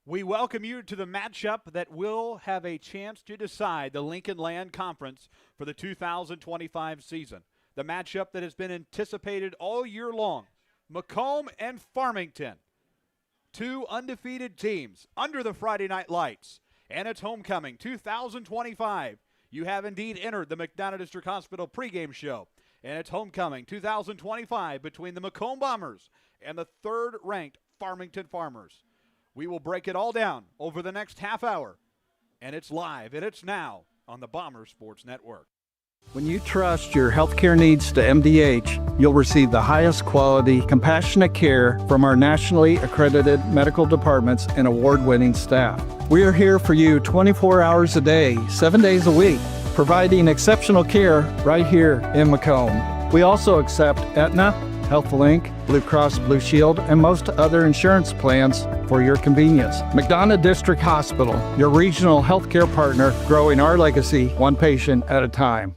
We welcome you to the matchup that will have a chance to decide the Lincoln Land Conference for the 2025 season. The matchup that has been anticipated all year long. Macomb and Farmington. Two undefeated teams under the Friday night lights. And it's homecoming 2025. You have indeed entered the McDonough District Hospital pregame show. And it's homecoming 2025 between the Macomb Bombers and the third-ranked Farmington Farmers. We will break it all down over the next half hour. And it's live, and it's now on the Bomber Sports Network. When you trust your healthcare needs to MDH, you'll receive the highest quality, compassionate care from our nationally accredited medical departments and award-winning staff. We are here for you 24 hours a day, 7 days a week, providing exceptional care right here in Macomb. We also accept Aetna, HealthLink, Blue Cross Blue Shield, and most other insurance plans for your convenience. McDonough District Hospital, your regional healthcare partner, growing our legacy one patient at a time.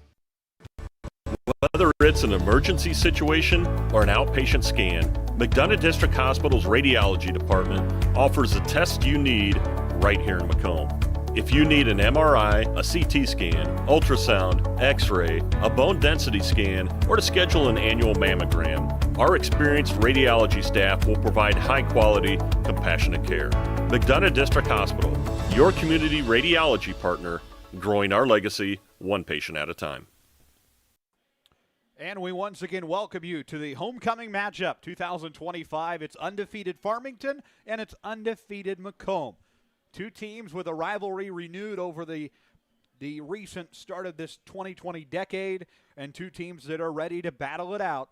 Whether it's an emergency situation or an outpatient scan, McDonough District Hospital's radiology department offers the test you need right here in Macomb. If you need an MRI, a CT scan, ultrasound, x-ray, a bone density scan, or to schedule an annual mammogram, our experienced radiology staff will provide high-quality, compassionate care. McDonough District Hospital, your community radiology partner, growing our legacy one patient at a time. And we once again welcome you to the homecoming matchup 2025. It's undefeated Farmington and it's undefeated Macomb. Two teams with a rivalry renewed over the recent start of this 2020 decade, and two teams that are ready to battle it out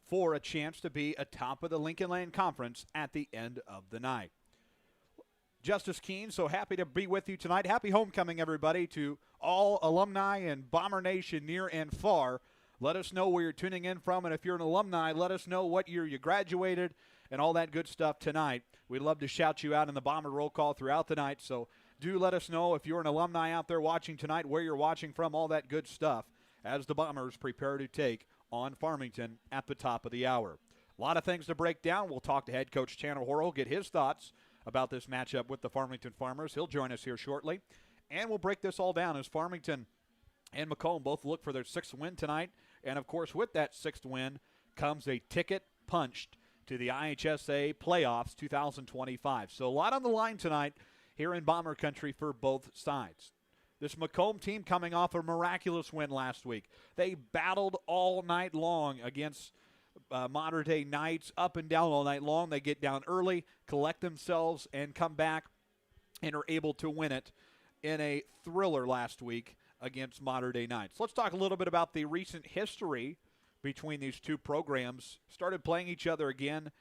for a chance to be atop of the Lincoln Land Conference at the end of the night. Justice Keene, so happy to be with you tonight. Happy homecoming, everybody, to all alumni and Bomber Nation near and far. Let us know where you're tuning in from, and if you're an alumni, let us know what year you graduated and all that good stuff tonight. We'd love to shout you out in the Bomber roll call throughout the night, so do let us know if you're an alumni out there watching tonight, where you're watching from, all that good stuff, as the Bombers prepare to take on Farmington at the top of the hour. A lot of things to break down. We'll talk to head coach Tanner Horrell, get his thoughts about this matchup with the Farmington Farmers. He'll join us here shortly, and we'll break this all down as Farmington and Macomb both look for their sixth win tonight. And, of course, with that sixth win comes a ticket punched to the IHSA playoffs 2025. So a lot on the line tonight here in Bomber Country for both sides. This Macomb team coming off a miraculous win last week. They battled all night long against modern-day Knights, up and down all night long. They get down early, collect themselves, and come back and are able to win it in a thriller last week against modern-day Knights. Let's talk a little bit about the recent history between these two programs. Started playing each other again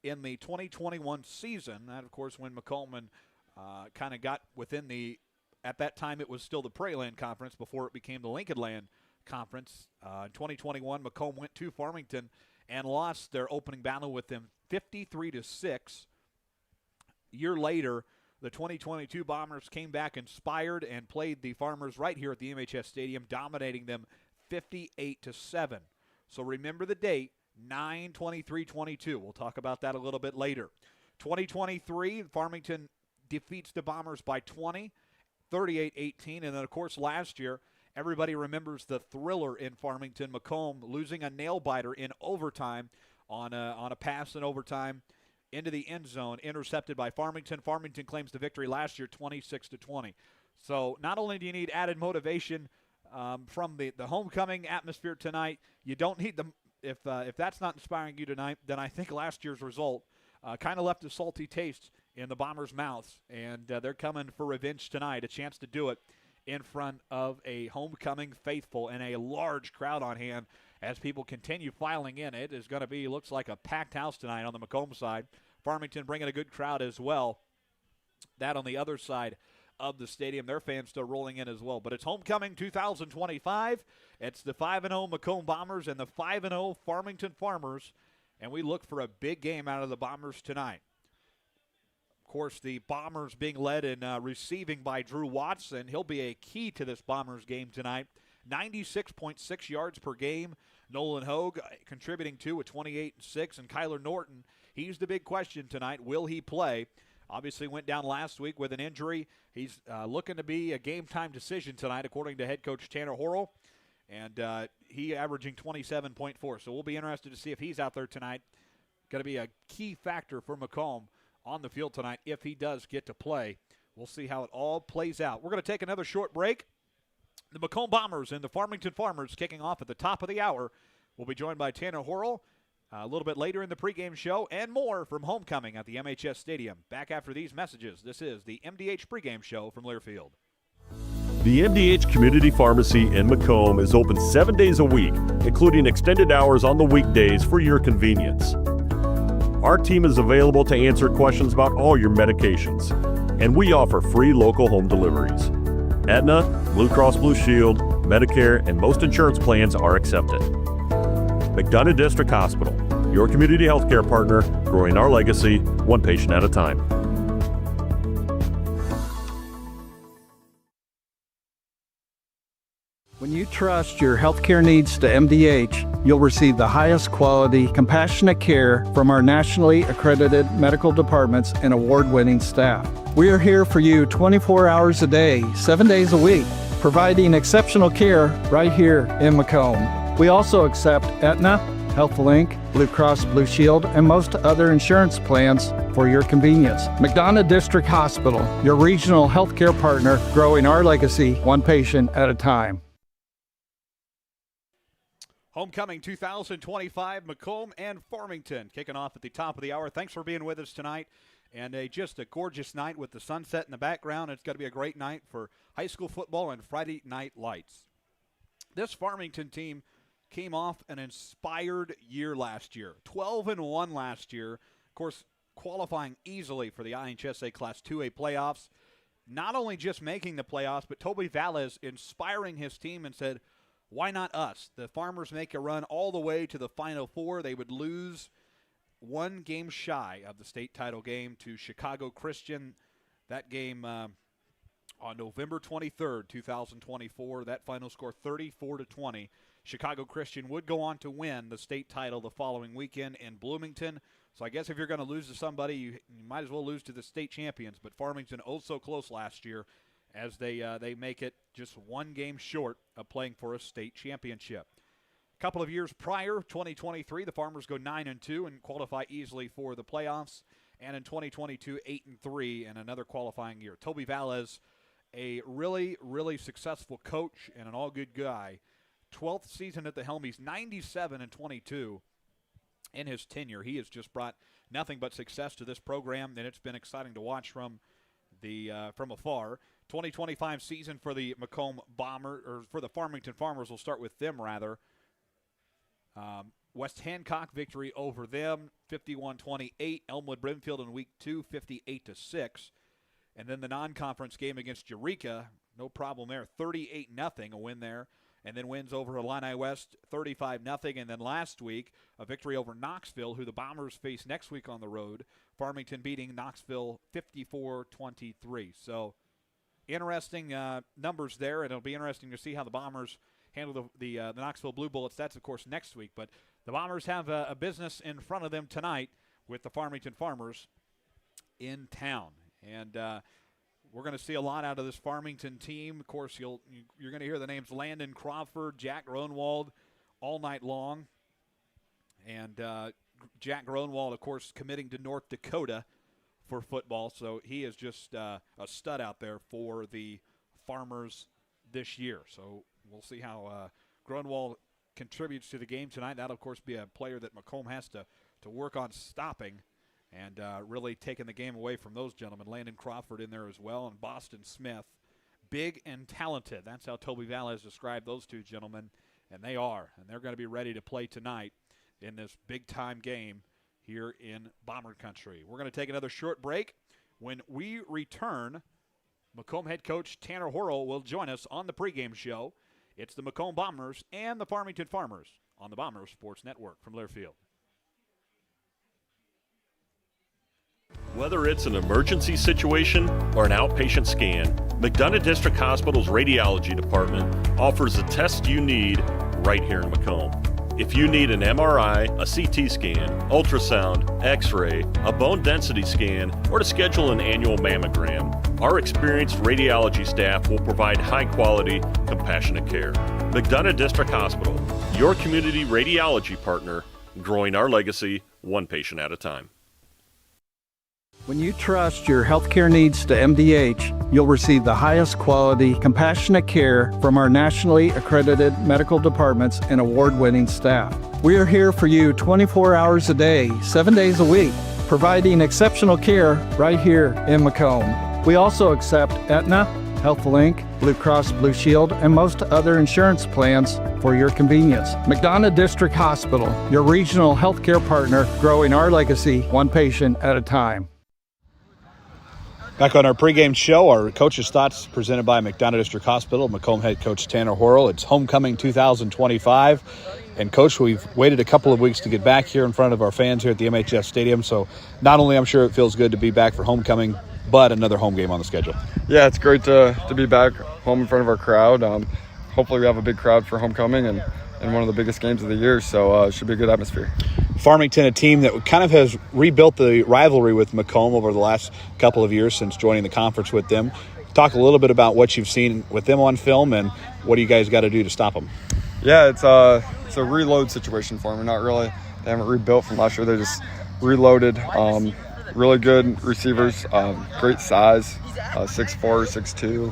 in the 2021 season. That, of course, when Macomb kind of got within the, at that time it was still the Prairie Land Conference before it became the Lincoln Land Conference. In 2021, Macomb went to Farmington and lost their opening battle with them 53-6. A year later, the 2022 Bombers came back inspired and played the Farmers right here at the MHS Stadium, dominating them 58-7. So remember the date, 9/23/22. We'll talk about that a little bit later. 2023, Farmington defeats the Bombers by 20, 38-18. And then, of course, last year, everybody remembers the thriller in Farmington, Macomb losing a nail-biter in overtime on a pass in overtime into the end zone, intercepted by Farmington. Farmington claims the victory last year, 26-20. So not only do you need added motivation from the homecoming atmosphere tonight, you don't need them. If that's not inspiring you tonight, then I think last year's result kind of left a salty taste in the Bombers' mouths, and they're coming for revenge tonight, a chance to do it in front of a homecoming faithful and a large crowd on hand as people continue filing in. It is going to be, looks like a packed house tonight on the Macomb side. Farmington bringing a good crowd as well. That on the other side of the stadium, their fans still rolling in as well. But it's homecoming 2025. It's the 5-0 Macomb Bombers and the 5-0 Farmington Farmers, and we look for a big game out of the Bombers tonight. Of course, the Bombers being led in receiving by Drew Watson. He'll be a key to this Bombers game tonight. 96.6 yards per game. Nolan Hogue contributing to with 28-6, and Kyler Norton, he's the big question tonight. Will he play? Obviously went down last week with an injury. He's looking to be a game-time decision tonight, according to head coach Tanner Horrell. And he averaging 27.4. So we'll be interested to see if he's out there tonight. Going to be a key factor for Macomb on the field tonight if he does get to play. We'll see how it all plays out. We're going to take another short break. The Macomb Bombers and the Farmington Farmers kicking off at the top of the hour. We'll be joined by Tanner Horrell a little bit later in the pregame show and more from homecoming at the MHS Stadium. Back after these messages, this is the MDH pregame show from Learfield. The MDH Community Pharmacy in Macomb is open 7 days a week, including extended hours on the weekdays for your convenience. Our team is available to answer questions about all your medications, and we offer free local home deliveries. Aetna, Blue Cross Blue Shield, Medicare, and most insurance plans are accepted. McDonough District Hospital, your community healthcare partner, growing our legacy one patient at a time. When you trust your healthcare needs to MDH, you'll receive the highest quality, compassionate care from our nationally accredited medical departments and award-winning staff. We are here for you 24 hours a day, 7 days a week, providing exceptional care right here in Macomb. We also accept Aetna, HealthLink, Blue Cross Blue Shield, and most other insurance plans for your convenience. McDonough District Hospital, your regional healthcare partner, growing our legacy one patient at a time. Homecoming 2025, Macomb and Farmington kicking off at the top of the hour. Thanks for being with us tonight. And just a gorgeous night with the sunset in the background. It's going to be a great night for high school football and Friday night lights. This Farmington team came off an inspired year last year. 12-1 last year. Of course, qualifying easily for the IHSA Class 2A playoffs. Not only just making the playoffs, but Toby Valles inspiring his team and said, why not us? The Farmers make a run all the way to the Final Four. They would lose one game shy of the state title game to Chicago Christian. That game on November 23rd, 2024. That final score 34-20. Chicago Christian would go on to win the state title the following weekend in Bloomington. So I guess if you're going to lose to somebody, you might as well lose to the state champions. But Farmington oh so close last year as they make it just one game short of playing for a state championship. A couple of years prior, 2023, the Farmers go 9-2 and qualify easily for the playoffs. And in 2022, 8-3 and another qualifying year. Toby Valles, a really, really successful coach and an all-good guy. 12th season at the helm. He's 97-22 in his tenure. He has just brought nothing but success to this program, and it's been exciting to watch from afar. 2025 season for the Macomb Bomber, or for the Farmington Farmers. We'll start with them rather. West Hancock victory over them, 51-28. Elmwood Brimfield in week 2, 58-6. And then the non-conference game against Eureka, no problem there, 38-0, a win there. And then wins over Illini West, 35-0. And then last week, a victory over Knoxville, who the Bombers face next week on the road. Farmington beating Knoxville 54-23. So interesting numbers there, and it'll be interesting to see how the Bombers handle the Knoxville Blue Bullets. That's, of course, next week. But the Bombers have a business in front of them tonight with the Farmington Farmers in town. And we're going to see a lot out of this Farmington team. Of course, you're going to hear the names Landon Crawford, Jack Gronwald all night long. And Jack Gronwald, of course, committing to North Dakota for football. So he is just a stud out there for the Farmers this year. So we'll see how Gronwald contributes to the game tonight. That'll, of course, be a player that Macomb has to work on stopping. And really taking the game away from those gentlemen. Landon Crawford in there as well, and Boston Smith. Big and talented. That's how Toby Valles described those two gentlemen, and they are. And they're going to be ready to play tonight in this big-time game here in Bomber Country. We're going to take another short break. When we return, Macomb head coach Tanner Horrell will join us on the pregame show. It's the Macomb Bombers and the Farmington Farmers on the Bomber Sports Network from Learfield. Whether it's an emergency situation or an outpatient scan, McDonough District Hospital's radiology department offers the test you need right here in Macomb. If you need an MRI, a CT scan, ultrasound, x-ray, a bone density scan, or to schedule an annual mammogram, our experienced radiology staff will provide high-quality, compassionate care. McDonough District Hospital, your community radiology partner, growing our legacy one patient at a time. When you trust your healthcare needs to MDH, you'll receive the highest quality, compassionate care from our nationally accredited medical departments and award-winning staff. We are here for you 24 hours a day, 7 days a week, providing exceptional care right here in Macomb. We also accept Aetna, HealthLink, Blue Cross Blue Shield, and most other insurance plans for your convenience. McDonough District Hospital, your regional healthcare partner, growing our legacy one patient at a time. Back on our pregame show, our coach's thoughts presented by McDonough District Hospital, Macomb head coach Tanner Horrell. It's homecoming 2025. And coach, we've waited a couple of weeks to get back here in front of our fans here at the MHS Stadium. So not only I'm sure it feels good to be back for homecoming, but another home game on the schedule. Yeah, it's great to be back home in front of our crowd. Hopefully we have a big crowd for homecoming and one of the biggest games of the year. So it should be a good atmosphere. Farmington, a team that kind of has rebuilt the rivalry with Macomb over the last couple of years since joining the conference with them. Talk a little bit about what you've seen with them on film and what do you guys got to do to stop them? Yeah, it's a reload situation for them. Not really. They haven't rebuilt from last year. They just reloaded. Really good receivers, great size, 6'4",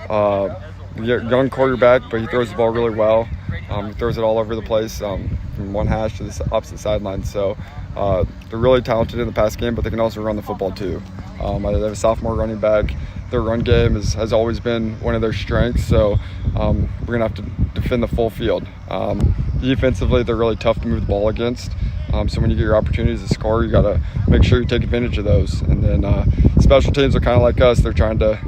6'2". Young quarterback, but he throws the ball really well. He throws it all over the place from one hash to the opposite sideline. So they're really talented in the pass game, but they can also run the football too. They have a sophomore running back. Their run game has always been one of their strengths, so we're going to have to defend the full field. Defensively, they're really tough to move the ball against. So when you get your opportunities to score, you got to make sure you take advantage of those. And then special teams are kind of like us. They're trying to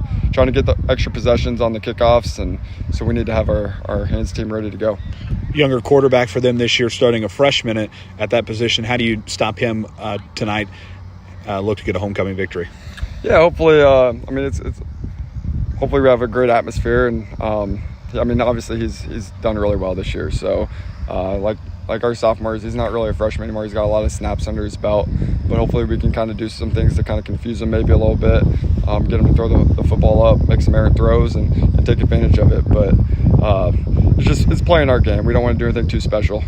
get the extra possessions on the kickoffs, and so we need to have our hands team ready to go. Younger quarterback for them this year, starting a freshman at that position. How do you stop him tonight? Look to get a homecoming victory. Yeah, hopefully. It's hopefully we have a great atmosphere, and obviously he's done really well this year. So like our sophomores, he's not really a freshman anymore. He's got a lot of snaps under his belt, but hopefully we can kind of do some things to kind of confuse him maybe a little bit, get him to throw the football up, make some errant throws, and take advantage of it. But it's playing our game. We don't want to do anything too special.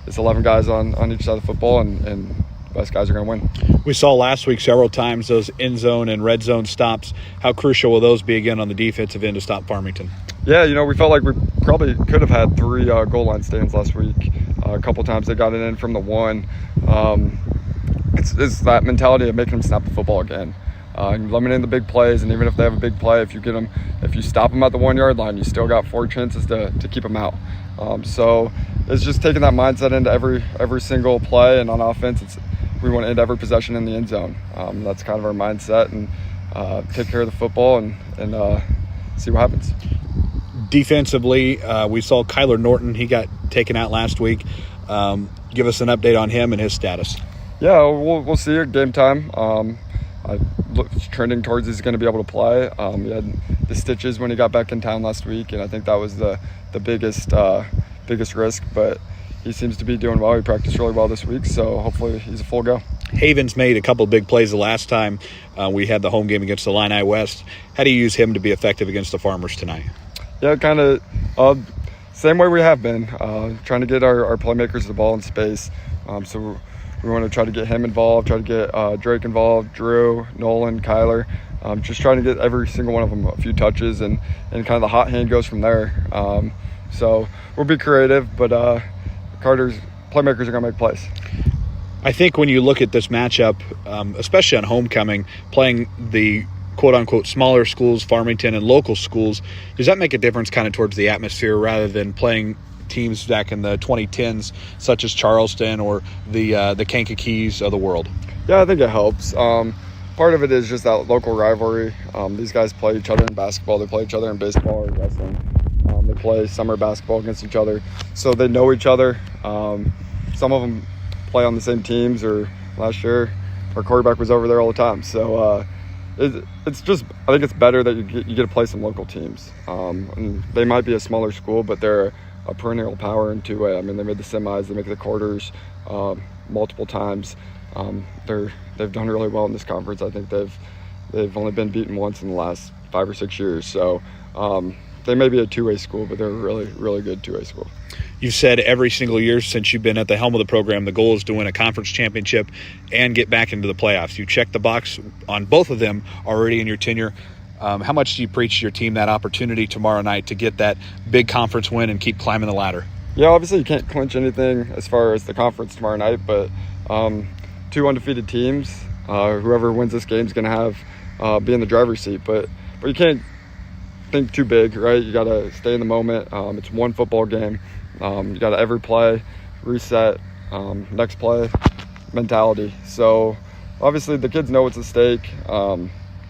It's 11 guys on each side of the football, and the best guys are going to win. We saw last week several times those end zone and red zone stops. How crucial will those be again on the defensive end to stop Farmington? Yeah, we felt like we probably could have had 3 goal line stands last week. A couple times they got it in from the 1. It's that mentality of making them snap the football again. Limiting the big plays, and even if they have a big play, if you stop them at the 1 yard line, you still got 4 chances to keep them out. So it's just taking that mindset into every single play, and on offense, we want to end every possession in the end zone. That's kind of our mindset, and take care of the football and see what happens. Defensively, we saw Kyler Norton. He got taken out last week. Give us an update on him and his status. Yeah, we'll see at game time. It's trending towards he's going to be able to play. He had the stitches when he got back in town last week, and I think that was the biggest risk. But he seems to be doing well. He practiced really well this week, so hopefully he's a full go. Havens made a couple of big plays the last time we had the home game against the Illini West. How do you use him to be effective against the Farmers tonight? Yeah, kind of same way we have been, trying to get our playmakers the ball in space. So we want to try to get him involved, try to get Drake involved, Drew, Nolan, Kyler, just trying to get every single one of them a few touches, and kind of the hot hand goes from there. So we'll be creative, but Carter's playmakers are going to make plays. I think when you look at this matchup, especially on homecoming, playing the quote-unquote smaller schools, Farmington, and local schools, does that make a difference kind of towards the atmosphere rather than playing teams back in the 2010s, such as Charleston or the Kankakees of the world? Yeah, I think it helps. Part of it is just that local rivalry. These guys play each other in basketball. They play each other in baseball or wrestling. They play summer basketball against each other, so they know each other. Some of them play on the same teams, or last year our quarterback was over there all the time. So it's just, I think it's better that you get to play some local teams. And they might be a smaller school, but they're a perennial power in 2A. I mean, they made the semis, they make the quarters multiple times. They've done really well in this conference. I think they've only been beaten once in the last 5 or 6 years. So they may be a 2A school, but they're a really, really good 2A school. You've said every single year since you've been at the helm of the program, the goal is to win a conference championship and get back into the playoffs. You checked the box on both of them already in your tenure. How much do you preach to your team that opportunity tomorrow night to get that big conference win and keep climbing the ladder? Yeah, obviously you can't clinch anything as far as the conference tomorrow night, but 2 undefeated teams. Whoever wins this game is going to have be in the driver's seat. But you can't think too big, right? You got to stay in the moment. It's one football game. You got to every play, reset, next play mentality. So obviously the kids know what's at stake.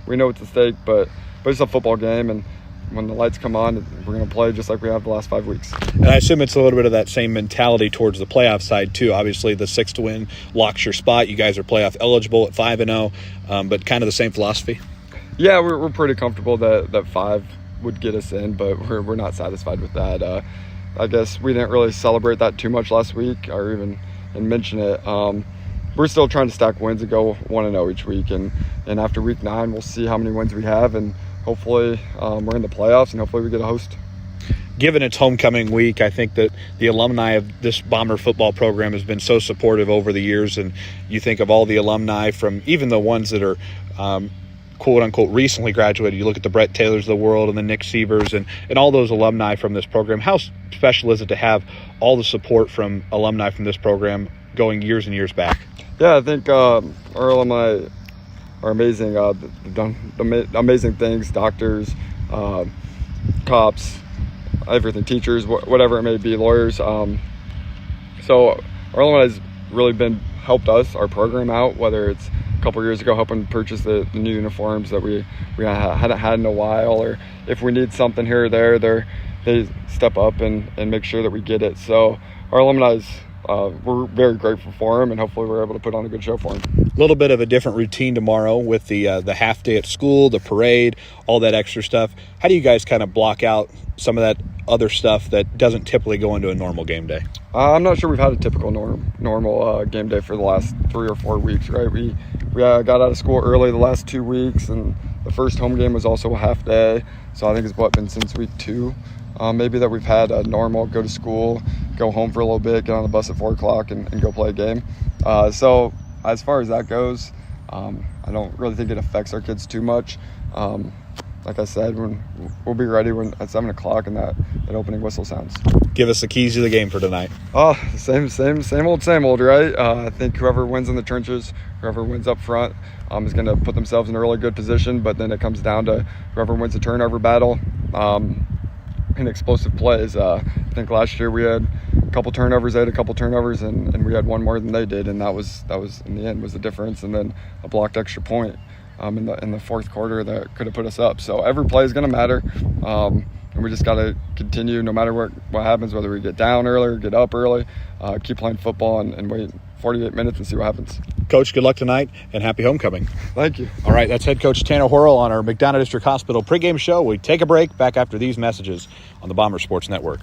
We know what's at stake, but it's a football game, and when the lights come on, we're going to play just like we have the last 5 weeks. And I assume it's a little bit of that same mentality towards the playoff side too. Obviously the 6th win locks your spot. You guys are playoff eligible at 5-0, but kind of the same philosophy. Yeah, we're pretty comfortable that 5 would get us in, but we're not satisfied with that. I guess we didn't really celebrate that too much last week or even mention it. We're still trying to stack wins and go 1-0 each week, and after week 9 we'll see how many wins we have, and hopefully we're in the playoffs, and hopefully we get a host. Given its homecoming week, I think that the alumni of this Bomber football program has been so supportive over the years, and you think of all the alumni from even the ones that are quote-unquote recently graduated. You look at the Brett Taylors of the world and the Nick Sievers and all those alumni from this program. How special is it to have all the support from alumni from this program going years and years back? Yeah, I think our alumni are amazing. They've done amazing things, doctors, cops, everything, teachers, whatever it may be, lawyers. So our alumni has really helped us, our program out, whether it's a couple years ago helping purchase the new uniforms that we hadn't had in a while, or if we need something here or there, they step up and make sure that we get it. So our alumni, we're very grateful for them, and hopefully we're able to put on a good show for them. A little bit of a different routine tomorrow with the half day at school, the parade, all that extra stuff. How do you guys kind of block out some of that other stuff that doesn't typically go into a normal game day? I'm not sure we've had a typical normal game day for the last 3 or 4 weeks, right? We got out of school early the last 2 weeks, and the first home game was also a half day. So I think it's been since week 2 maybe that we've had a normal go to school, go home for a little bit, get on the bus at 4 o'clock and go play a game. So as far as that goes, I don't really think it affects our kids too much. Like I said, we'll be ready at 7 o'clock and that opening whistle sounds. Give us the keys to the game for tonight. Same old, right? I think whoever wins in the trenches, whoever wins up front, is going to put themselves in a really good position. But then it comes down to whoever wins the turnover battle and explosive plays. I think last year we had a couple turnovers, they had a couple turnovers, and we had one more than they did, and that was in the end was the difference. And then a blocked extra point in the fourth quarter that could have put us up. So every play is going to matter, and we just got to continue no matter what happens, whether we get down early or get up early, keep playing football and wait 48 minutes and see what happens. Coach, good luck tonight and happy homecoming. Thank you. All right, that's head coach Tanner Horrell on our McDonough District Hospital pregame show. We take a break, back after these messages on the Bomber Sports Network.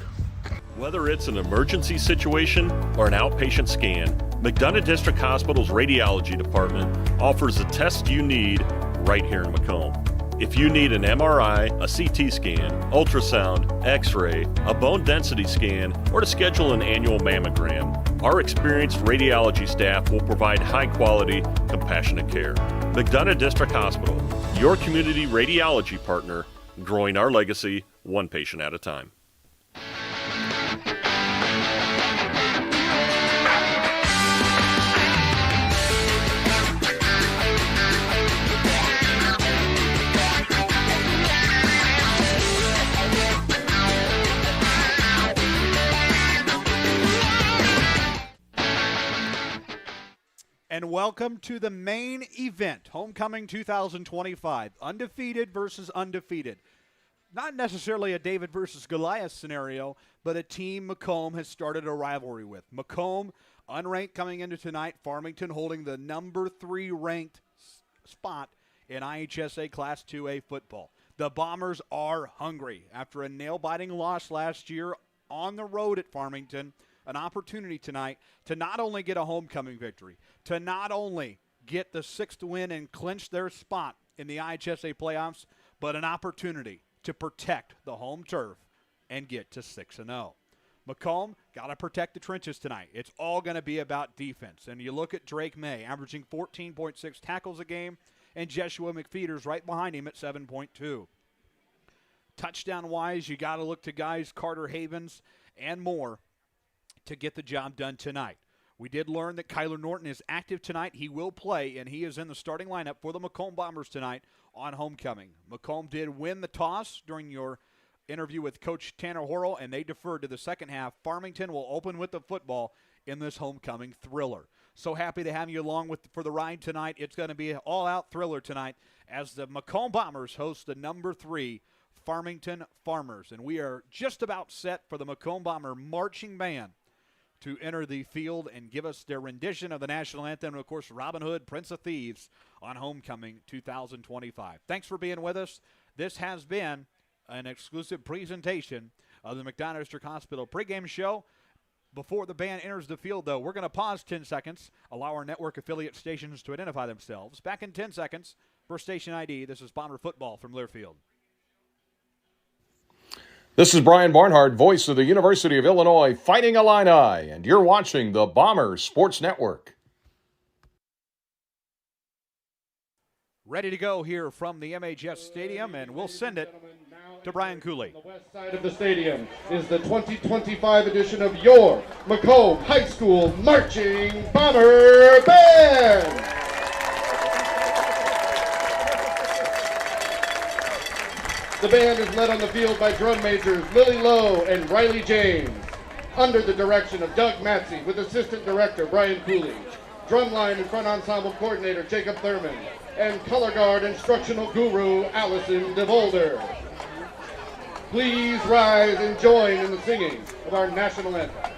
Whether it's an emergency situation or an outpatient scan, McDonough District Hospital's radiology department offers the test you need right here in Macomb. If you need an MRI, a CT scan, ultrasound, x-ray, a bone density scan, or to schedule an annual mammogram, our experienced radiology staff will provide high-quality, compassionate care. McDonough District Hospital, your community radiology partner, growing our legacy one patient at a time. And welcome to the main event, Homecoming 2025, undefeated versus undefeated. Not necessarily a David versus Goliath scenario, but a team Macomb has started a rivalry with. Macomb, unranked coming into tonight, Farmington holding the number 3 ranked spot in IHSA Class 2A football. The Bombers are hungry. After a nail-biting loss last year on the road at Farmington, an opportunity tonight to not only get a homecoming victory, to not only get the 6th win and clinch their spot in the IHSA playoffs, but an opportunity to protect the home turf and get to 6-0. Macomb got to protect the trenches tonight. It's all going to be about defense. And you look at Drake May, averaging 14.6 tackles a game, and Jeshua McFeeters right behind him at 7.2. Touchdown-wise, you got to look to guys Carter Havens and more to get the job done tonight. We did learn that Kyler Norton is active tonight. He will play, and he is in the starting lineup for the Macomb Bombers tonight on homecoming. Macomb did win the toss during your interview with Coach Tanner Horrell, and they deferred to the second half. Farmington will open with the football in this homecoming thriller. So happy to have you along for the ride tonight. It's going to be an all-out thriller tonight as the Macomb Bombers host the number 3 Farmington Farmers. And we are just about set for the Macomb Bomber marching band to enter the field and give us their rendition of the national anthem, and, of course, Robin Hood, Prince of Thieves, on Homecoming 2025. Thanks for being with us. This has been an exclusive presentation of the McDonough District Hospital pregame show. Before the band enters the field, though, we're going to pause 10 seconds, allow our network affiliate stations to identify themselves. Back in 10 seconds for Station ID. This is Bomber Football from Learfield. This is Brian Barnhart, voice of the University of Illinois Fighting Illini, and you're watching the Bombers Sports Network. Ready to go here from the MHS Stadium, and we'll send it to Brian Cooley. On the west side of the stadium is the 2025 edition of your Macomb High School Marching Bomber Band. The band is led on the field by drum majors Lily Lowe and Riley James, under the direction of Doug Matze with assistant director Brian Cooley, drumline and front ensemble coordinator Jacob Thurman, and color guard instructional guru Allison DeVolder. Please rise and join in the singing of our national anthem.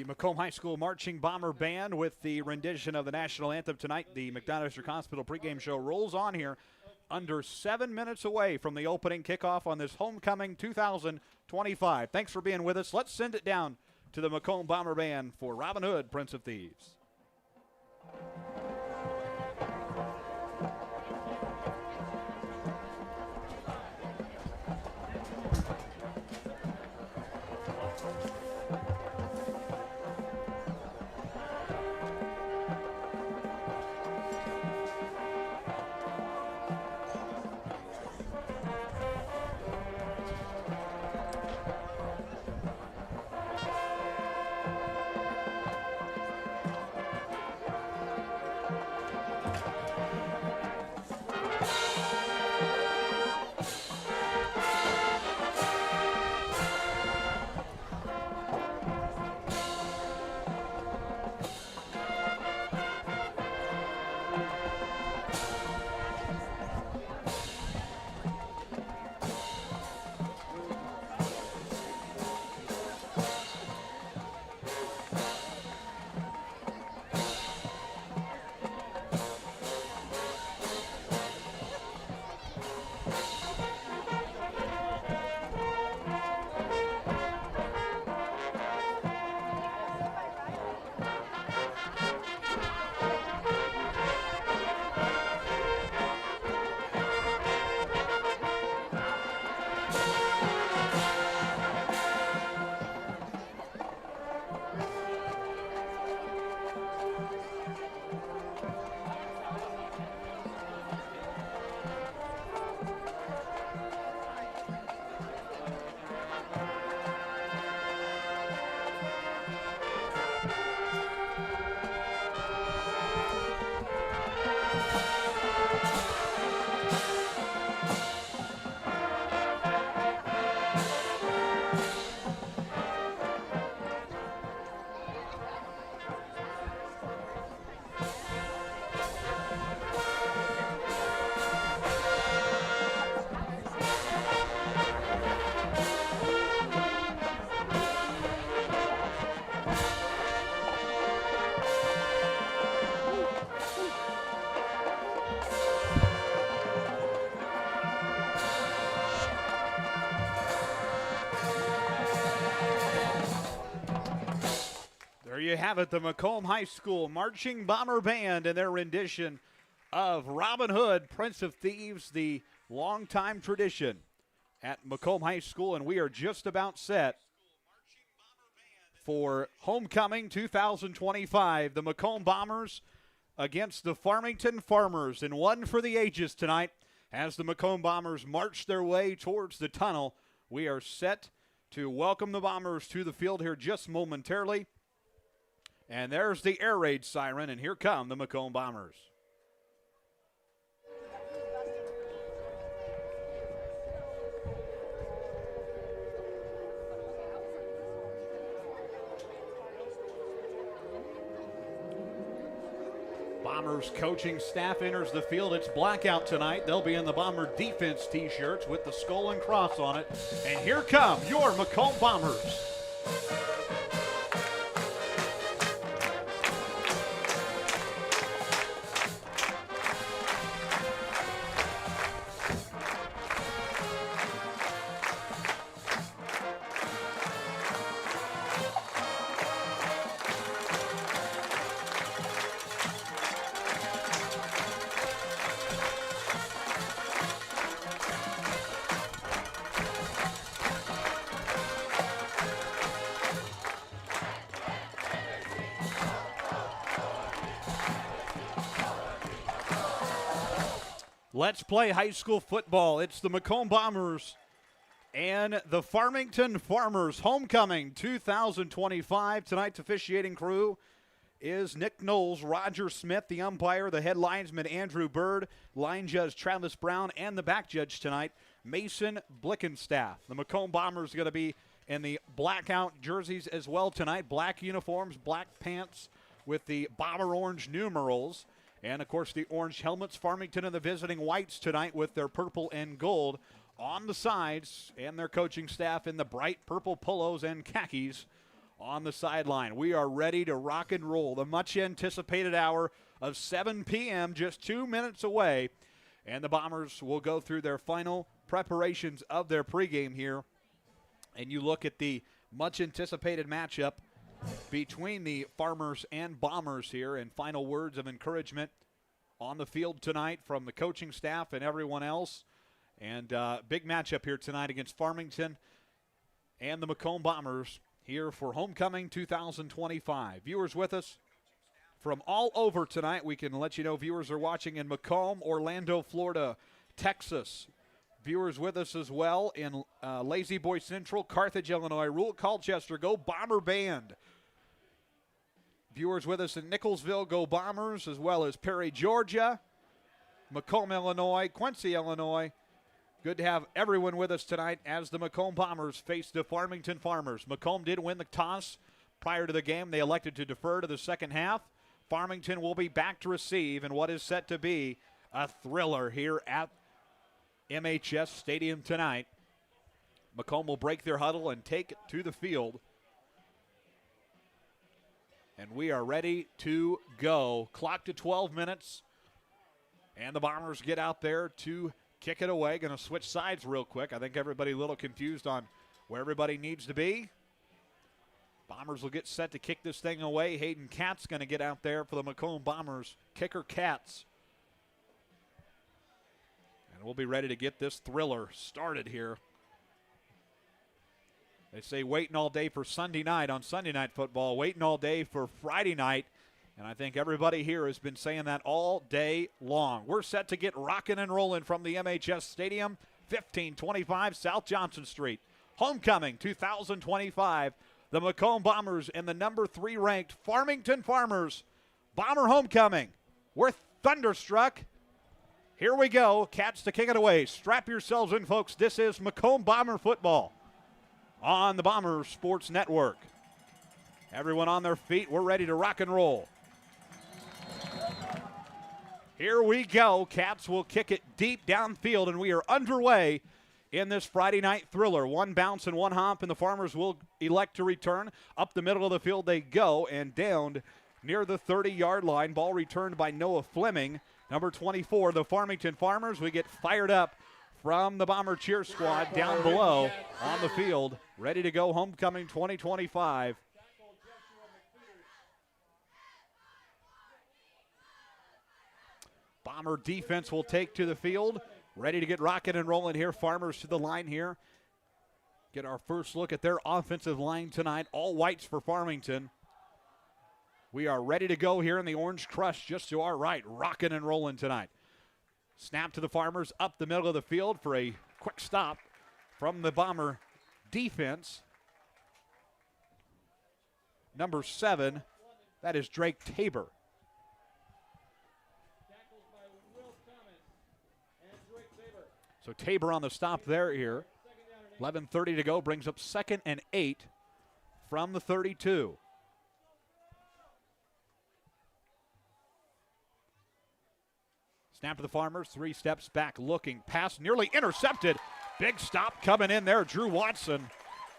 Macomb High School Marching Bomber Band with the rendition of the national anthem tonight. The McDonough District Hospital pregame show rolls on here under 7 minutes away from the opening kickoff on this homecoming 2025. Thanks for being with us. Let's send it down to the Macomb Bomber Band for Robin Hood, Prince of Thieves. you have it, the Macomb High School Marching Bomber Band and their rendition of Robin Hood, Prince of Thieves, the longtime tradition at Macomb High School, and we are just about set for Homecoming 2025. The Macomb Bombers against the Farmington Farmers, and one for the ages tonight as the Macomb Bombers march their way towards the tunnel. We are set to welcome the Bombers to the field here just momentarily. And there's the air raid siren, and here come the Macomb Bombers. Bombers coaching staff enters the field. It's blackout tonight. They'll be in the Bomber defense t-shirts with the skull and cross on it. And here come your Macomb Bombers. Let's play high school football. It's the Macomb Bombers and the Farmington Farmers. Homecoming 2025. Tonight's officiating crew is Nick Knowles, Roger Smith, the umpire, the head linesman Andrew Bird, line judge Travis Brown, and the back judge tonight, Mason Blickenstaff. The Macomb Bombers are going to be in the blackout jerseys as well tonight. Black uniforms, black pants with the Bomber orange numerals. And, of course, the orange helmets. Farmington and the visiting whites tonight with their purple and gold on the sides, and their coaching staff in the bright purple polos and khakis on the sideline. We are ready to rock and roll. The much-anticipated hour of 7 p.m. just 2 minutes away, and the Bombers will go through their final preparations of their pregame here. And you look at the much-anticipated matchup between the Farmers and Bombers here, and final words of encouragement on the field tonight from the coaching staff and everyone else. And big matchup here tonight against Farmington and the Macomb Bombers here for Homecoming 2025. Viewers with us from all over tonight. We can let you know viewers are watching in Macomb, Orlando, Florida, Texas. Viewers with us as well in Lazy Boy Central, Carthage, Illinois, Rule Colchester, go Bomber Band. Viewers with us in Nicholsville, go Bombers, as well as Perry, Georgia, Macomb, Illinois, Quincy, Illinois. Good to have everyone with us tonight as the Macomb Bombers face the Farmington Farmers. Macomb did win the toss prior to the game. They elected to defer to the second half. Farmington will be back to receive in what is set to be a thriller here at MHS Stadium tonight. Macomb will break their huddle and take it to the field. And we are ready to go. Clock to 12 minutes. And the Bombers get out there to kick it away. Going to switch sides real quick. I think everybody a little confused on where everybody needs to be. Bombers will get set to kick this thing away. Hayden Katz going to get out there for the Macomb Bombers. Kicker Katz. And we'll be ready to get this thriller started here. They say waiting all day for Sunday night on Sunday Night Football, waiting all day for Friday night, and I think everybody here has been saying that all day long. We're set to get rocking and rolling from the MHS Stadium, 1525 South Johnson Street. Homecoming 2025, the Macomb Bombers and the number 3 ranked Farmington Farmers. Bomber homecoming. We're thunderstruck. Here we go. Cats to kick it away. Strap yourselves in, folks. This is Macomb Bomber football on the Bomber Sports Network. Everyone on their feet. We're ready to rock and roll. Here we go. Cats will kick it deep downfield, and we are underway in this Friday night thriller. One bounce and one hop, and the Farmers will elect to return. Up the middle of the field they go, and downed near the 30-yard line. Ball returned by Noah Fleming, number 24. The Farmington Farmers, we get fired up from the Bomber cheer squad down below on the field. Ready to go homecoming 2025. Bomber defense will take to the field. Ready to get rocking and rolling here. Farmers to the line here. Get our first look at their offensive line tonight. All whites for Farmington. We are ready to go here in the Orange Crush just to our right. Rocking and rolling tonight. Snap to the Farmers up the middle of the field for a quick stop from the Bomber defense. Number 7, that is Drake Tabor. So Tabor on the stop there here. 11:30 to go, brings up 2nd and 8 from the 32. Snap to the Farmers, 3 steps back, looking, pass nearly intercepted. Big stop coming in there, Drew Watson.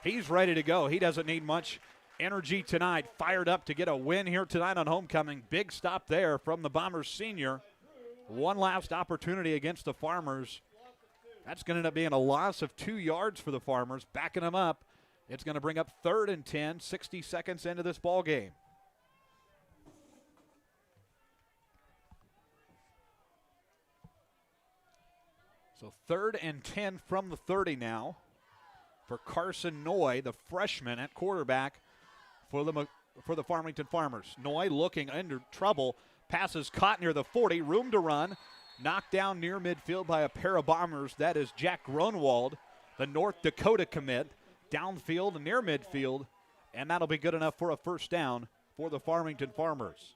He's ready to go. He doesn't need much energy tonight. Fired up to get a win here tonight on homecoming. Big stop there from the Bombers senior. One last opportunity against the Farmers. That's going to end up being a loss of 2 yards for the Farmers. Backing them up. It's going to bring up 3rd and 10, 60 seconds into this ball game. So 3rd and 10 from the 30 now for Carson Noy, the freshman at quarterback for the Farmington Farmers. Noy looking under trouble. Passes caught near the 40. Room to run. Knocked down near midfield by a pair of Bombers. That is Jack Gronwald, the North Dakota commit. Downfield and near midfield. And that'll be good enough for a first down for the Farmington Farmers.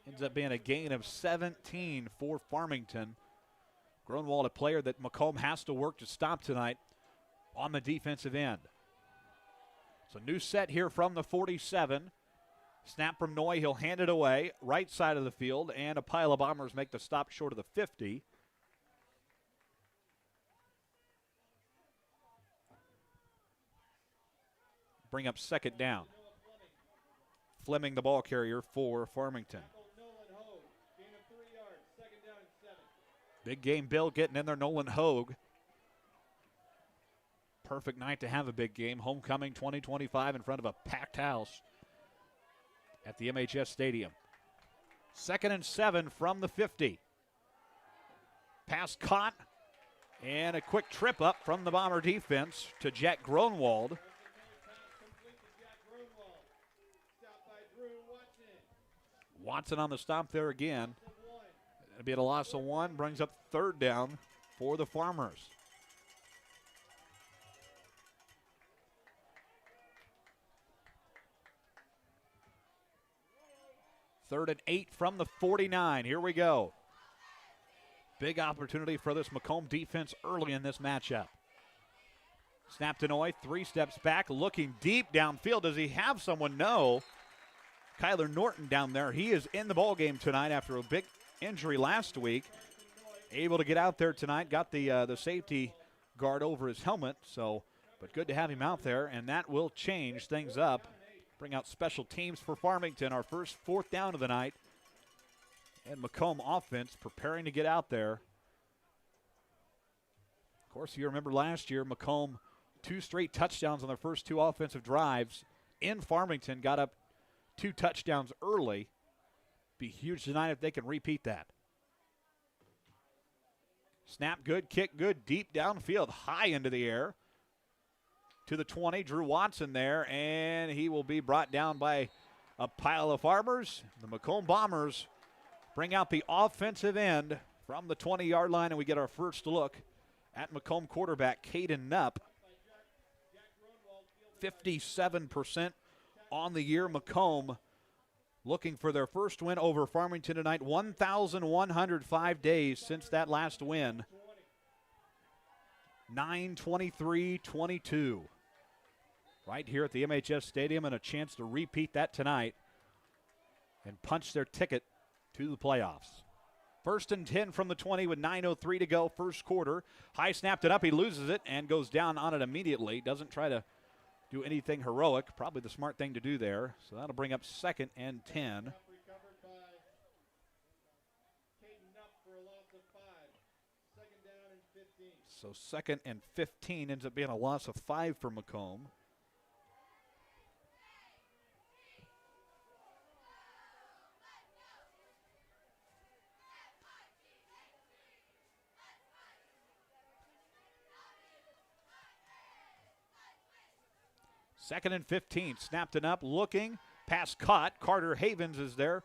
Ends up being a gain of 17 for Farmington. Gronwald, a player that Macomb has to work to stop tonight on the defensive end. So new set here from the 47. Snap from Noy, he'll hand it away. Right side of the field, and a pile of Bombers make the stop short of the 50. Bring up 2nd down. Fleming, the ball carrier for Farmington. Big game Bill getting in there, Nolan Hogue. Perfect night to have a big game. Homecoming 2025 in front of a packed house at the MHS Stadium. 2nd and 7 from the 50. Pass caught, and a quick trip up from the Bomber defense to Jack Gronwald. Watson on the stop there again. It'll be at a loss of 1, brings up 3rd down for the Farmers. Third and 8 from the 49. Here we go. Big opportunity for this Macomb defense early in this matchup. Snap to Noy, 3 steps back, looking deep downfield. Does he have someone? No. Kyler Norton down there. He is in the ballgame tonight after a big injury last week. Able to get out there tonight. Got the safety guard over his helmet. But good to have him out there, and that will change things up. Bring out special teams for Farmington. Our first 4th down of the night. And Macomb offense preparing to get out there. Of course, you remember last year, Macomb 2 straight touchdowns on their first 2 offensive drives in Farmington. Got up 2 touchdowns early. Be huge tonight if they can repeat that. Snap good, kick good, deep downfield, high into the air. To the 20, Drew Watson there, and he will be brought down by a pile of Farmers. The Macomb Bombers bring out the offensive end from the 20-yard line, and we get our first look at Macomb quarterback Caden Knupp. 57% on the year. Macomb looking for their first win over Farmington tonight. 1,105 days since that last win. 9-23-22. Right here at the MHS Stadium, and a chance to repeat that tonight and punch their ticket to the playoffs. 1st and 10 from the 20 with 9:03 to go, first quarter. High snapped it up, he loses it and goes down on it immediately. Doesn't try to do anything heroic, probably the smart thing to do there. So that'll bring up 2nd and 10. So 2nd and 15 ends up being a loss of 5 for Macomb. 2nd and 15. Snapped it up, looking. Pass caught. Carter Havens is there.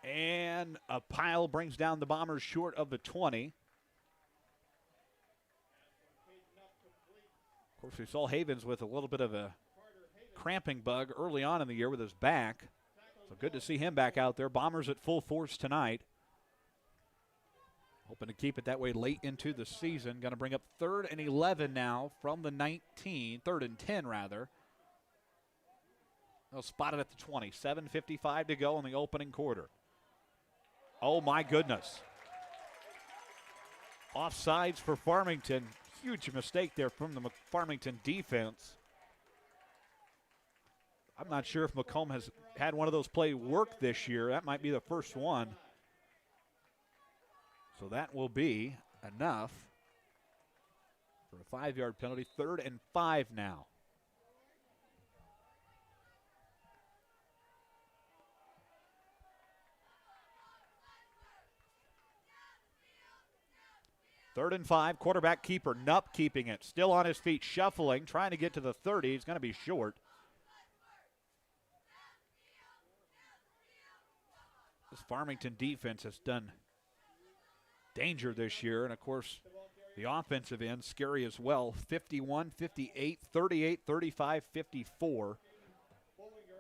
And a pile brings down the Bombers short of the 20. Of course, we saw Havens with a little bit of a cramping bug early on in the year with his back. So good to see him back out there. Bombers at full force tonight. Hoping to keep it that way late into the season. Going to bring up 3rd and 11 now from the 19. 3rd and 10, rather. They'll spot it at the 20. 7:55 to go in the opening quarter. Oh, my goodness. Offsides for Farmington. Huge mistake there from the Farmington defense. I'm not sure if Macomb has had one of those play work this year. That might be the first one. So that will be enough for a 5-yard penalty. 3rd and 5 now. Third and 5, quarterback keeper Nupp keeping it. Still on his feet, shuffling, trying to get to the 30. He's going to be short. This Farmington defense has done danger this year. And, of course, the offensive end, scary as well. 51, 58, 38, 35, 54.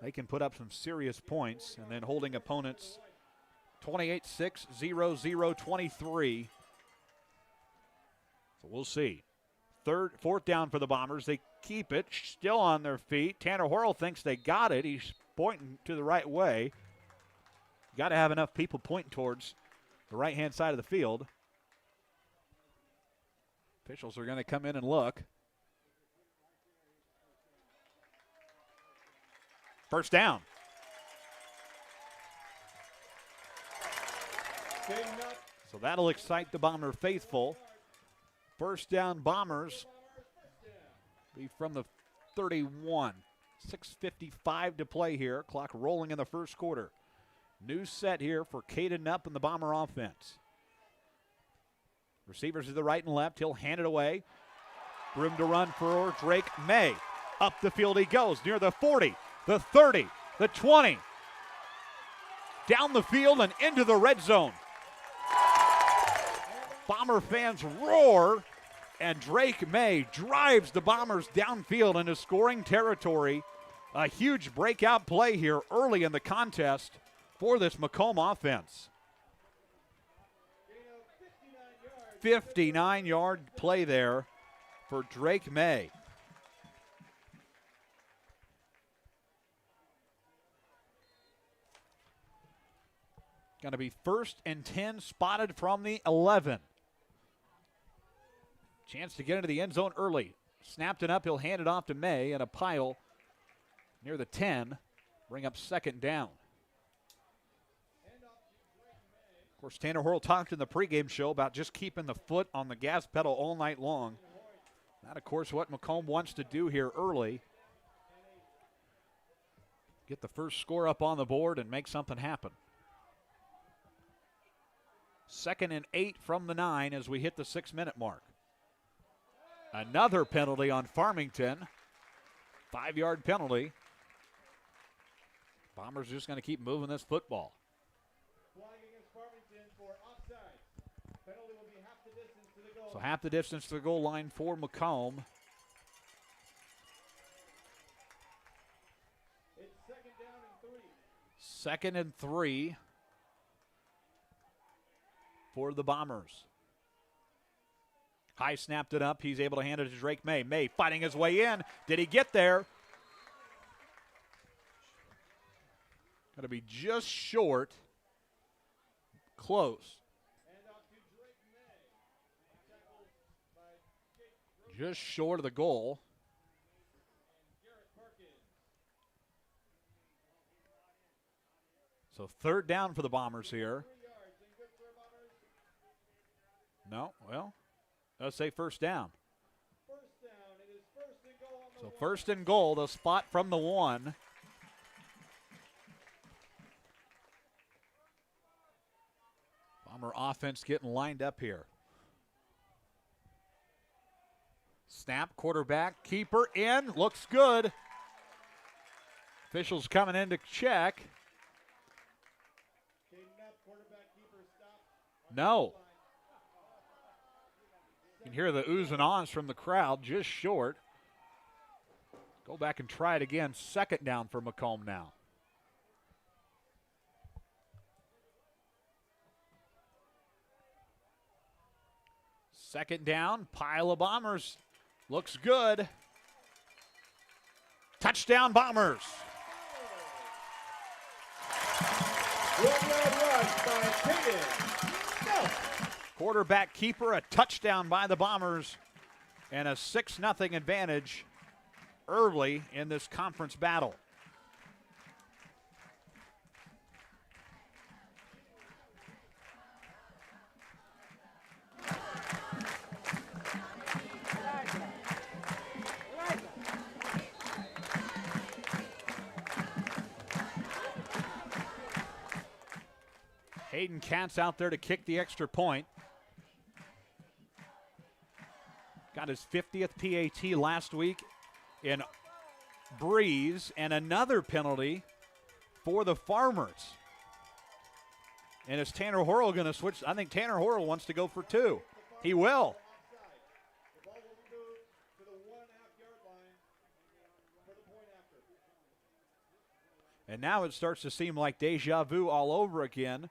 They can put up some serious points. And then holding opponents 28-6, 0-0, 23. So we'll see. 4th down for the Bombers. They keep it, still on their feet. Tanner Horrell thinks they got it. He's pointing to the right way. Got to have enough people pointing towards the right-hand side of the field. Officials are going to come in and look. First down. So that'll excite the Bomber faithful. First down, Bombers be from the 31. 6:55 to play here. Clock rolling in the first quarter. New set here for Caden Nupp and the Bomber offense. Receivers to the right and left. He'll hand it away. Room to run for Drake May. Up the field he goes, near the 40, the 30, the 20. Down the field and into the red zone. Bomber fans roar, and Drake May drives the Bombers downfield into scoring territory. A huge breakout play here early in the contest for this Macomb offense. 59-yard play there for Drake May. Going to be 1st and 10, spotted from the 11. Chance to get into the end zone early. Snapped it up. He'll hand it off to May, and a pile near the 10. Bring up 2nd down. Of course, Tanner Horrell talked in the pregame show about just keeping the foot on the gas pedal all night long. That, of course, what Macomb wants to do here early. Get the first score up on the board and make something happen. 2nd and 8 from the 9 as we hit the 6-minute mark. Another penalty on Farmington. 5-yard penalty. Bombers just going to keep moving this football. So half the distance to the goal line for Macomb. It's 2nd and 3 for the Bombers. High snapped it up. He's able to hand it to Drake May. May fighting his way in. Did he get there? Going to be just short. Close. Just short of the goal. So 3rd down for the Bombers here. No, well, let's say 1st down. So 1st and goal, the spot from the 1. Bomber offense getting lined up here. Snap, quarterback, keeper in, looks good. Officials coming in to check. No. You can hear the oohs and ahs from the crowd, just short. Go back and try it again. Second down for Macomb now. Second down, pile of Bombers. Looks good. Touchdown, Bombers. Quarterback keeper, a touchdown by the Bombers, and a 6-0 advantage early in this conference battle. Hayden Katz out there to kick the extra point. Got his 50th PAT last week in Breeze, and another penalty for the Farmers. And is Tanner Horrell going to switch? I think Tanner Horrell wants to go for two. He will. And now it starts to seem like deja vu all over again.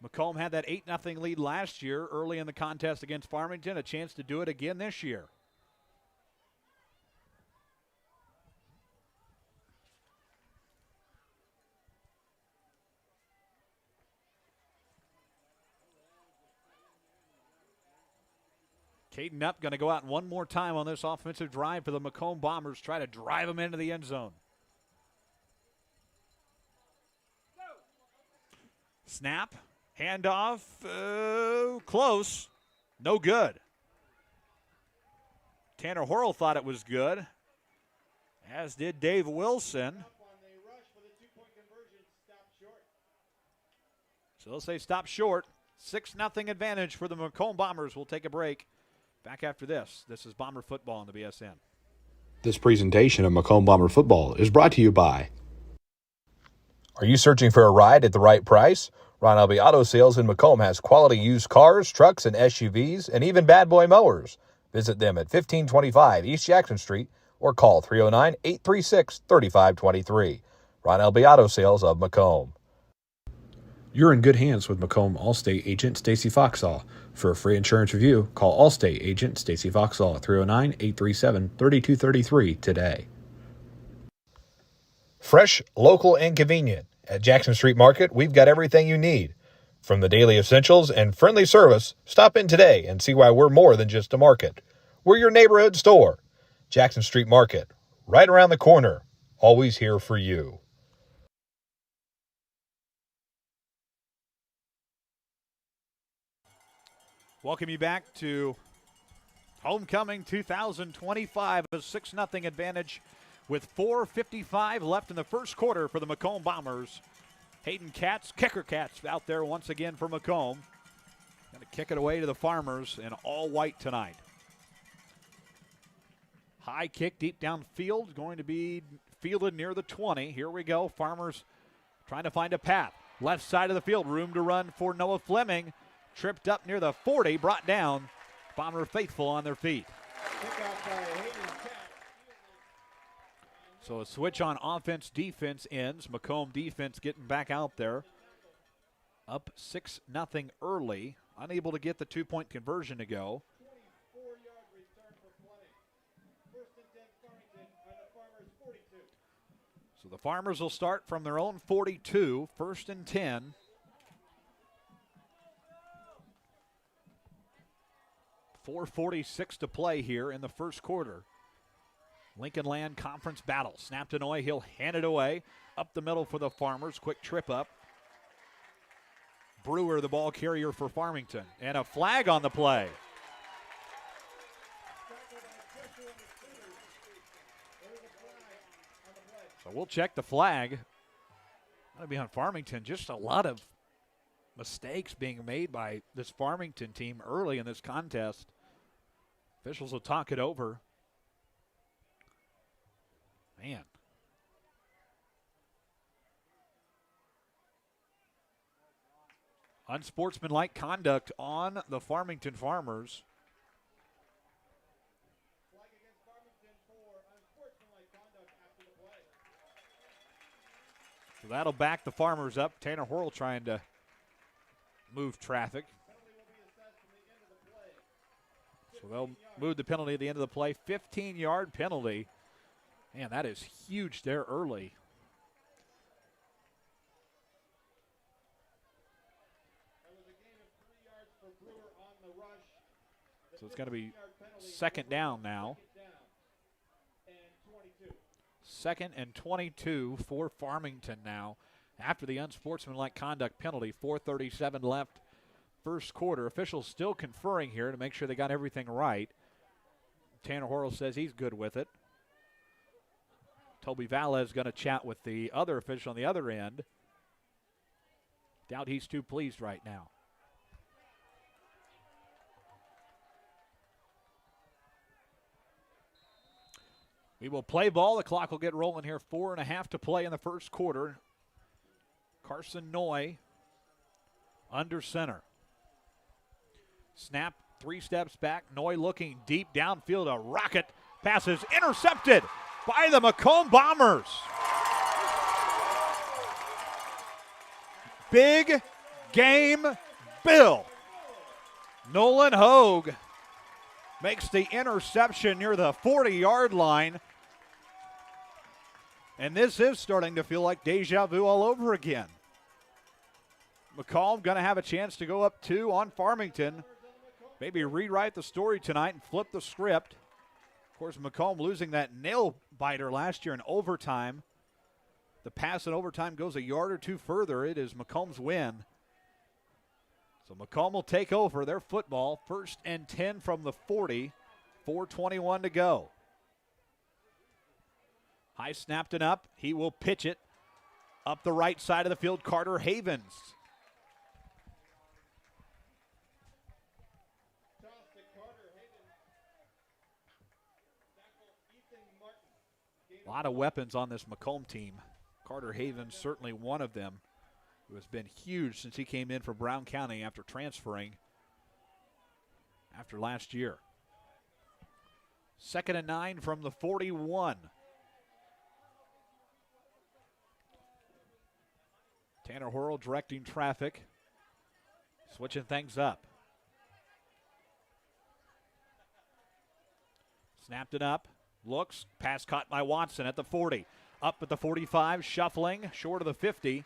Macomb had that 8-0 lead last year early in the contest against Farmington. A chance to do it again this year. Caden Up going to go out one more time on this offensive drive for the Macomb Bombers. Try to drive them into the end zone. Snap. Handoff, close, no good. Tanner Horrell thought it was good, as did Dave Wilson. So they'll say stop short. 6-0 advantage for the Macomb Bombers. We'll take a break. Back after this. This is Bomber Football on the BSN. This presentation of Macomb Bomber Football is brought to you by. Are you searching for a ride at the right price? Ron Elby Auto Sales in Macomb has quality used cars, trucks, and SUVs, and even bad boy mowers. Visit them at 1525 East Jackson Street or call 309-836-3523. Ron Elby Auto Sales of Macomb. You're in good hands with Macomb Allstate agent Stacy Foxall. For a free insurance review, call Allstate agent Stacy Foxall at 309-837-3233 today. Fresh, local, and convenient. At Jackson Street Market, we've got everything you need. From the daily essentials and friendly service, stop in today and see why we're more than just a market. We're your neighborhood store. Jackson Street Market, right around the corner, always here for you. Welcome you back to Homecoming 2025, a 6-0 advantage with 4:55 left in the first quarter for the Macomb Bombers. Hayden Katz, kicker Katz, out there once again for Macomb. Going to kick it away to the Farmers in all white tonight. High kick deep downfield, going to be fielded near the 20. Here we go. Farmers trying to find a path. Left side of the field, room to run for Noah Fleming. Tripped up near the 40, brought down. Bomber faithful on their feet. So a switch on offense-defense ends. Macomb defense getting back out there. Up 6-0 early. Unable to get the two-point conversion to go. So the Farmers will start from their own 42, 1st and 10. .446 to play here in the first quarter. Lincoln Land Conference battle. Snapped to Noy. He'll hand it away. Up the middle for the Farmers. Quick trip up. Brewer, the ball carrier for Farmington. And a flag on the play. So we'll check the flag. That'll be on Farmington. Just a lot of mistakes being made by this Farmington team early in this contest. Officials will talk it over. Man. Unsportsmanlike conduct on the Farmington Farmers. So that'll back the Farmers up. Tanner Horrell trying to move traffic. So they'll move the penalty at the end of the play. 15-yard penalty. Man, that is huge there early. So it's going to be second down now. Second and 22 for Farmington now. After the unsportsmanlike conduct penalty, 4:37 left first quarter. Officials still conferring here to make sure they got everything right. Tanner Horrell says he's good with it. Toby Valla is going to chat with the other official on the other end. Doubt he's too pleased right now. We will play ball. The clock will get rolling here. 4.5 to play in the first quarter. Carson Noy under center. Snap, 3 steps back. Noy looking deep downfield. A rocket pass is intercepted by the Macomb Bombers. Big game Bill. Nolan Hogue makes the interception near the 40-yard line. And this is starting to feel like deja vu all over again. Macomb going to have a chance to go up 2 on Farmington. Maybe rewrite the story tonight and flip the script. Of course, Macomb losing that nail-biter last year in overtime. The pass in overtime goes a yard or 2 further. It is Macomb's win. So Macomb will take over their football. 1st and 10 from the 40. 4:21 to go. High snapped and up. He will pitch it up the right side of the field. Carter Havens. A lot of weapons on this Macomb team. Carter Havens certainly one of them, who has been huge since he came in for Brown County after transferring after last year. 2nd and 9 from the 41. Tanner Horrell directing traffic, switching things up. Snapped it up, looks, pass caught by Watson at the 40. Up at the 45, shuffling, short of the 50.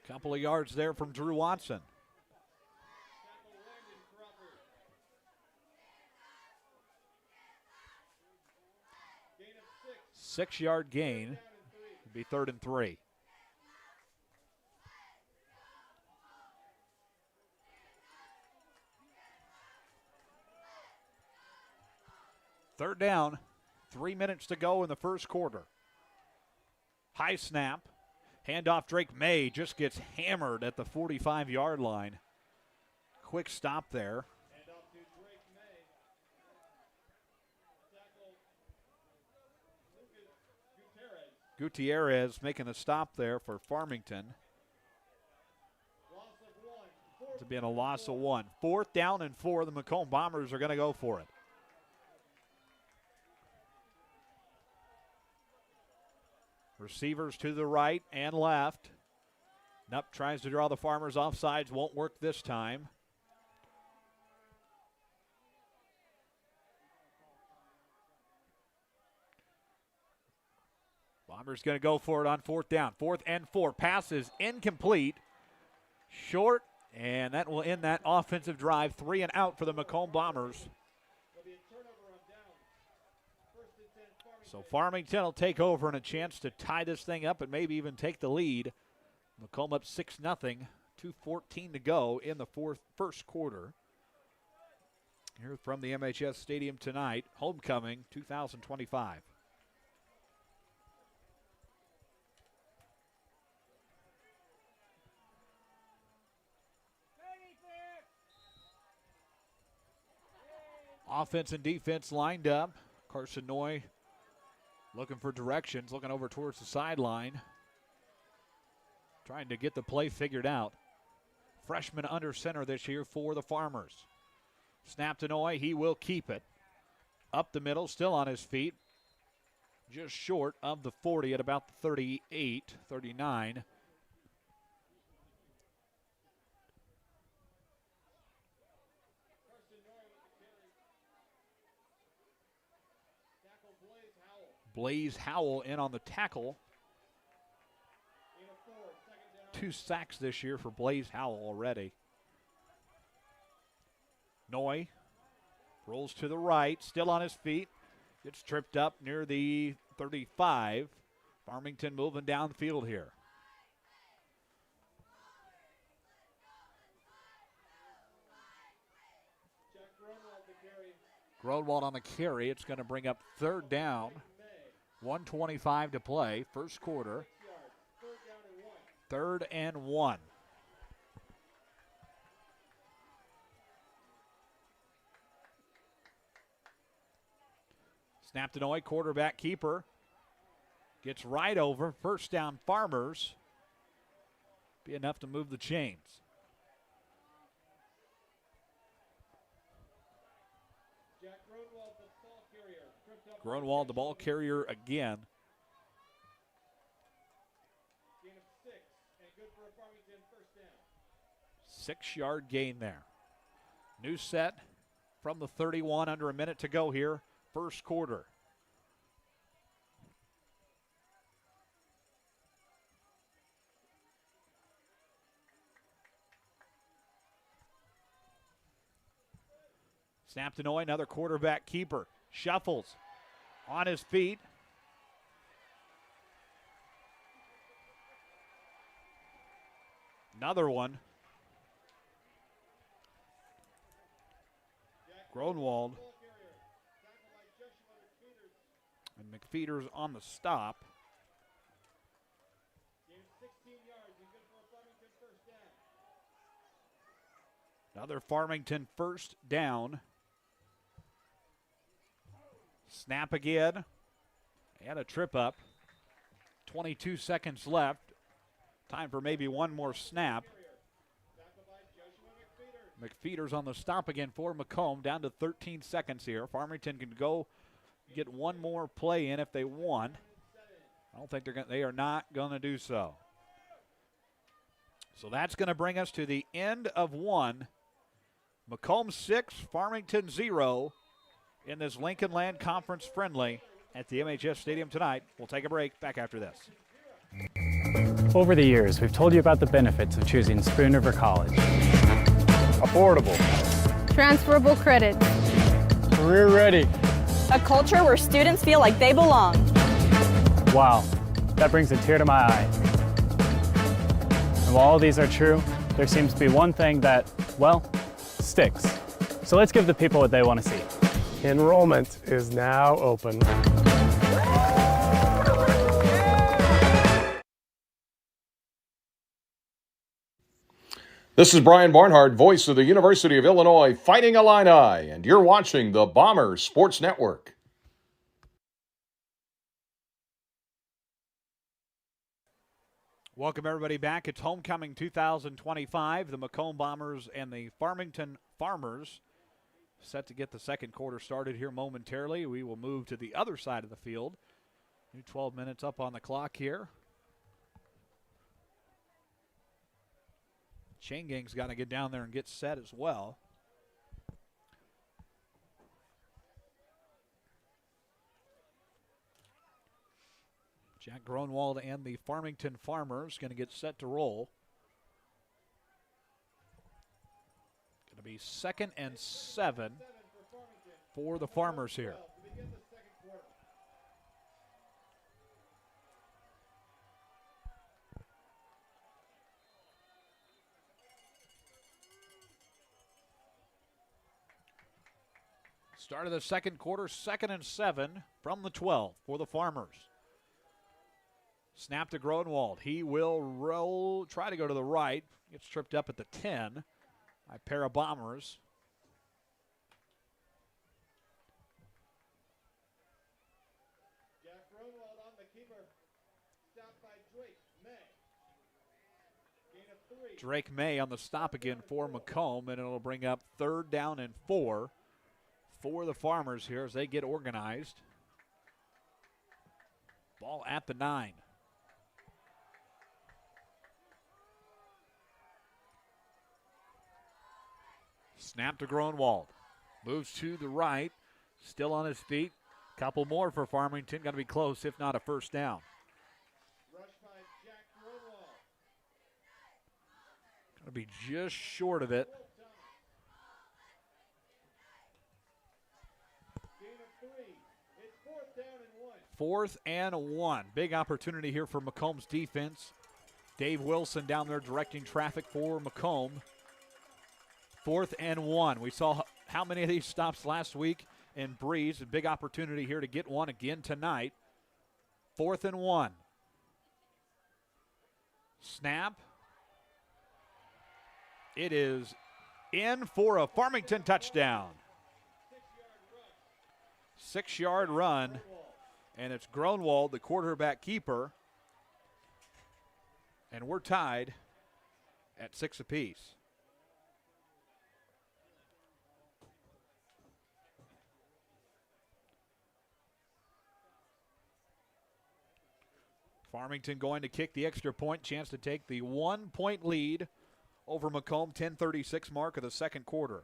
Couple of yards there from Drew Watson. Six-yard gain. It'd be 3rd and 3. Third down, 3 minutes to go in the first quarter. High snap, handoff. Drake May just gets hammered at the 45-yard line. Quick stop there. Gutierrez making a stop there for Farmington. To be in a loss of 1. 4th down and 4. The Macomb Bombers are going to go for it. Receivers to the right and left. Nupp tries to draw the Farmers offsides. Won't work this time. Bombers going to go for it on 4th down. 4th and 4. Pass is incomplete. Short, and that will end that offensive drive. 3 and out for the Macomb Bombers. So Farmington will take over and a chance to tie this thing up and maybe even take the lead. Macomb up 6-0. 2:14 to go in the first quarter. Here from the MHS Stadium tonight. Homecoming 2025. Offense and defense lined up. Carson Noy looking for directions, looking over towards the sideline, trying to get the play figured out. Freshman under center this year for the Farmers. Snap to Noy, he will keep it. Up the middle, still on his feet. Just short of the 40 at about the 38, 39. Blaze Howell in on the tackle. 2 sacks this year for Blaze Howell already. Noy rolls to the right, still on his feet. Gets tripped up near the 35. Farmington moving downfield here. Gronwald on the carry. It's going to bring up 3rd down. 1:25 to play, first quarter. 3rd and 1. Snap to Noy, quarterback keeper. Gets right over, first down Farmers. Be enough to move the chains. Gronwald, the ball carrier again. 6-yard gain there. New set from the 31, under a minute to go here, first quarter. Snap to Noy, another quarterback keeper. Shuffles on his feet. Another one. Gronwald. And McFeeder's on the stop. Another Farmington first down. Snap again. And a trip up. 22 seconds left. Time for maybe one more snap. McFeeder's on the stop again for Macomb. Down to 13 seconds here. Farmington can go get one more play in if they want. I don't think they are not going to do so. So that's going to bring us to the end of one. Macomb 6, Farmington 0 in this Lincoln Land Conference friendly at the MHS Stadium tonight. We'll take a break. Back after this. Over the years, we've told you about the benefits of choosing Spoon River College. Affordable. Transferable credit. Career ready. A culture where students feel like they belong. Wow, that brings a tear to my eye. And while all these are true, there seems to be one thing that, well, sticks. So let's give the people what they want to see. Enrollment is now open. This is Brian Barnhart, voice of the University of Illinois Fighting Illini, and you're watching the Bombers Sports Network. Welcome everybody back. It's Homecoming 2025. The Macomb Bombers and the Farmington Farmers set to get the second quarter started here momentarily. We will move to the other side of the field. New 12 minutes up on the clock here. Chain Gang's got to get down there and get set as well. Jack Gronwald and the Farmington Farmers going to get set to roll. Going to be 2nd and 7 for the Farmers here. Start of the second quarter, 2nd and 7 from the 12 for the Farmers. Snap to Gronwald. He will roll, try to go to the right. Gets tripped up at the 10 by a pair of Bombers. Drake May on the stop again for Macomb, and it'll bring up 3rd down and 4 for the Farmers here as they get organized. Ball at the 9. Snap to Gronwald. Moves to the right. Still on his feet. Couple more for Farmington. Going to be close, if not a first down. Going to be just short of it. Fourth and 1. Big opportunity here for Macomb's defense. Dave Wilson down there directing traffic for Macomb. 4th and 1. We saw how many of these stops last week in Breeze. A big opportunity here to get one again tonight. 4th and 1. Snap. It is in for a Farmington touchdown. 6-yard run. And it's Gronwald, the quarterback keeper. And we're tied at 6 apiece. Farmington going to kick the extra point, chance to take the 1-point lead over Macomb, 10:36 mark of the second quarter.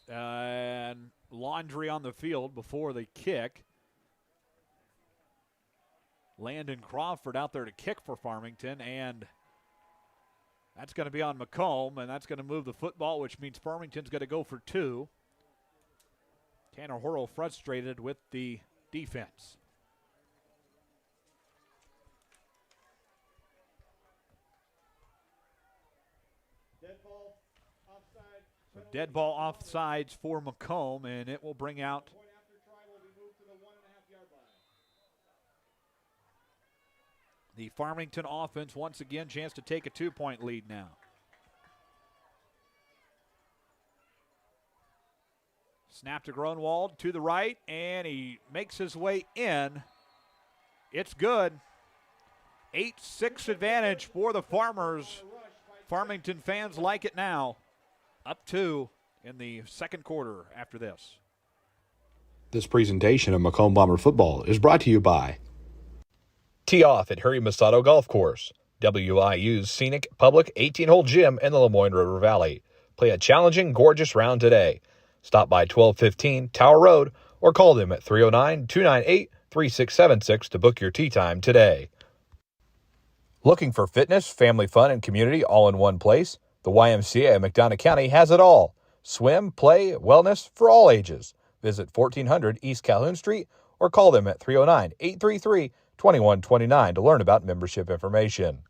And Laundry on the field before the kick. Landon Crawford out there to kick for Farmington, and that's going to be on Macomb, and that's going to move the football, which means Farmington's going to go for 2. Tanner Horrell frustrated with the defense. Dead ball offsides for Macomb, and it will bring out the Farmington offense once again, chance to take a 2-point lead now. Snap to Gronwald to the right, and he makes his way in. It's good. 8-6 advantage for the Farmers. Farmington fans like it now. Up 2 in the second quarter after this. This presentation of Macomb Bomber football is brought to you by Tee Off at Harry Masato Golf Course, WIU's scenic public 18-hole gym in the Lemoyne River Valley. Play a challenging, gorgeous round today. Stop by 1215 Tower Road or call them at 309-298-3676 to book your tee time today. Looking for fitness, family fun, and community all in one place? The YMCA of McDonough County has it all. Swim, play, wellness for all ages. Visit 1400 East Calhoun Street or call them at 309-833-2129 to learn about membership information.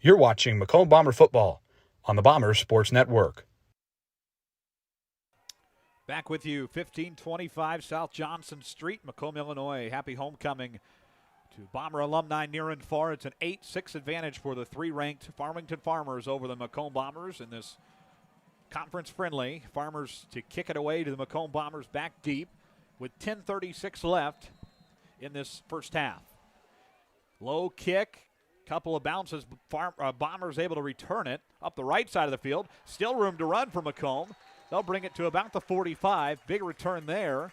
You're watching Macomb Bomber football on the Bombers Sports Network. Back with you, 1525 South Johnson Street, Macomb, Illinois. Happy homecoming to Bomber alumni near and far. It's an 8-6 advantage for the 3-ranked Farmington Farmers over the Macomb Bombers in this conference friendly. Farmers to kick it away to the Macomb Bombers back deep with 10:36 left in this first half. Low kick, couple of bounces. Bombers able to return it up the right side of the field. Still room to run for Macomb. They'll bring it to about the 45. Big return there.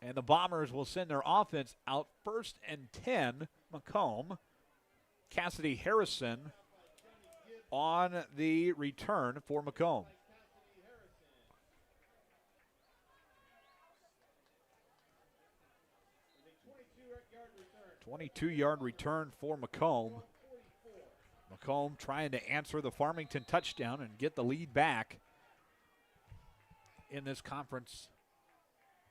And the Bombers will send their offense out 1st and 10, Macomb. Cassidy Harrison on the return for Macomb. A 22-yard return for Macomb. Macomb trying to answer the Farmington touchdown and get the lead back in this conference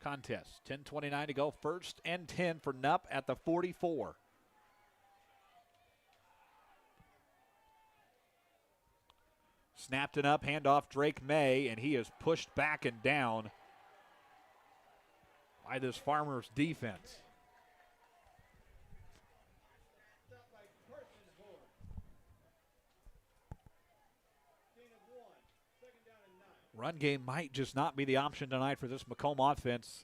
contest. 10:29 to go. 1st and 10 for Knupp at the 44. Snapped it up, handoff Drake May, and he is pushed back and down by this Farmers defense. Run game might just not be the option tonight for this Macomb offense.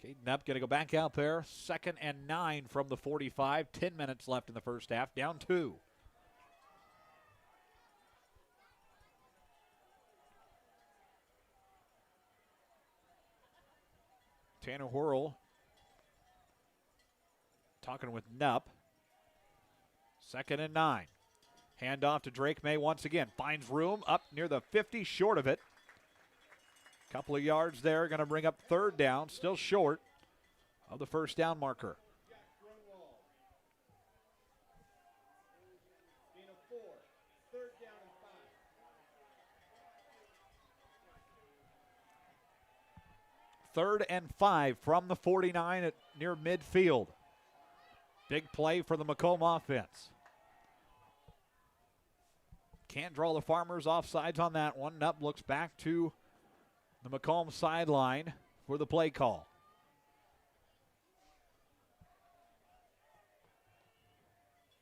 Caden Up going to go back out there. 2nd and 9 from the 45. 10 minutes left in the first half. Down 2. Tanner Whirl talking with Nupp. 2nd and 9. Hand off to Drake May once again. Finds room up near the 50, short of it. Couple of yards there, going to bring up 3rd down. Still short of the first down marker. Third and 5 from the 49 at near midfield. Big play for the Macomb offense. Can't draw the Farmers offsides on that one. Nupp looks back to the Macomb sideline for the play call.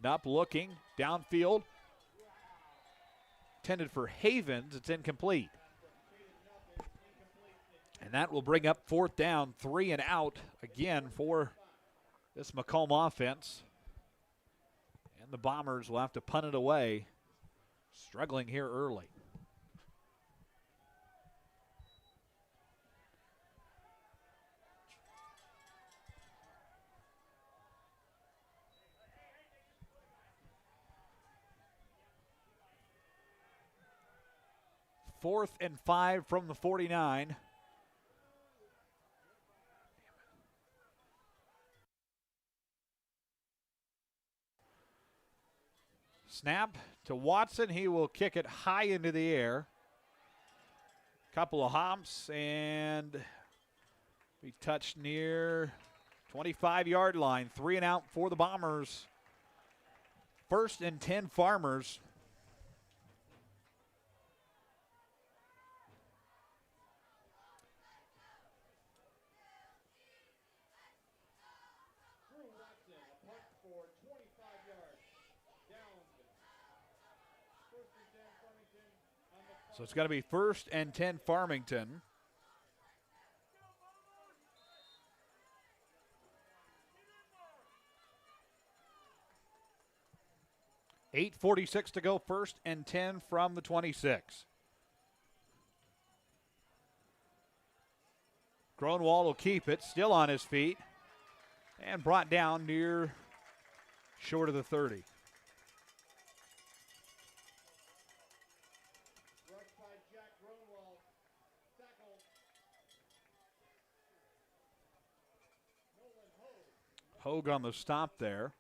Nupp looking downfield. Intended for Havens. It's incomplete. And that will bring up 4th down, 3 and out again for this Macomb offense. And the Bombers will have to punt it away. Struggling here early. Fourth and 5 from the 49. Snap to Watson. He will kick it high into the air. Couple of hops and be touched near 25-yard line. 3 and out for the Bombers. 1st and 10 Farmers. So it's going to be 1st and 10 Farmington. .8:46 to go, 1st and 10 from the 26. Gronwald will keep it, still on his feet, and brought down near short of the 30. Hogue on the stop there.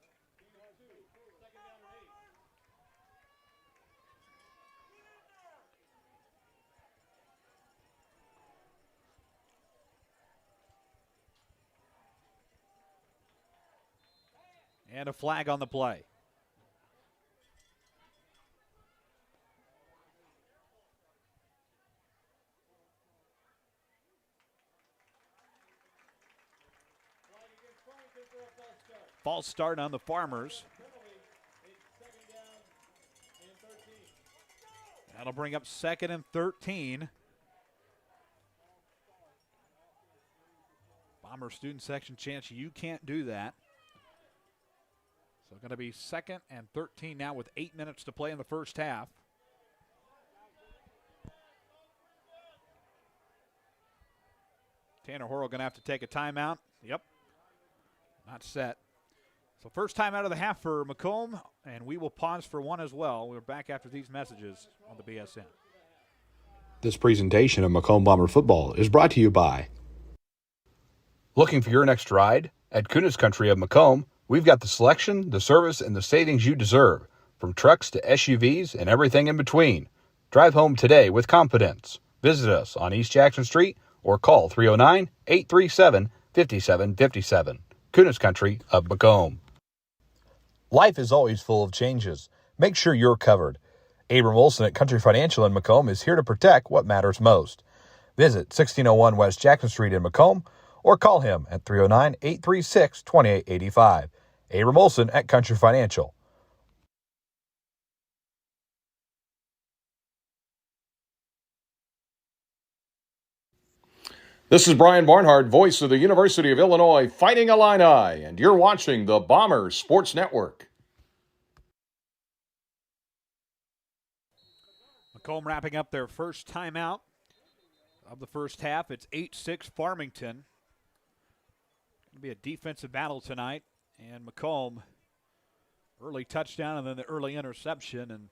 And a flag on the play. False start on the Farmers. That'll bring up 2nd and 13. Bomber student section chance, you can't do that. So going to be 2nd and 13 now with 8 minutes to play in the first half. Tanner Horrell going to have to take a timeout. Yep, not set. So first time out of the half for Macomb, and we will pause for one as well. We're back after these messages on the BSN. This presentation of Macomb Bomber Football is brought to you by... Looking for your next ride? At Kunis Country of Macomb, we've got the selection, the service, and the savings you deserve, from trucks to SUVs and everything in between. Drive home today with confidence. Visit us on East Jackson Street or call 309-837-5757. Kunis Country of Macomb. Life is always full of changes. Make sure you're covered. Abram Olson at Country Financial in Macomb is here to protect what matters most. Visit 1601 West Jackson Street in Macomb or call him at 309-836-2885. Abram Olson at Country Financial. This is Brian Barnhart, voice of the University of Illinois Fighting Illini, and you're watching the Bombers Sports Network. Macomb wrapping up their first timeout of the first half. It's 8-6 Farmington. It'll be a defensive battle tonight, and Macomb early touchdown and then the early interception, and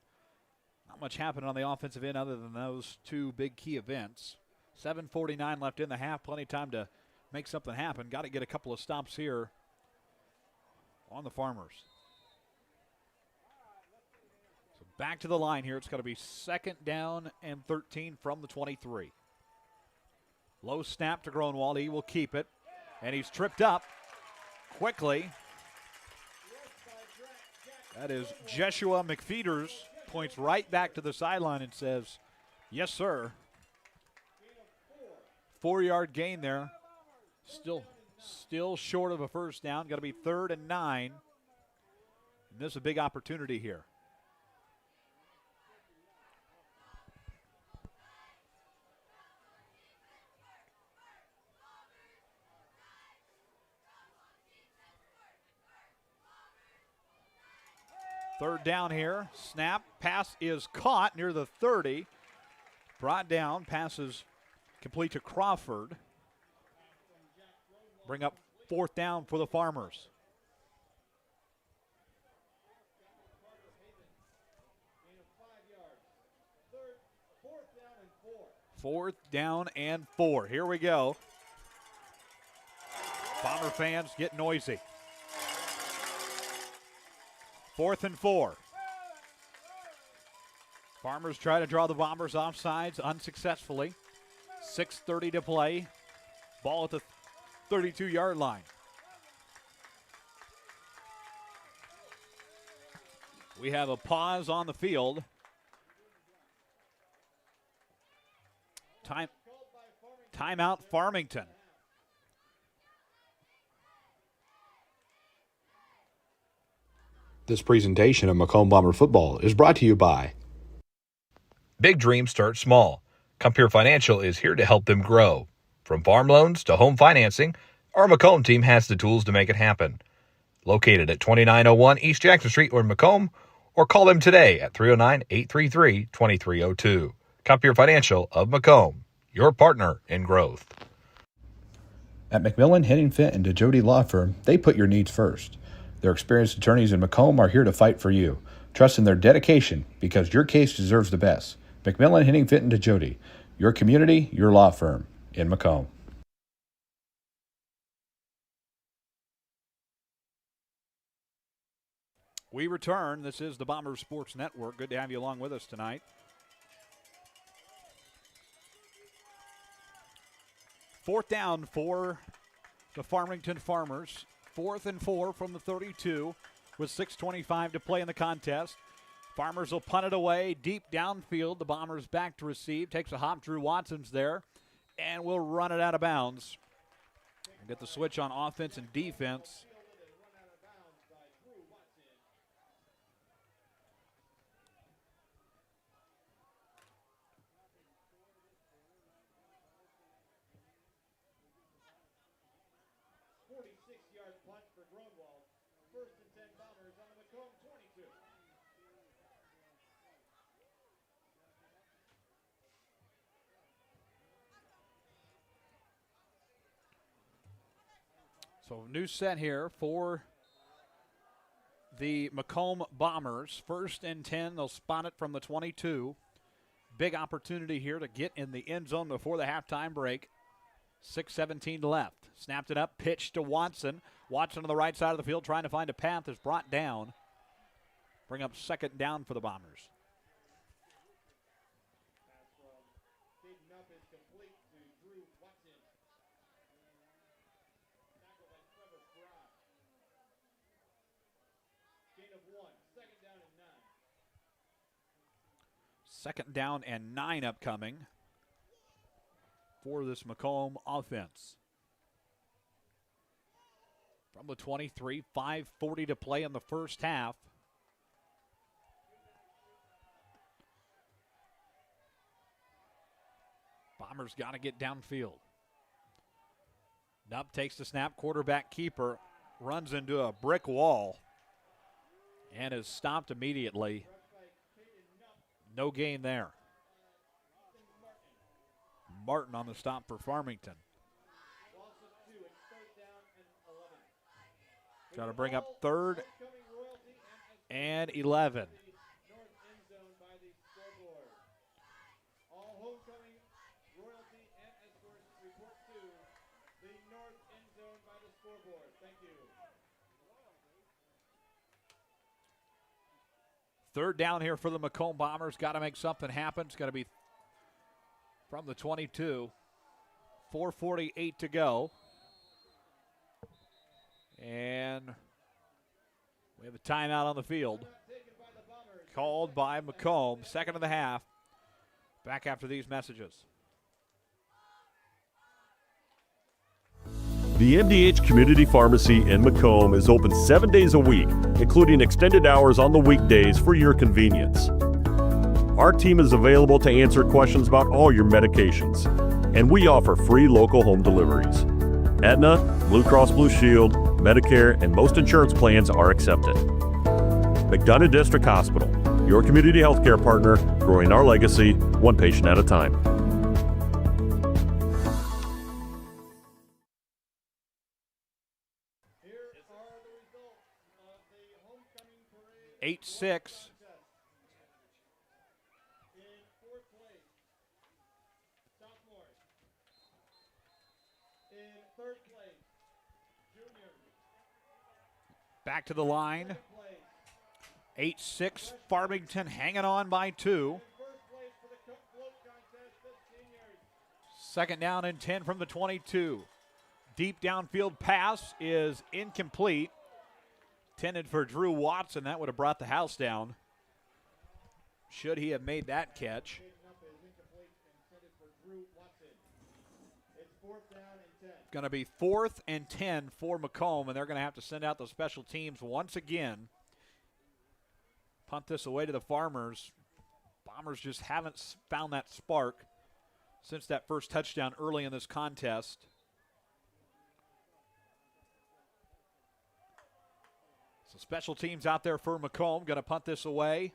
not much happened on the offensive end other than those two big key events. 7:49 left in the half. Plenty of time to make something happen. Got to get a couple of stops here on the Farmers. So back to the line here. It's got to be 2nd down and 13 from the 23. Low snap to Gronwald. He will keep it. And he's tripped up quickly. That is Jeshua McFeeters. Points right back to the sideline and says, yes, sir. 4-yard gain there. Still short of a first down. Got to be 3rd and 9. And this is a big opportunity here. Third down here. Snap. Pass is caught near the 30. Brought down. Passes complete to Crawford. Bring up 4th down for the Farmers. Fourth down and 4. Here we go. Bomber fans get noisy. 4th and 4. Farmers try to draw the Bombers offsides unsuccessfully. 6:30 to play. Ball at the 32-yard line. We have a pause on the field. Timeout Farmington. This presentation of Macomb Bomber football is brought to you by Big Dreams Start Small. Compeer Financial is here to help them grow. From farm loans to home financing, our Macomb team has the tools to make it happen. Located at 2901 East Jackson Street or in Macomb, or call them today at 309-833-2302. Compeer Financial of Macomb, your partner in growth. At McMillan, Henning Fint, and DeJody Law Firm, they put your needs first. Their experienced attorneys in Macomb are here to fight for you. Trust in their dedication because your case deserves the best. McMillan, Henning Fint, and DeJody, your community, your law firm in Macomb. We return. This is the Bombers Sports Network. Good to have you along with us tonight. Fourth down for the Farmington Farmers. 4th and 4 from the 32 with 6:25 to play in the contest. Farmers will punt it away deep downfield. The Bombers back to receive. Takes a hop. Drew Watson's there. And we'll run it out of bounds. Get the switch on offense and defense. So new set here for the Macomb Bombers. 1st and 10. They'll spot it from the 22. Big opportunity here to get in the end zone before the halftime break. 6:17 left. Snapped it up. Pitched to Watson. Watson on the right side of the field trying to find a path is brought down. Bring up 2nd down for the Bombers. Second down and 9 upcoming for this Macomb offense. From the 23, 5:40 to play in the first half. Bombers got to get downfield. Nupp takes the snap, quarterback keeper, runs into a brick wall, and is stopped immediately. No gain there. Martin on the stop for Farmington. Trying to bring up 3rd and 11. Third down here for the Macomb Bombers. Got to make something happen. It's got to be from the 22. 4:48 to go. And we have a timeout on the field. Called by Macomb. Second of the half. Back after these messages. The MDH Community Pharmacy in Macomb is open 7 days a week, including extended hours on the weekdays for your convenience. Our team is available to answer questions about all your medications, and we offer free local home deliveries. Aetna, Blue Cross Blue Shield, Medicare, and most insurance plans are accepted. McDonough District Hospital, your community healthcare partner, growing our legacy one patient at a time. 8-6. Back to the line. 8-6. Farmington hanging on by 2. Second down and 10 from the 22. Deep downfield pass is incomplete. Intended for Drew Watson. That would have brought the house down. Should he have made that catch? Going to be 4th and 10 for Macomb, and they're going to have to send out the special teams once again. Punt this away to the Farmers. Bombers just haven't found that spark since that first touchdown early in this contest. So special teams out there for Macomb. Going to punt this away.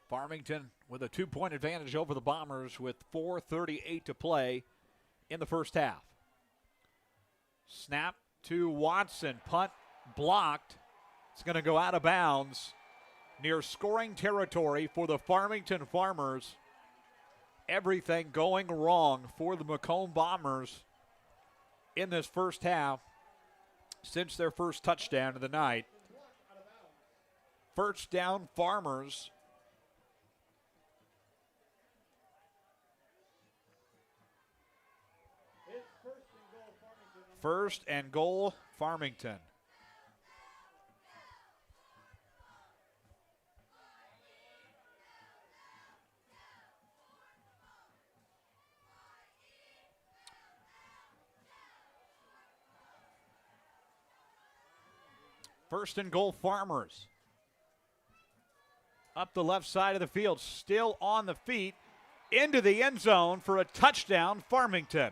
Farmington with a 2-point advantage over the Bombers with 4:38 to play in the first half. Snap to Watson. Punt blocked. It's going to go out of bounds near scoring territory for the Farmington Farmers. Everything going wrong for the Macomb Bombers in this first half since their first touchdown of the night. First down, Farmers. First and goal, Farmington. First and goal, Farmers. Up the left side of the field, still on the feet, into the end zone for a touchdown, Farmington.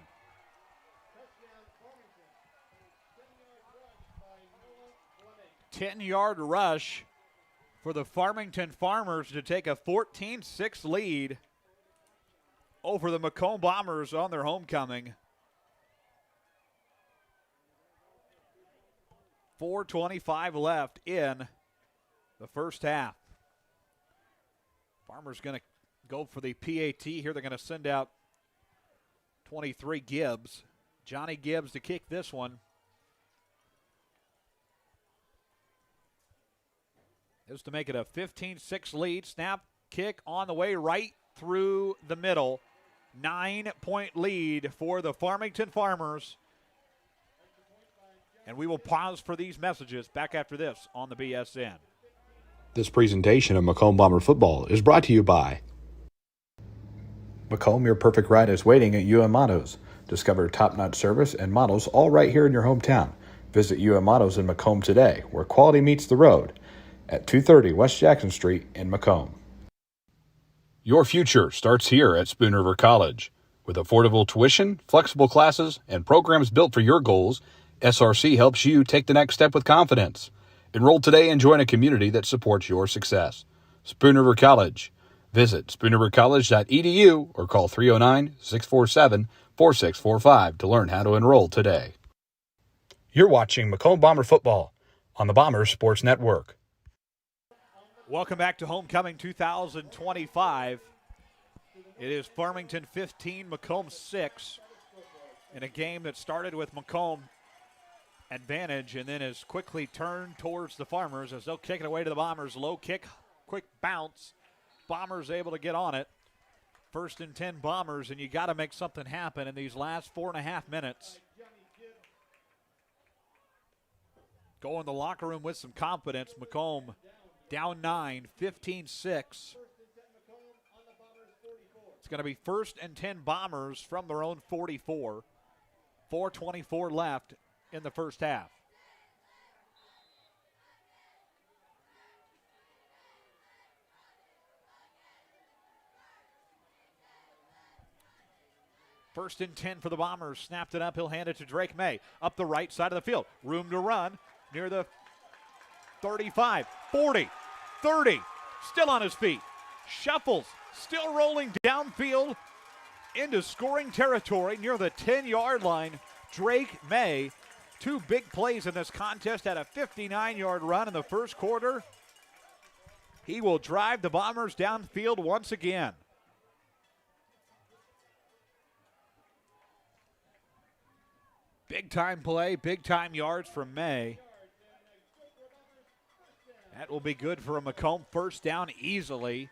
10-yard rush for the Farmington Farmers to take a 14-6 lead over the Macomb Bombers on their homecoming. 4:25 left in the first half. Farmers going to go for the PAT here. They're going to send out 23 Gibbs. Johnny Gibbs to kick this one. Is to make it a 15-6 lead. Snap, kick on the way right through the middle. 9-point lead for the Farmington Farmers. And we will pause for these messages back after this on the BSN. This presentation of Macomb Bomber Football is brought to you by Macomb. Your perfect ride is waiting at UM Autos. Discover top-notch service and models all right here in your hometown. Visit UM Autos in Macomb today, where quality meets the road, at 230 West Jackson Street in Macomb. Your future starts here at Spoon River College. With affordable tuition, flexible classes, and programs built for your goals, SRC helps you take the next step with confidence. Enroll today and join a community that supports your success. Spoon River College. Visit spoonrivercollege.edu or call 309-647-4645 to learn how to enroll today. You're watching Macomb Bomber Football on the Bombers Sports Network. Welcome back to Homecoming 2025. It is Farmington 15, Macomb 6, in a game that started with Macomb advantage and then has quickly turned towards the Farmers as they'll kick it away to the Bombers. Low kick, quick bounce. Bombers able to get on it. 1st and 10 Bombers, and you got to make something happen in these last 4.5 minutes. Go in the locker room with some confidence. Macomb down 9, 15-6. It's going to be 1st and 10 Bombers from their own 44. 4:24 left in the first half. First and 10 for the Bombers. Snapped it up. He'll hand it to Drake May. Up the right side of the field. Room to run near the 35, 40, 30. Still on his feet. Shuffles. Still rolling downfield into scoring territory near the 10-yard line. Drake May. 2 big plays in this contest. Had a 59-yard run in the first quarter. He will drive the Bombers downfield once again. Big time play, big time yards from May. That will be good for a Macomb first down easily.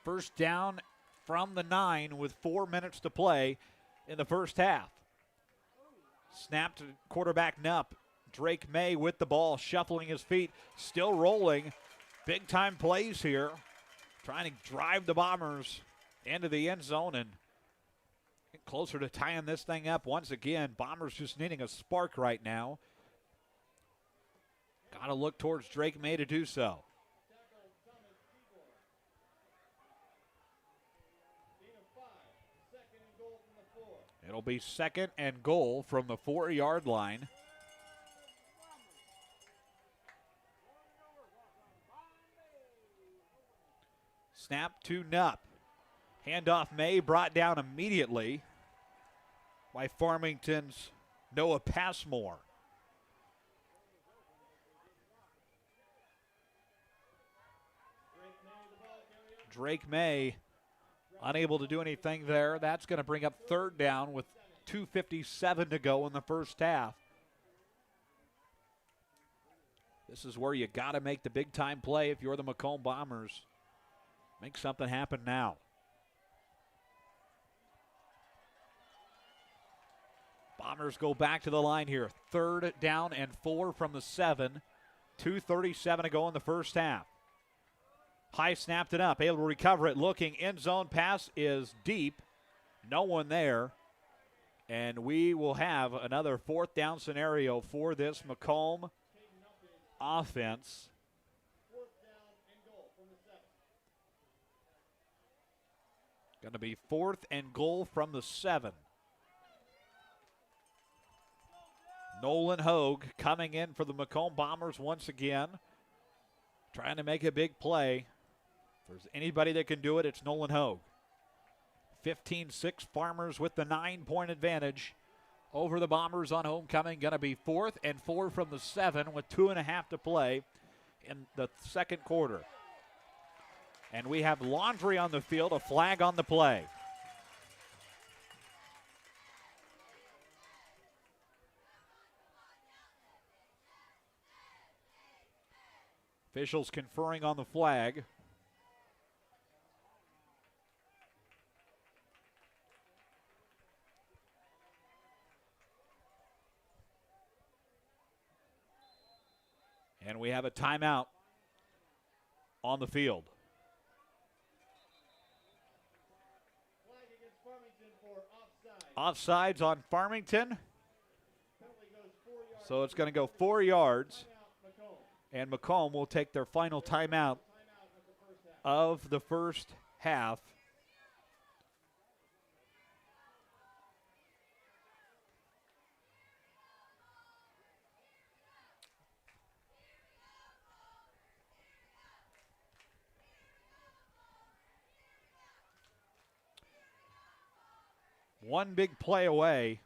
First down from the 9 with 4 minutes to play in the first half. Snap to quarterback Nupp. Drake May with the ball, shuffling his feet, still rolling. Big time plays here. Trying to drive the Bombers into the end zone and get closer to tying this thing up once again. Bombers just needing a spark right now. Got to look towards Drake May to do so. It'll be 2nd and goal from the 4-yard line. Snap to Nupp. Handoff May brought down immediately by Farmington's Noah Passmore. Drake May unable to do anything there. That's going to bring up 3rd down with 2:57 to go in the first half. This is where you got to make the big time play if you're the Macomb Bombers. Make something happen now. Bombers go back to the line here. 3rd down and 4 from the 7. 2:37 to go in the first half. High snapped it up, able to recover it, looking, end zone pass is deep. No one there. And we will have another 4th down scenario for this Macomb offense. Going to be 4th and goal from the 7. Nolan Hogue coming in for the Macomb Bombers once again. Trying to make a big play. If there's anybody that can do it, it's Nolan Hogue. 15-6 Farmers with the 9-point advantage over the Bombers on homecoming. Going to be 4th and 4 from the 7 with 2.5 to play in the second quarter. And we have Laundry on the field, a flag on the play. Officials conferring on the flag. And we have a timeout on the field. Offsides on Farmington. So it's going to go 4 yards. And Macomb will take their final timeout of the first half. One big play away.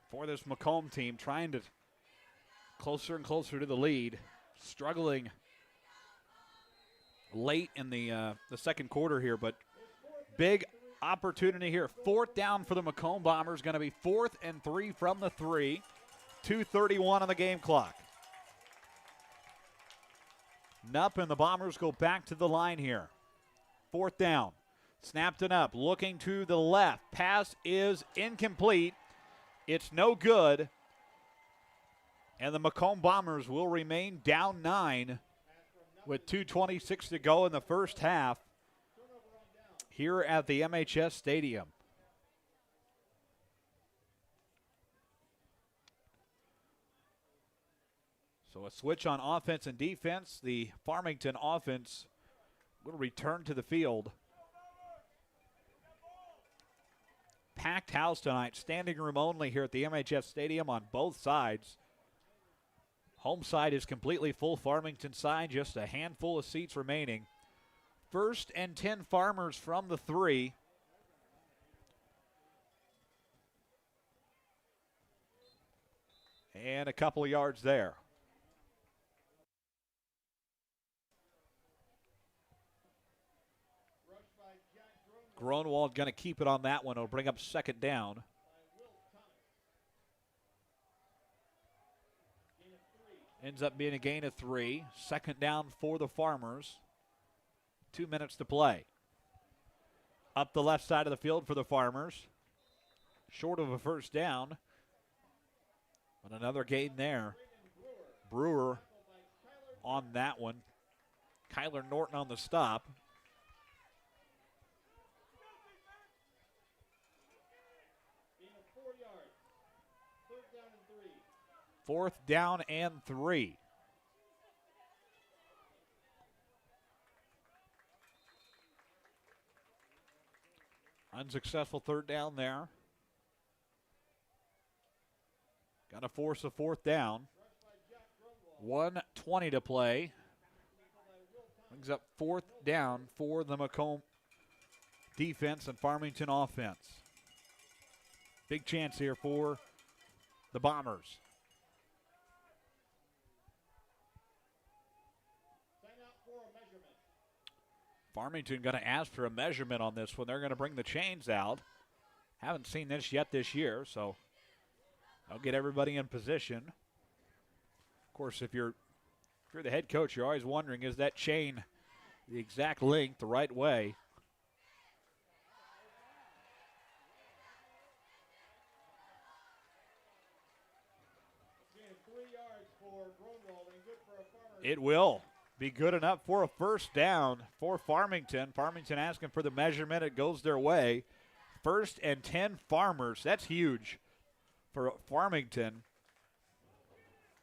For this Macomb team, trying to closer and closer to the lead, struggling late in the second quarter here, but big opportunity here. 4th down for the Macomb Bombers, going to be 4th and 3 from the 3. 2:31 on the game clock. Nupp and the Bombers go back to the line here. 4th down. Snapped it up, looking to the left. Pass is incomplete. It's no good. And the Macomb Bombers will remain down 9 with 2:26 to go in the first half here at the MHS Stadium. So a switch on offense and defense. The Farmington offense will return to the field. Packed house tonight, standing room only here at the MHS Stadium on both sides. Home side is completely full. Farmington side, just a handful of seats remaining. 1st and 10 Farmers from the 3. And a couple of yards there. Gronwald going to keep it on that one. It'll bring up 2nd down. Ends up being a gain of 3. 2nd down for the Farmers. 2 minutes to play. Up the left side of the field for the Farmers. Short of a 1st down. But another gain there. Brewer on that one. Kyler Norton on the stop. Fourth down and 3. Unsuccessful 3rd down there. Got to force a 4th down. 1:20 to play. Brings up 4th down for the Macomb defense and Farmington offense. Big chance here for the Bombers. Farmington going to ask for a measurement on this one. They're going to bring the chains out. Haven't seen this yet this year, so I'll get everybody in position. Of course, if you're the head coach, you're always wondering, is that chain the exact length, the right way? It will be good enough for a 1st down for Farmington. Farmington asking for the measurement. It goes their way. 1st and 10 Farmers. That's huge for Farmington.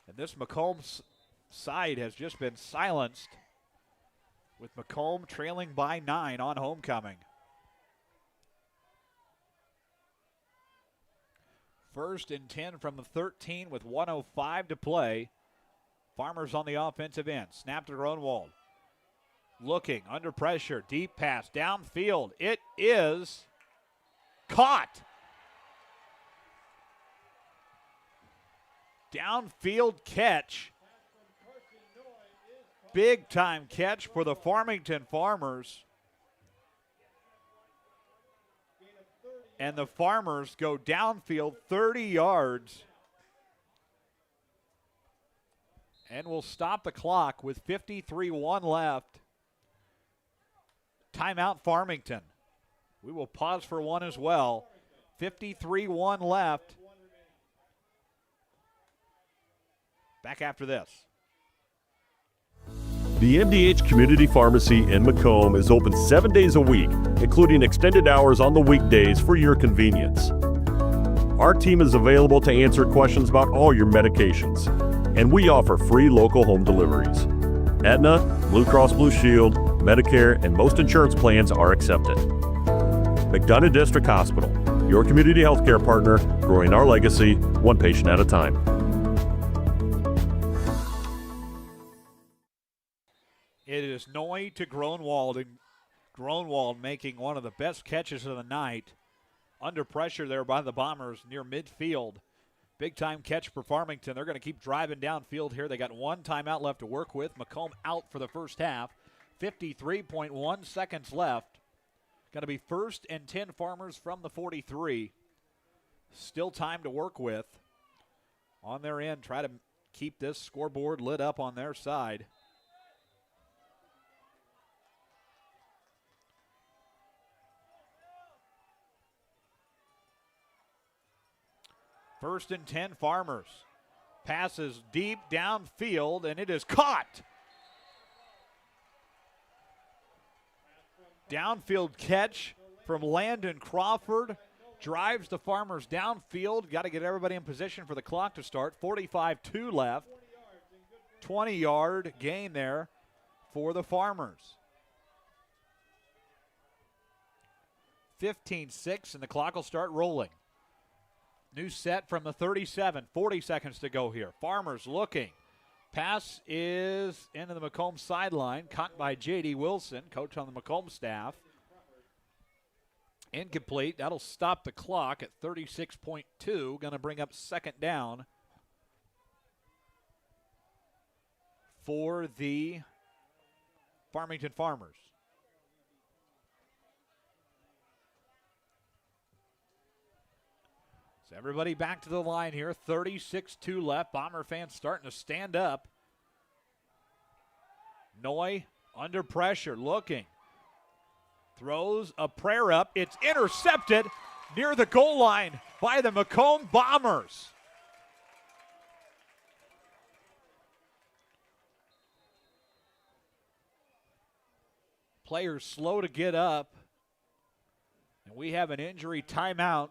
And this Macomb side has just been silenced, with Macomb trailing by 9 on homecoming. 1st and 10 from the 13 with 1:05 to play. Farmers on the offensive end. Snap to Gronwald. Looking, under pressure. Deep pass, downfield. It is caught. Downfield catch. Big time catch for the Farmington Farmers. And the Farmers go downfield 30 yards. And we'll stop the clock with 53-1 left. Timeout Farmington. We will pause for one as well. 53-1 left. Back after this. The MDH Community Pharmacy in Macomb is open 7 days a week, including extended hours on the weekdays for your convenience. Our team is available to answer questions about all your medications, and we offer free local home deliveries. Aetna, Blue Cross Blue Shield, Medicare, and most insurance plans are accepted. McDonough District Hospital, your community healthcare partner, growing our legacy one patient at a time. It is Noy to Gronwald, and Gronwald making one of the best catches of the night. Under pressure there by the Bombers near midfield. Big time catch for Farmington. They're going to keep driving downfield here. They got one timeout left to work with. Macomb out for the first half. 53.1 seconds left. Going to be 1st and 10 Farmers from the 43. Still time to work with. On their end, try to keep this scoreboard lit up on their side. First and 10 Farmers. Passes deep downfield, and it is caught. Downfield catch from Landon Crawford. Drives the Farmers downfield. Got to get everybody in position for the clock to start. 45-2 left. 20-yard gain there for the Farmers. 15-6, and the clock will start rolling. New set from the 37. 40 seconds to go here. Farmers looking. Pass is into the Macomb sideline. Caught by J.D. Wilson, coach on the Macomb staff. Incomplete. That'll stop the clock at 36.2. Going to bring up second down for the Farmington Farmers. So everybody back to the line here. 36-2 left. Bomber fans starting to stand up. Noy under pressure, looking. Throws a prayer up. It's intercepted near the goal line by the Macomb Bombers. Players slow to get up. And we have an injury timeout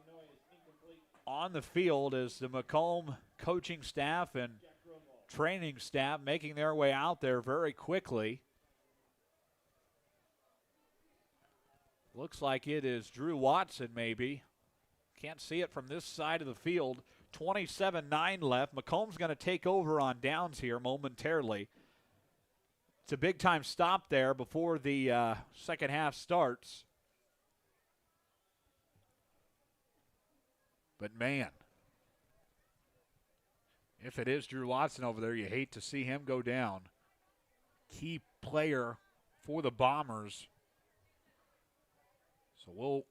on the field as the Macomb coaching staff and training staff making their way out there very quickly. Looks like it is Drew Watson maybe. Can't see it from this side of the field. 27-9 left. Macomb's going to take over on downs here momentarily. It's a big time stop there before the second half starts. But, man, if it is Drew Watson over there, you hate to see him go down. Key player for the Bombers. So we'll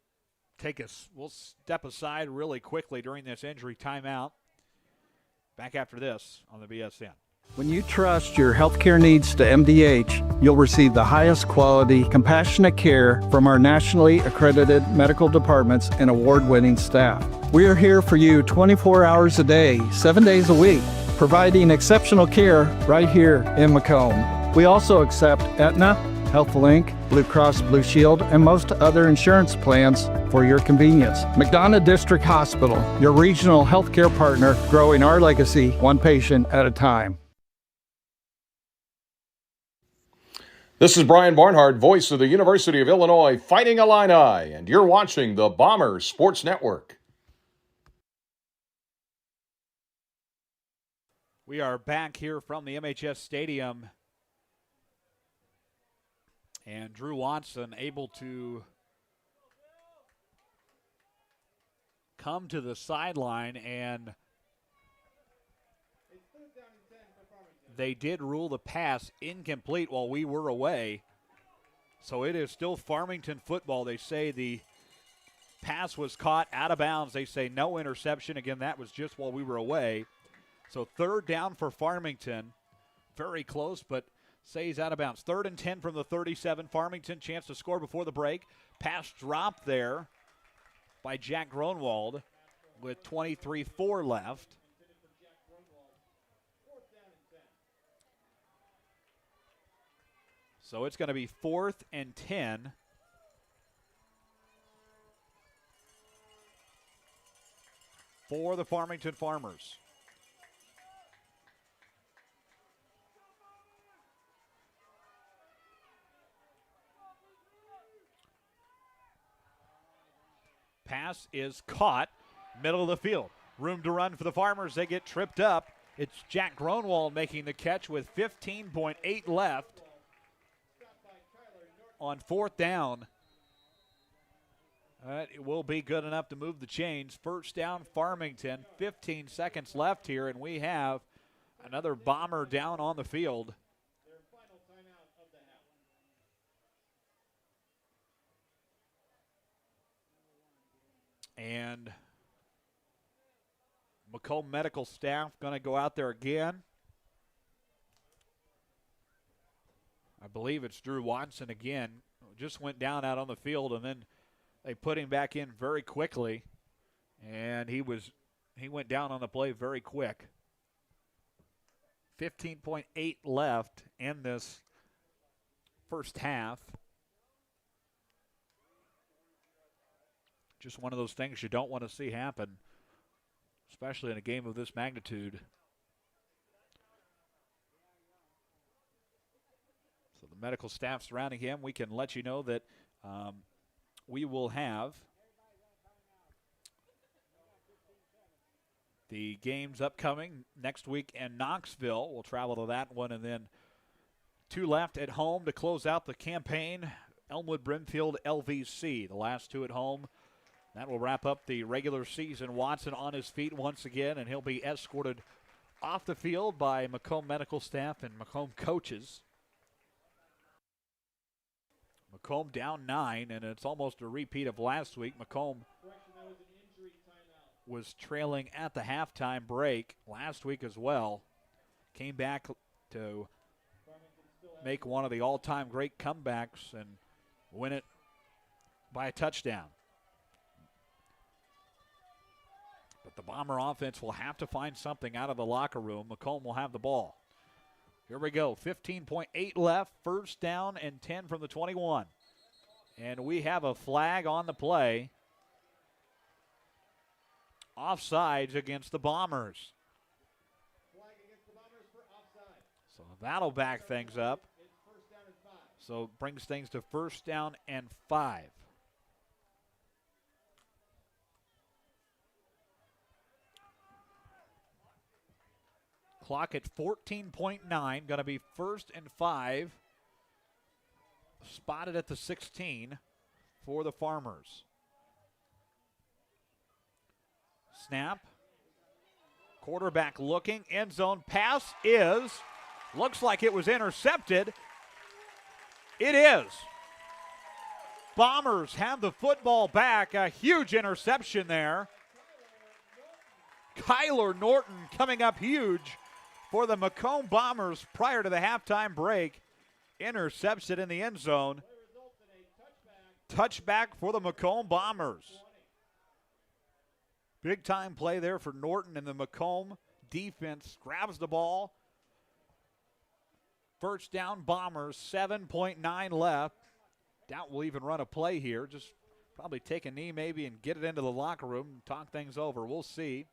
step aside really quickly during this injury timeout. Back after this on the BSN. When you trust your healthcare needs to MDH, you'll receive the highest quality, compassionate care from our nationally accredited medical departments and award-winning staff. We are here for you 24 hours a day, 7 days a week, providing exceptional care right here in Macomb. We also accept Aetna, HealthLink, Blue Cross Blue Shield, and most other insurance plans for your convenience. McDonough District Hospital, your regional healthcare partner, growing our legacy one patient at a time. This is Brian Barnhart, voice of the University of Illinois Fighting Illini, and you're watching the Bombers Sports Network. We are back here from the MHS Stadium. And Drew Watson able to come to the sideline, and they did rule the pass incomplete while we were away. So it is still Farmington football. They say the pass was caught out of bounds. They say no interception. Again, that was just while we were away. So third down for Farmington. Very close, but say he's out of bounds. 3rd and 10 from the 37. Farmington, chance to score before the break. Pass dropped there by Jack Gronwald with 23-4 left. So it's going to be 4th and 10. for the Farmington Farmers. Pass is caught, middle of the field. Room to run for the Farmers. They get tripped up. It's Jack Gronwald making the catch with 15.8 left on fourth down. It will be good enough to move the chains. First down, Farmington. 15 seconds left here, and we have another Bomber down on the field. And Macomb medical staff going to go out there again. I believe it's Drew Watson again. Just went down out on the field, and then they put him back in very quickly, and he went down on the play very quick. 15.8 left in this first half. Just one of those things you don't want to see happen, especially in a game of this magnitude. So the medical staff surrounding him, we can let you know that we will have the games upcoming next week in Knoxville. We'll travel to that one, and then 2 left at home to close out the campaign. Elmwood, Brimfield, LVC, the last 2 at home. That will wrap up the regular season. Watson on his feet once again, and he'll be escorted off the field by Macomb medical staff and Macomb coaches. Macomb down 9, and it's almost a repeat of last week. Macomb was trailing at the halftime break last week as well. Came back to make one of the all-time great comebacks and win it by a touchdown. But the Bomber offense will have to find something out of the locker room. Macomb will have the ball. Here we go. 15.8 left. First down and 10 from the 21. And we have a flag on the play. Offsides against the Bombers. Flag against the Bombers for offside. So that'll back things up. So brings things to first down and 5. Clock at 14.9. Going to be first and 5. Spotted at the 16 for the Farmers. Snap. Quarterback looking. End zone pass is. Looks like it was intercepted. It is. Bombers have the football back. A huge interception there. Kyler Norton coming up huge for the Macomb Bombers prior to the halftime break. Intercepts it in the end zone. Touchback for the Macomb Bombers. Big time play there for Norton, and the Macomb defense grabs the ball. First down Bombers, 7.9 left. Doubt we'll even run a play here. Just probably take a knee maybe and get it into the locker room and talk things over. We'll see.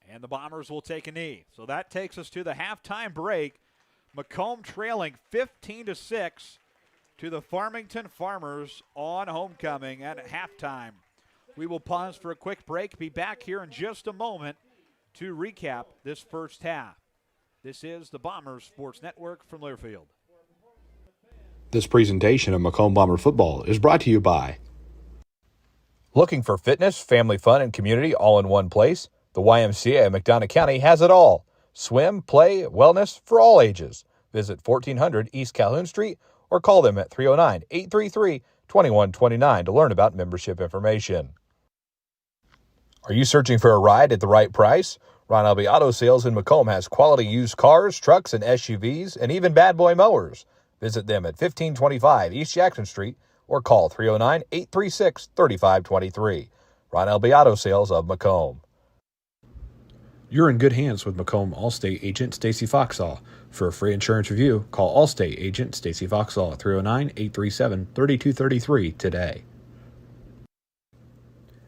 And the Bombers will take a knee. So that takes us to the halftime break. Macomb trailing 15-6 to the Farmington Farmers on homecoming at halftime. We will pause for a quick break. Be back here in just a moment to recap this first half. This is the Bombers Sports Network from Learfield. This presentation of Macomb Bomber football is brought to you by. Looking for fitness, family fun, and community all in one place? The YMCA of McDonough County has it all. Swim, play, wellness for all ages. Visit 1400 East Calhoun Street or call them at 309-833-2129 to learn about membership information. Are you searching for a ride at the right price? Ron Albee Auto Sales in Macomb has quality used cars, trucks, and SUVs, and even bad boy mowers. Visit them at 1525 East Jackson Street or call 309-836-3523. Ron Albee Auto Sales of Macomb. You're in good hands with Macomb Allstate agent Stacy Foxall. For a free insurance review, call Allstate agent Stacy Foxall at 309-837-3233 today.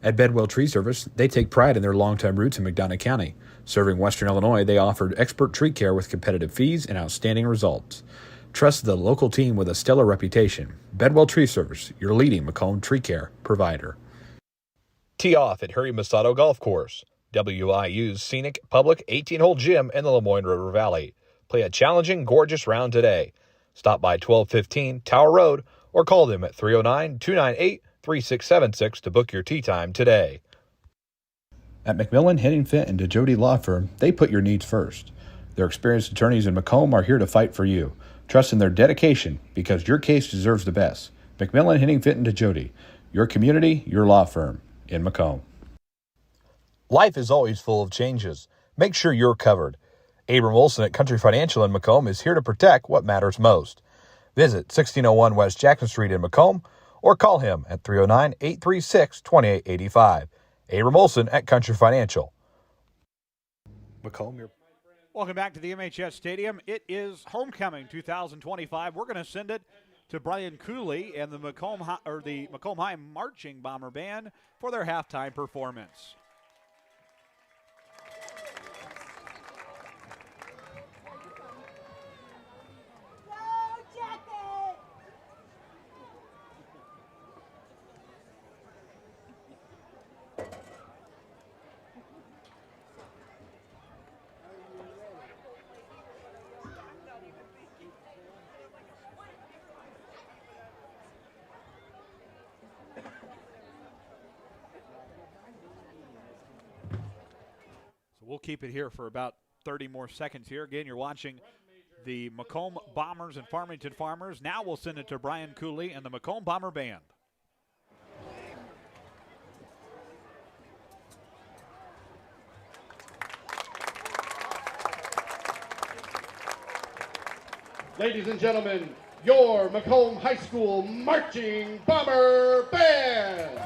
At Bedwell Tree Service, they take pride in their longtime roots in McDonough County. Serving Western Illinois, they offered expert tree care with competitive fees and outstanding results. Trust the local team with a stellar reputation. Bedwell Tree Service, your leading Macomb tree care provider. Tee off at Harry Masato Golf Course, WIU's scenic public 18-hole gym in the Lemoyne River Valley. Play a challenging, gorgeous round today. Stop by 1215 Tower Road or call them at 309-298-3676 to book your tee time today. At McMillan, Henningfit, and DeJody Law Firm, they put your needs first. Their experienced attorneys in Macomb are here to fight for you. Trust in their dedication because your case deserves the best. McMillan, Henningfit, and DeJody, your community, your law firm in Macomb. Life is always full of changes. Make sure you're covered. Abram Olson at Country Financial in Macomb is here to protect what matters most. Visit 1601 West Jackson Street in Macomb or call him at 309-836-2885. Abram Olson at Country Financial. Macomb, Welcome back to the MHS Stadium. It is Homecoming 2025. We're going to send it to Brian Cooley and the Macomb High Marching Bomber Band for their halftime performance. We'll keep it here for about 30 more seconds here. Again, you're watching the Macomb Bombers and Farmington Farmers. Now we'll send it to Brian Cooley and the Macomb Bomber Band. Ladies and gentlemen, your Macomb High School Marching Bomber Band.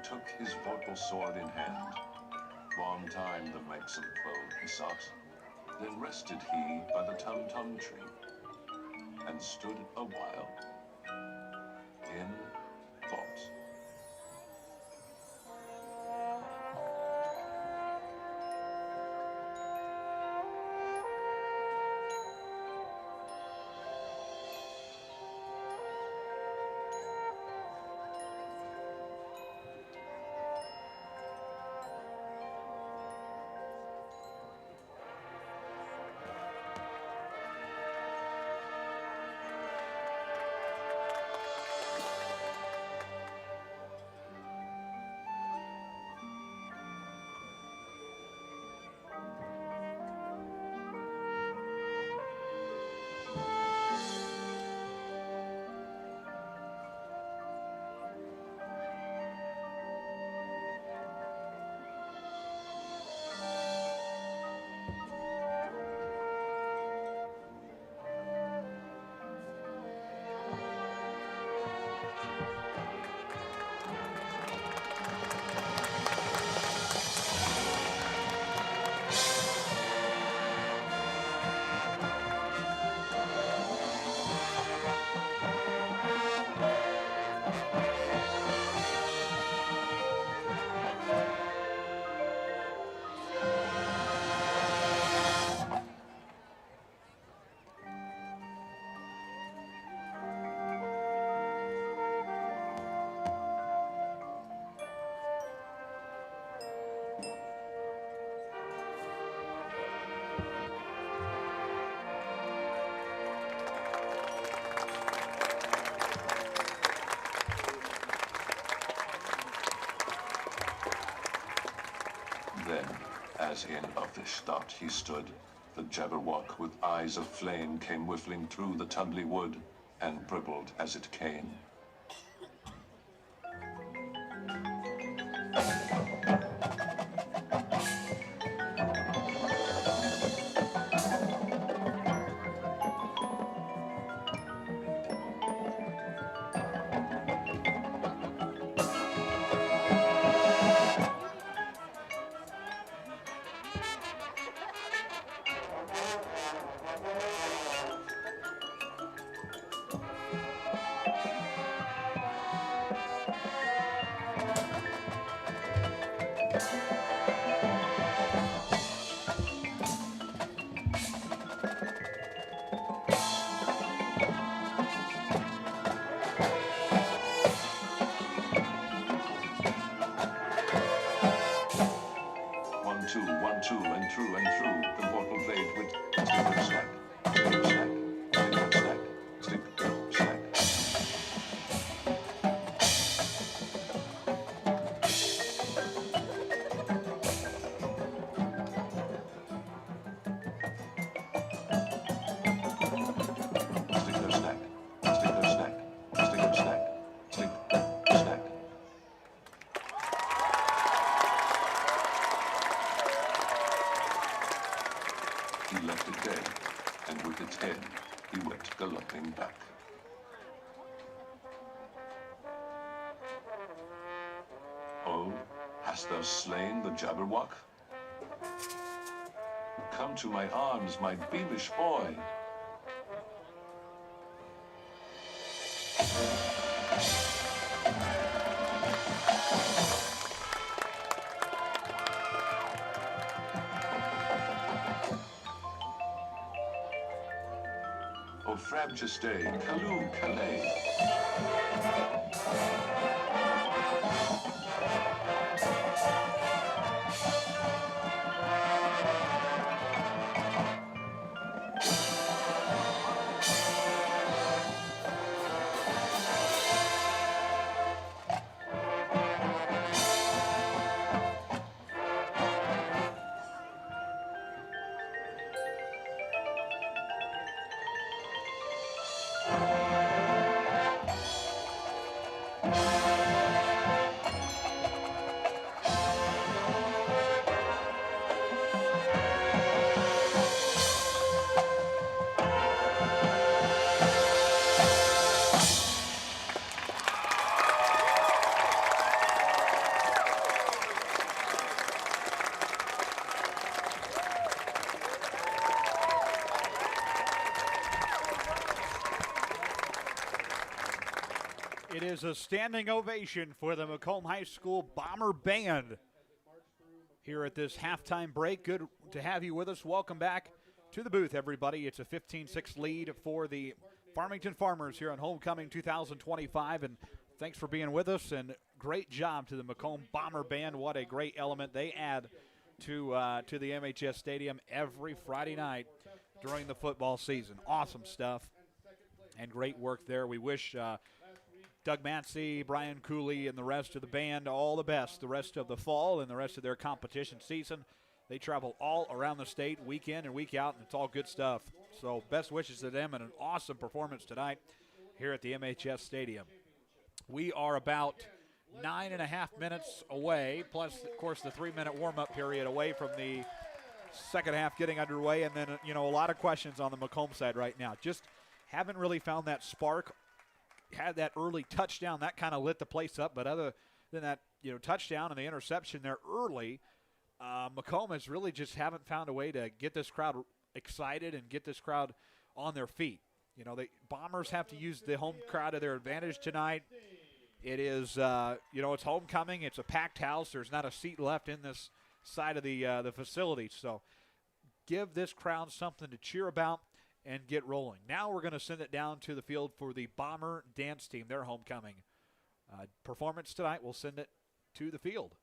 Took his vorpal sword in hand. Long time the Macomb foe he sought. Then rested he by the tum-tum tree, and stood a while in thought. Then, as in a fish thought he stood, the Jabberwock with eyes of flame came whiffling through the tumbly wood, and dribbled as it came. 1, 2, 1, 2, and through, the mortal blade went stick, snack, stick, snack. He left it dead, and with its head, he went galloping back. Oh, hast thou slain the Jabberwock? Come to my arms, my beamish boy. O Frabjestay, Calloo, Calais. It is a standing ovation for the Macomb High School Bomber Band here at this halftime break. Good to have you with us. Welcome back to the booth, everybody. It's a 15-6 lead for the Farmington Farmers here on Homecoming 2025, and thanks for being with us, and great job to the Macomb Bomber Band. What a great element they add to the MHS Stadium every Friday night during the football season. Awesome stuff and great work there. We wish Doug Matsey, Brian Cooley, and the rest of the band all the best the rest of the fall and the rest of their competition season. They travel all around the state week in and week out, and it's all good stuff. So best wishes to them and an awesome performance tonight here at the MHS Stadium. We are about 9.5 minutes away, plus, of course, the 3-minute warm-up period away from the second half getting underway. And then, a lot of questions on the Macomb side right now. Just haven't really found that spark. Had that early touchdown, that kind of lit the place up. But other than that, touchdown and the interception there early, Macomb has really just haven't found a way to get this crowd excited and get this crowd on their feet. The Bombers have to use the home crowd to their advantage tonight. It is, it's homecoming. It's a packed house. There's not a seat left in this side of the facility. So give this crowd something to cheer about and get rolling. Now we're going to send it down to the field for the Bomber dance team, their homecoming performance tonight. We'll send it to the field.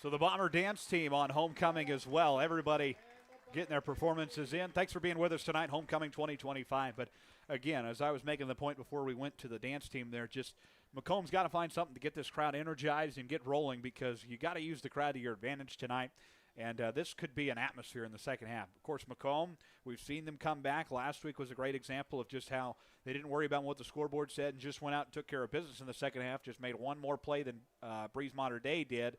So the Bomber dance team on homecoming as well. Everybody getting their performances in. Thanks for being with us tonight, Homecoming 2025. But again, as I was making the point before we went to the dance team there, just Macomb's got to find something to get this crowd energized and get rolling, because you got to use the crowd to your advantage tonight. And this could be an atmosphere in the second half. Of course, Macomb, we've seen them come back. Last week was a great example of just how they didn't worry about what the scoreboard said and just went out and took care of business in the second half, just made one more play than Breeze Mater Dei did,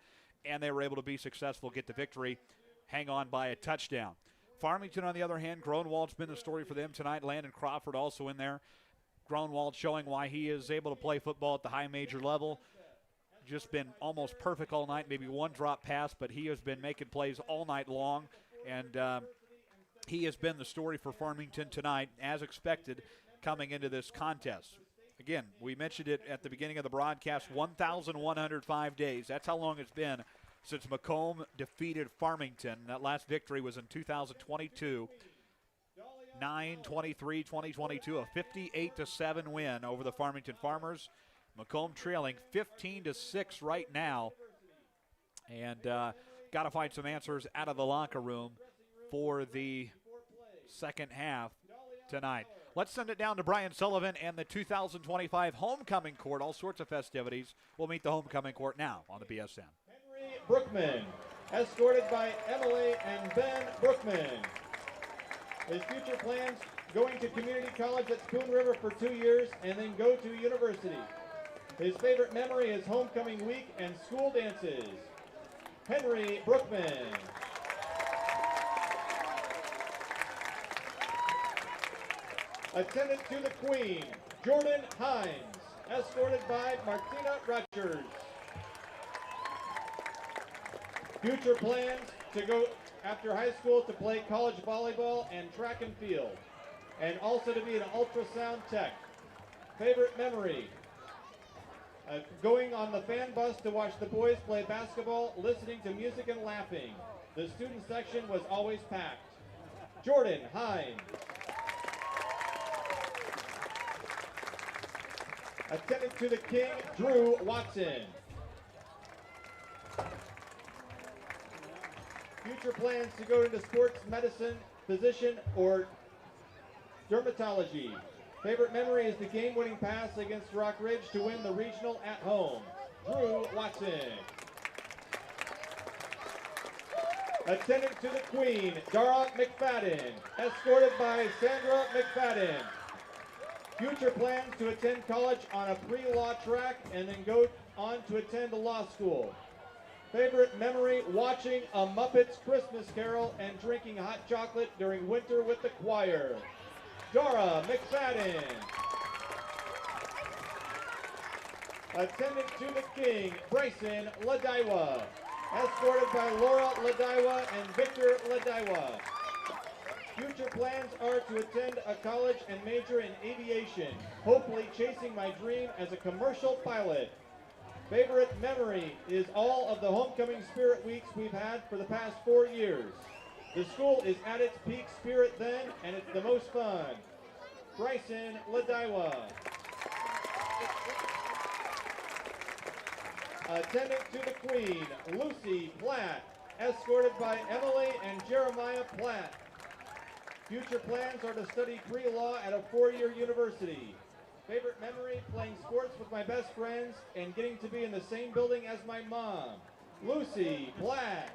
and they were able to be successful, get the victory, hang on by a touchdown. Farmington, on the other hand, Gronwald's been the story for them tonight. Landon Crawford also in there. Gronwald showing why he is able to play football at the high major level. Just been almost perfect all night, maybe one drop pass, but he has been making plays all night long, and he has been the story for Farmington tonight, as expected, coming into this contest. Again, we mentioned it at the beginning of the broadcast, 1,105 days. That's how long it's been since Macomb defeated Farmington. That last victory was in 2022, 9/23/2022, a 58-7 win over the Farmington Farmers. Macomb trailing 15-6 right now, and got to find some answers out of the locker room for the second half tonight. Let's send it down to Brian Sullivan and the 2025 homecoming court. All sorts of festivities. We'll meet the homecoming court now on the BSN. Henry Brookman, escorted by Emily and Ben Brookman. His future plans: going to community college at Spoon River for 2 years and then go to university. His favorite memory is homecoming week and school dances. Henry Brookman. Attendant to the Queen, Jordan Hines, escorted by Martina Rutgers. Future plans: to go after high school to play college volleyball and track and field, and also to be an ultrasound tech. Favorite memory: going on the fan bus to watch the boys play basketball, listening to music and laughing. The student section was always packed. Jordan Hines. Attendant to the King, Drew Watson. Future plans: to go into sports medicine, physician, or dermatology. Favorite memory is the game-winning pass against Rock Ridge to win the regional at home. Drew Watson. Attendant to the Queen, Dara McFadden, escorted by Sandra McFadden. Future plans: to attend college on a pre-law track and then go on to attend a law school. Favorite memory: watching a Muppets Christmas Carol and drinking hot chocolate during winter with the choir. Dara McFadden. Attendant to the King, Bryson Ladaiwa, escorted by Laura Ladaiwa and Victor Ladaiwa. Future plans are to attend a college and major in aviation, hopefully chasing my dream as a commercial pilot. Favorite memory is all of the homecoming spirit weeks we've had for the past 4 years. The school is at its peak spirit then, and it's the most fun. Bryson Ladaiwa. Attendant to the Queen, Lucy Platt, escorted by Emily and Jeremiah Platt. Future plans are to study pre-law at a 4-year university. Favorite memory: playing sports with my best friends and getting to be in the same building as my mom. Lucy Platt.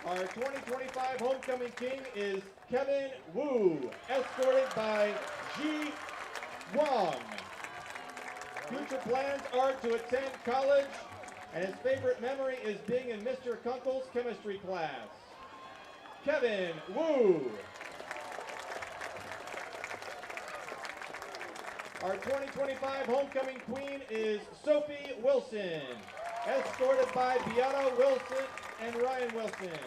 Our 2025 homecoming king is Kevin Wu, escorted by Ji Wong. Future plans are to attend college, and his favorite memory is being in Mr. Kunkel's chemistry class. Kevin Wu. Our 2025 homecoming queen is Sophie Wilson, escorted by Beata Wilson and Ryan Wilson.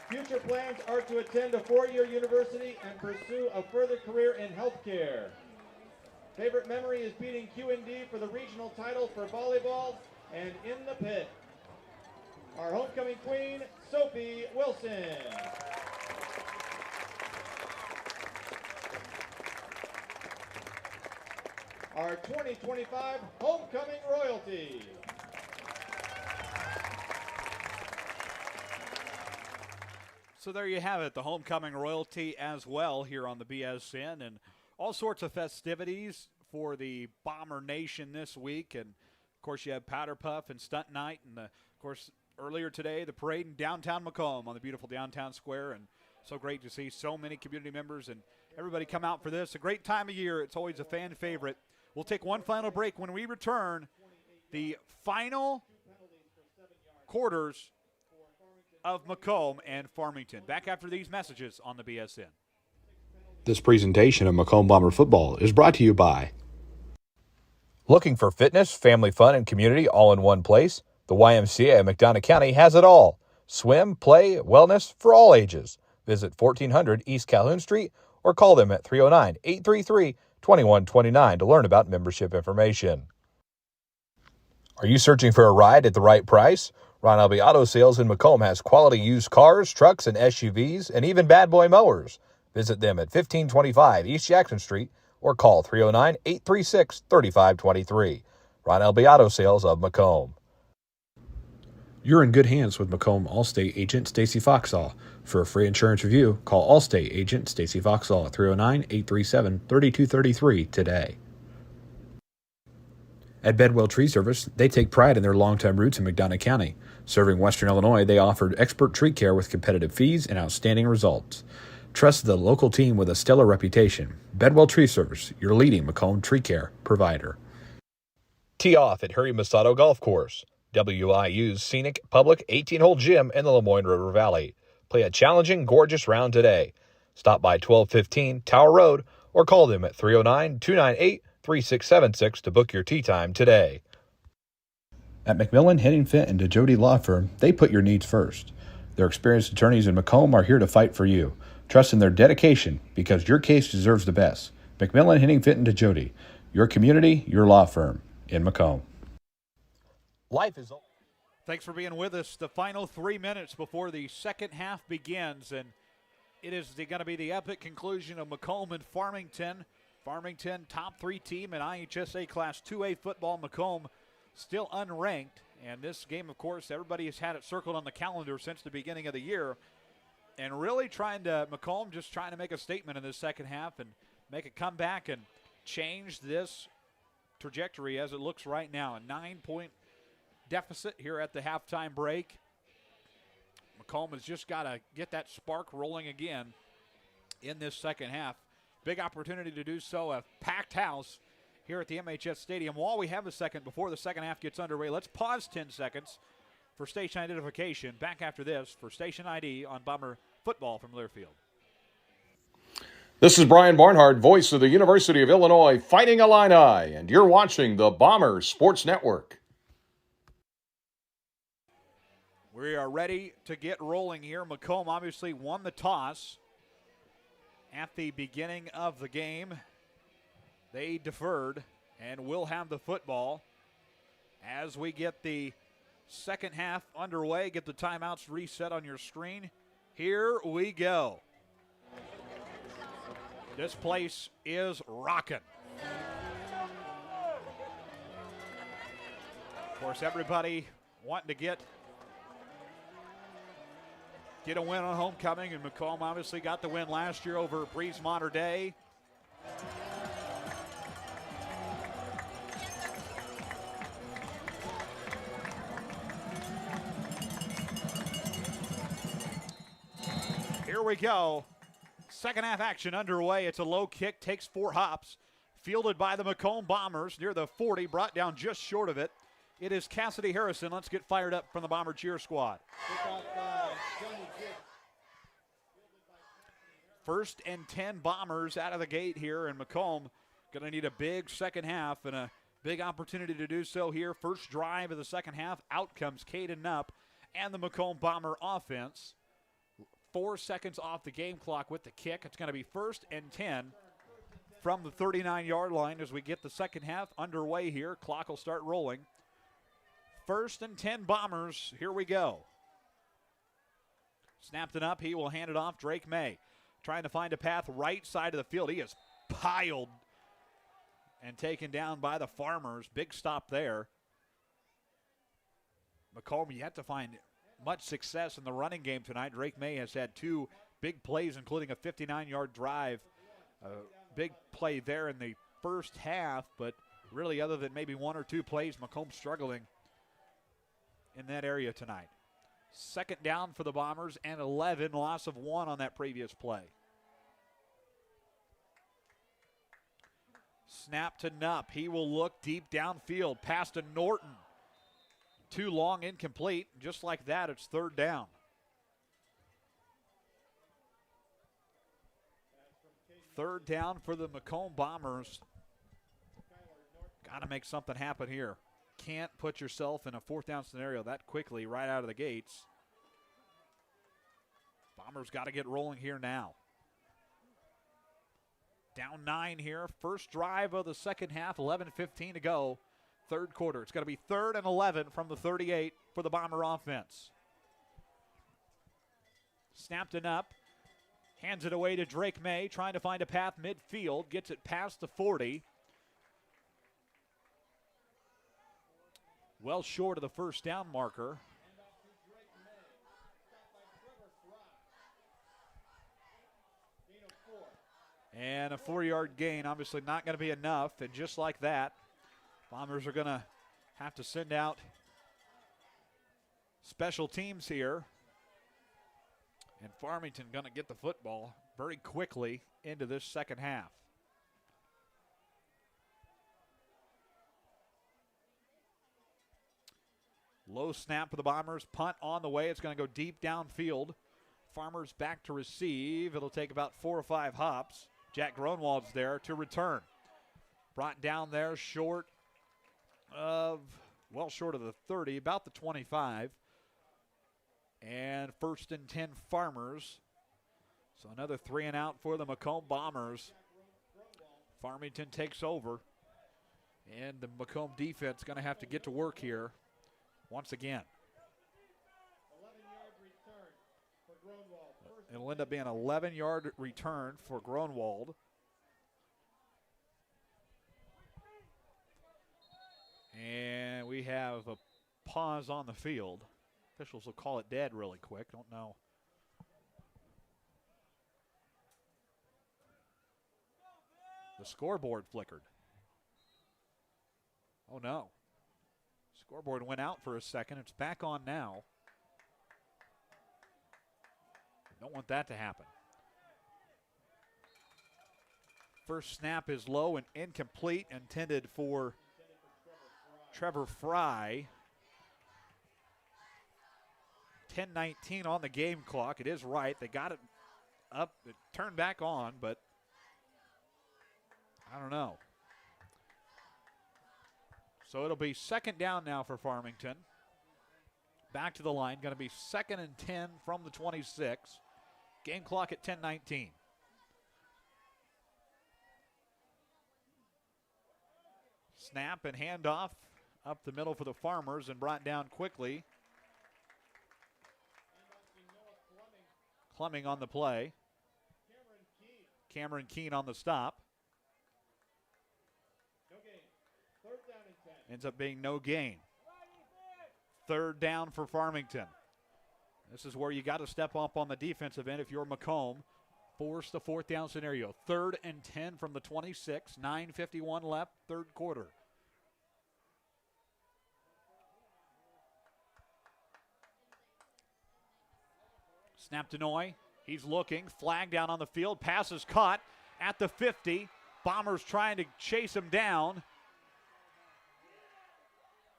Future plans are to attend a 4-year university and pursue a further career in healthcare. Favorite memory is beating QND for the regional title for volleyball and in the pit. Our homecoming queen, Sophie Wilson. Our 2025 homecoming royalty. So there you have it, the homecoming royalty as well here on the BSN, and all sorts of festivities for the Bomber Nation this week. And of course you have Powder Puff and Stunt Night, and of course earlier today the parade in downtown Macomb on the beautiful downtown square. And so great to see so many community members and everybody come out for this. A great time of year. It's always a fan favorite. We'll take one final break. When we return, the final quarters of Macomb and Farmington. Back after these messages on the BSN. This presentation of Macomb Bomber Football is brought to you by. Looking for fitness, family fun, and community all in one place? The YMCA of McDonough County has it all. Swim, play, wellness for all ages. Visit 1400 East Calhoun Street or call them at 309-833-2129 to learn about membership information. Are you searching for a ride at the right price? Ron Elby Auto Sales in Macomb has quality used cars, trucks, and SUVs, and even bad boy mowers. Visit them at 1525 East Jackson Street or call 309-836-3523. Ron Elby Auto Sales of Macomb. You're in good hands with Macomb Allstate agent Stacy Foxall. For a free insurance review, call Allstate agent Stacy Foxall at 309-837-3233 today. At Bedwell Tree Service, they take pride in their long-time roots in McDonough County. Serving Western Illinois, they offered expert tree care with competitive fees and outstanding results. Trust the local team with a stellar reputation. Bedwell Tree Service, your leading Macomb tree care provider. Tee off at Harry Masato Golf Course, WIU's scenic public 18-hole gym in the Lemoyne River Valley. Play a challenging, gorgeous round today. Stop by 1215 Tower Road or call them at 309-298-3676 to book your tee time today. At McMillan, Henning Fint, and DeJody Law Firm, they put your needs first. Their experienced attorneys in Macomb are here to fight for you. Trust in their dedication because your case deserves the best. McMillan, Henning Fint, and DeJody, your community, your law firm in Macomb. Life is over. Thanks for being with us. The final 3 minutes before the second half begins, and it is going to be the epic conclusion of Macomb and Farmington. Farmington, top 3 team in IHSA Class 2A football. Macomb still unranked. And this game, of course, everybody has had it circled on the calendar since the beginning of the year. And really Macomb just trying to make a statement in this second half and make a comeback and change this trajectory as it looks right now. A 9-point deficit here at the halftime break. Macomb has just got to get that spark rolling again in this second half. Big opportunity to do so. A packed house here at the MHS Stadium. While we have a second before the second half gets underway, let's pause 10 seconds for station identification. Back after this for Station ID on Bomber Football from Learfield. This is Brian Barnhart, voice of the University of Illinois Fighting Illini, and you're watching the Bomber Sports Network. We are ready to get rolling here. Macomb obviously won the toss at the beginning of the game. They deferred and will have the football as we get the second half underway. Get the timeouts reset on your screen. Here we go. This place is rocking. Of course, everybody wanting to get a win on homecoming, and Macomb obviously got the win last year over Breeze Mater Dei. Here we go. Second half action underway. It's a low kick, takes 4 hops. Fielded by the Macomb Bombers near the 40, brought down just short of it. It is Cassidy Harrison. Let's get fired up from the Bomber cheer squad. First and 10 Bombers out of the gate here, and Macomb going to need a big second half and a big opportunity to do so here. First drive of the second half. Out comes Caden Nupp and the Macomb Bomber offense. 4 seconds off the game clock with the kick. It's going to be 1st and 10 from the 39-yard line as we get the second half underway here. Clock will start rolling. 1st and 10 Bombers. Here we go. Snapped it up. He will hand it off. Drake May trying to find a path right side of the field. He is piled and taken down by the Farmers. Big stop there. Macomb yet to find much success in the running game tonight. Drake May has had 2 big plays, including a 59-yard drive. Big play there in the first half, but really other than maybe 1 or 2 plays, Macomb struggling in that area tonight. 2nd down for the Bombers and 11, loss of 1 on that previous play. Snap to Nupp. He will look deep downfield. Pass to Norton. Too long, incomplete. Just like that, it's 3rd down. 3rd down for the Macomb Bombers. Got to make something happen here. Can't put yourself in a 4th down scenario that quickly right out of the gates. Bombers got to get rolling here now. Down 9 here. First drive of the second half, 11:15 to go. 3rd quarter. It's going to be 3rd and 11 from the 38 for the Bomber offense. Snapped it up. Hands it away to Drake May, trying to find a path midfield. Gets it past the 40. Well short of the 1st down marker. And a 4-yard gain, obviously not going to be enough. And just like that, Bombers are going to have to send out special teams here. And Farmington going to get the football very quickly into this second half. Low snap for the Bombers. Punt on the way. It's going to go deep downfield. Farmers back to receive. It'll take about 4 or 5 hops. Jack Gronwald's there to return. Brought down there short of, well short of the 30, about the 25. And 1st and 10 Farmers. So another 3 and out for the Macomb Bombers. Farmington takes over. And the Macomb defense going to have to get to work here once again. 11-yard return for Gronwald. It'll end up being an 11-yard return for Gronwald. And we have a pause on the field. Officials will call it dead really quick. Don't know. The scoreboard flickered. Oh, no. Scoreboard went out for a second. It's back on now. Don't want that to happen. First snap is low and incomplete, intended for Trevor Fry. 10:19 on the game clock. It is right. They got it up. It turned back on, but I don't know. So it'll be 2nd down now for Farmington. Back to the line. Going to be 2nd and 10 from the 26. Game clock at 10:19. Snap and handoff up the middle for the Farmers and brought down quickly. Clemming on the play. Cameron Keene on the stop. No gain. 3rd down and 10. Ends up being no gain. 3rd down for Farmington. This is where you got to step up on the defensive end if you're Macomb. Force the 4th down scenario. 3rd and 10 from the 26. 9:51 left, 3rd quarter. Snap to Noy. He's looking. Flag down on the field. Pass is caught at the 50. Bombers trying to chase him down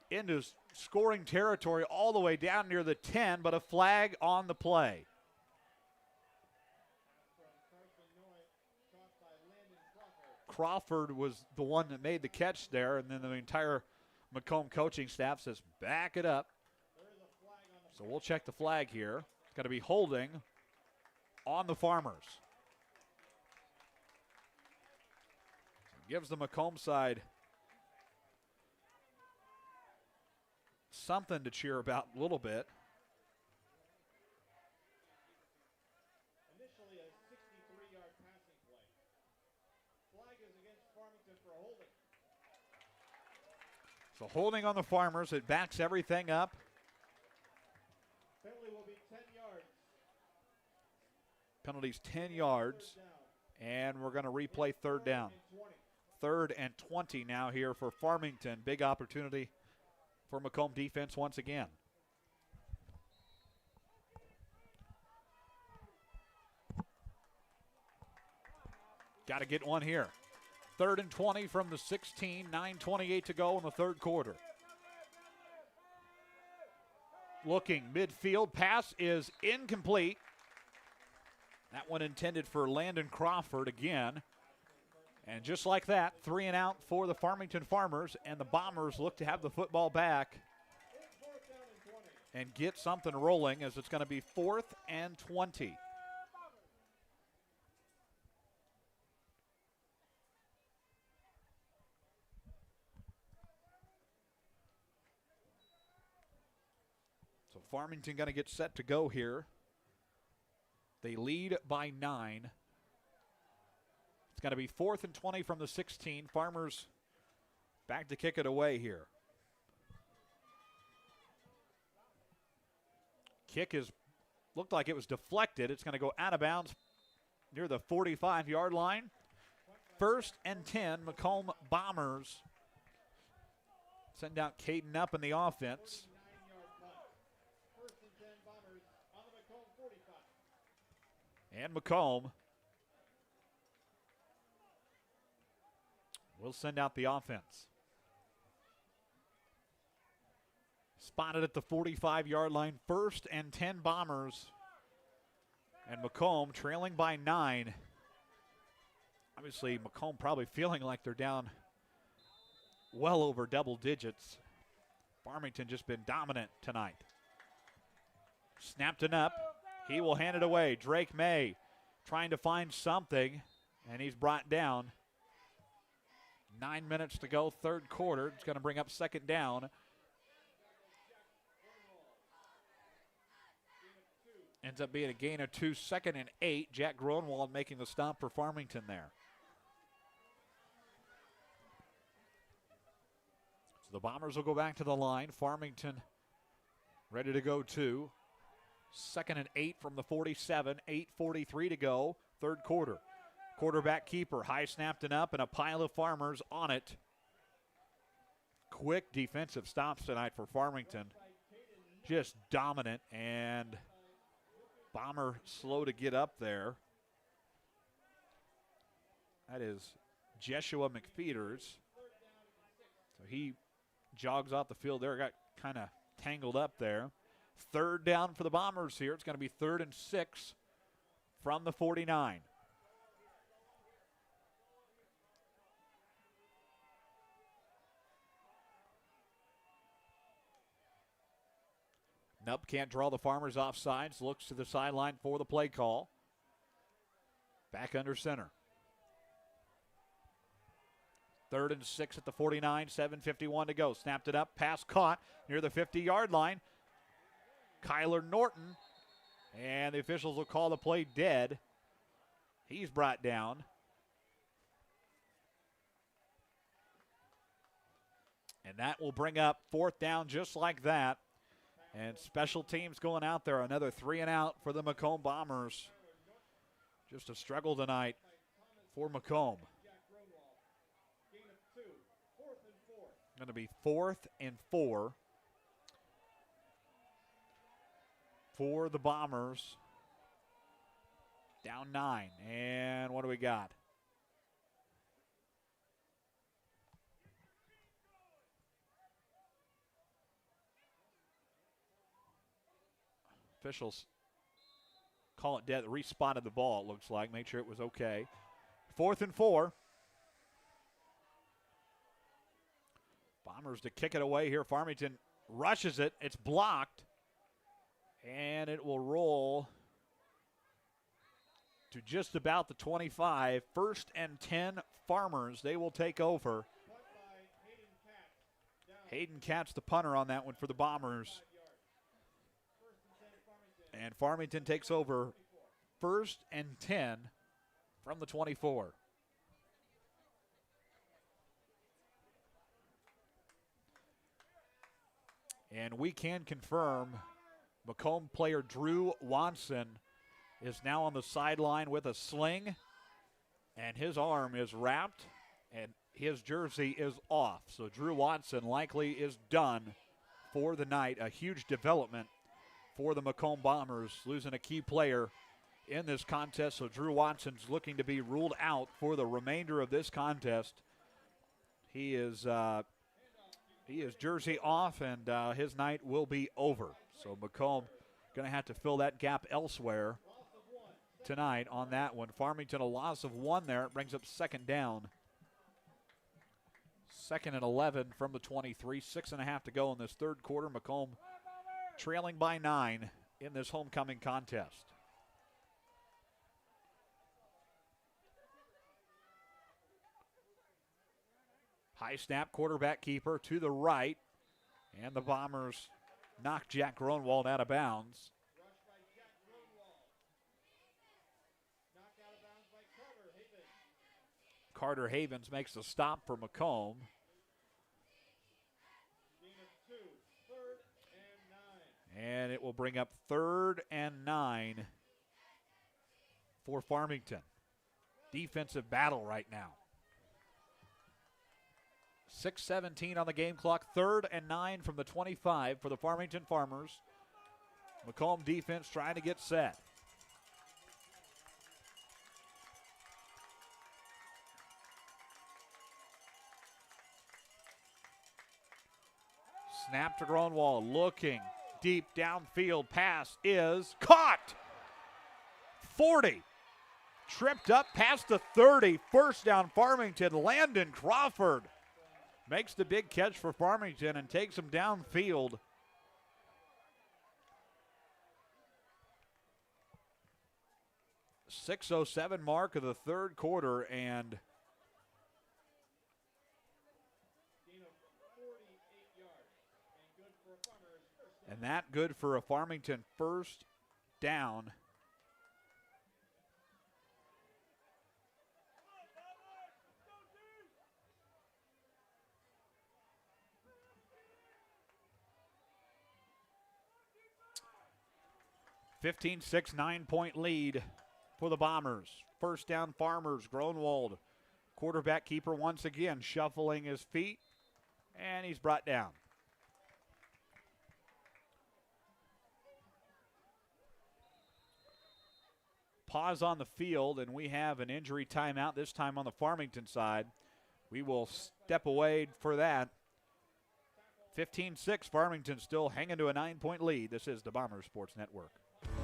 into scoring territory all the way down near the 10, but a flag on the play. Crawford was the one that made the catch there, and then the entire Macomb coaching staff says, back it up. So we'll check the flag here. It's going to be holding on the Farmers. Gives the Macomb side something to cheer about a little bit. Initially a 63-yard passing play. Flag is against Farmington for holding. So holding on the Farmers, it backs everything up. Penalty will be 10 yards. Penalties 10 yards. And we're going to replay third down. 3rd and 20 now here for Farmington. Big opportunity for Macomb defense once again. Got to get one here. 3rd and 20 from the 16, 9:28 to go in the third quarter. Looking midfield, pass is incomplete. That one intended for Landon Crawford again. And just like that, 3 and out for the Farmington Farmers, and the Bombers look to have the football back and get something rolling, as it's going to be 4th and 20. So Farmington going to get set to go here. They lead by 9. It's going to be 4th and 20 from the 16. Farmers back to kick it away here. Kick looked like it was deflected. It's going to go out of bounds near the 45-yard line. 1st and 10, Macomb Bombers. Send out Caden up in the offense. And Macomb will send out the offense. Spotted at the 45-yard line. 1st and 10 Bombers. And Macomb trailing by 9. Obviously, Macomb probably feeling like they're down well over double digits. Farmington just been dominant tonight. Snapped it up. He will hand it away. Drake May trying to find something, and he's brought down. 9 minutes to go, third quarter. It's going to bring up 2nd down. Ends up being a gain of 2, 2nd and 8. Jack Gronwald making the stop for Farmington there. So the Bombers will go back to the line. Farmington ready to go too. 2nd and 8 from the 47. 8:43 to go, third quarter. Quarterback keeper, high snapped and up, and a pile of Farmers on it. Quick defensive stops tonight for Farmington. Just dominant, and Bomber slow to get up there. That is Jeshua McFeeters. So he jogs off the field there, got kind of tangled up there. 3rd down for the Bombers here. It's going to be 3rd and 6 from the 49. Nupp can't draw the Farmers off sides. Looks to the sideline for the play call. Back under center. 3rd and 6 at the 49. 7:51 to go. Snapped it up. Pass caught near the 50-yard line. Kyler Norton. And the officials will call the play dead. He's brought down. And that will bring up 4th down just like that. And special teams going out there. Another 3 and out for the Macomb Bombers. Just a struggle tonight for Macomb. Going to be 4th and 4 for the Bombers. Down 9. And what do we got? Officials call it dead. Respotted the ball, it looks like. Make sure it was okay. 4th and 4. Bombers to kick it away here. Farmington rushes it. It's blocked. And it will roll to just about the 25. 1st and 10 Farmers. They will take over. Hayden Katz, the punter on that one for the Bombers. And Farmington takes over 1st and 10 from the 24. And we can confirm Macomb player Drew Watson is now on the sideline with a sling, and his arm is wrapped, and his jersey is off. So Drew Watson likely is done for the night. A huge development for the Macomb Bombers, losing a key player in this contest. So Drew Watson's looking to be ruled out for the remainder of this contest. He is jersey off, and his night will be over. So Macomb going to have to fill that gap elsewhere tonight on that one. Farmington, a loss of 1 there. It brings up 2nd down. 2nd and 11 from the 23. 6.5 to go in this 3rd quarter. Macomb trailing by 9 in this homecoming contest. High snap, quarterback keeper to the right. And the Bombers knock Jack Gronwald out of bounds. Carter Havens makes the stop for Macomb. And it will bring up 3rd and 9 for Farmington. Defensive battle right now. 6:17 on the game clock. 3rd and 9 from the 25 for the Farmington Farmers. Macomb defense trying to get set. Snap to Gronwald, looking deep downfield. Pass is caught. 40. Tripped up past the 30. 1st down Farmington. Landon Crawford makes the big catch for Farmington and takes him downfield. .607 mark of the 3rd quarter, and that good for a Farmington 1st down. .15-6, 9-point lead for the Bombers. 1st down Farmers. Gronwald, quarterback keeper once again, shuffling his feet, and he's brought down. Pause on the field, and we have an injury timeout, this time on the Farmington side. We will step away for that. 15-6, Farmington still hanging to a 9-point lead. This is the Bomber Sports Network.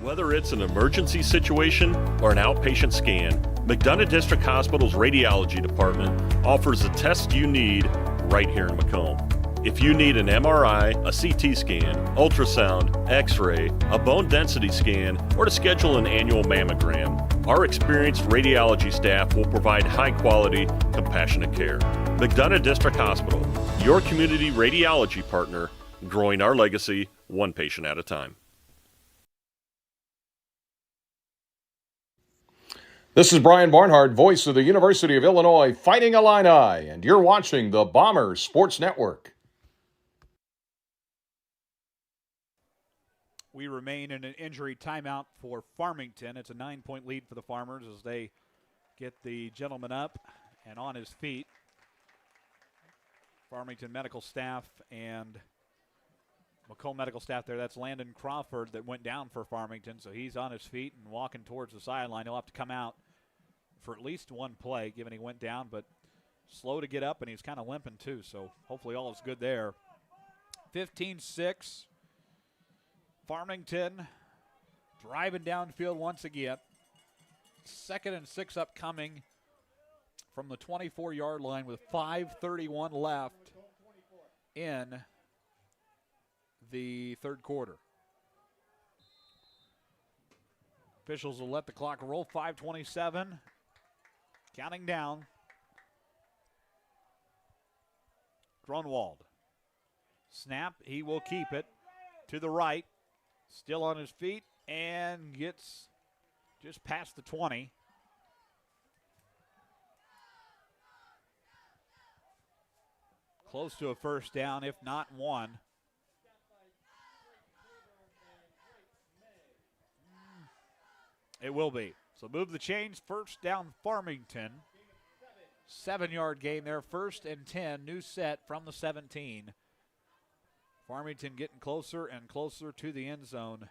Whether it's an emergency situation or an outpatient scan, McDonough District Hospital's radiology department offers the test you need right here in Macomb. If you need an MRI, a CT scan, ultrasound, x-ray, a bone density scan, or to schedule an annual mammogram, our experienced radiology staff will provide high-quality, compassionate care. McDonough District Hospital, your community radiology partner, growing our legacy one patient at a time. This is Brian Barnhart, voice of the University of Illinois Fighting Illini, and you're watching the Bomber Sports Network. We remain in an injury timeout for Farmington. It's a 9-point lead for the Farmers as they get the gentleman up and on his feet. Farmington medical staff and Macomb medical staff there. That's Landon Crawford that went down for Farmington, so he's on his feet and walking towards the sideline. He'll have to come out for at least one play, given he went down, but slow to get up, and he's kind of limping too, so hopefully all is good there. 15-6. Farmington driving downfield once again. 2nd and 6 upcoming from the 24-yard line with 5:31 left in the 3rd quarter. Officials will let the clock roll. 5:27. Counting down. Grunwald. Snap. He will keep it to the right. Still on his feet and gets just past the 20. Close to a first down, if not one. It will be. So move the chains. First down, Farmington. 7-yard gain there. 1st and 10. New set from the 17. Farmington getting closer and closer to the end zone.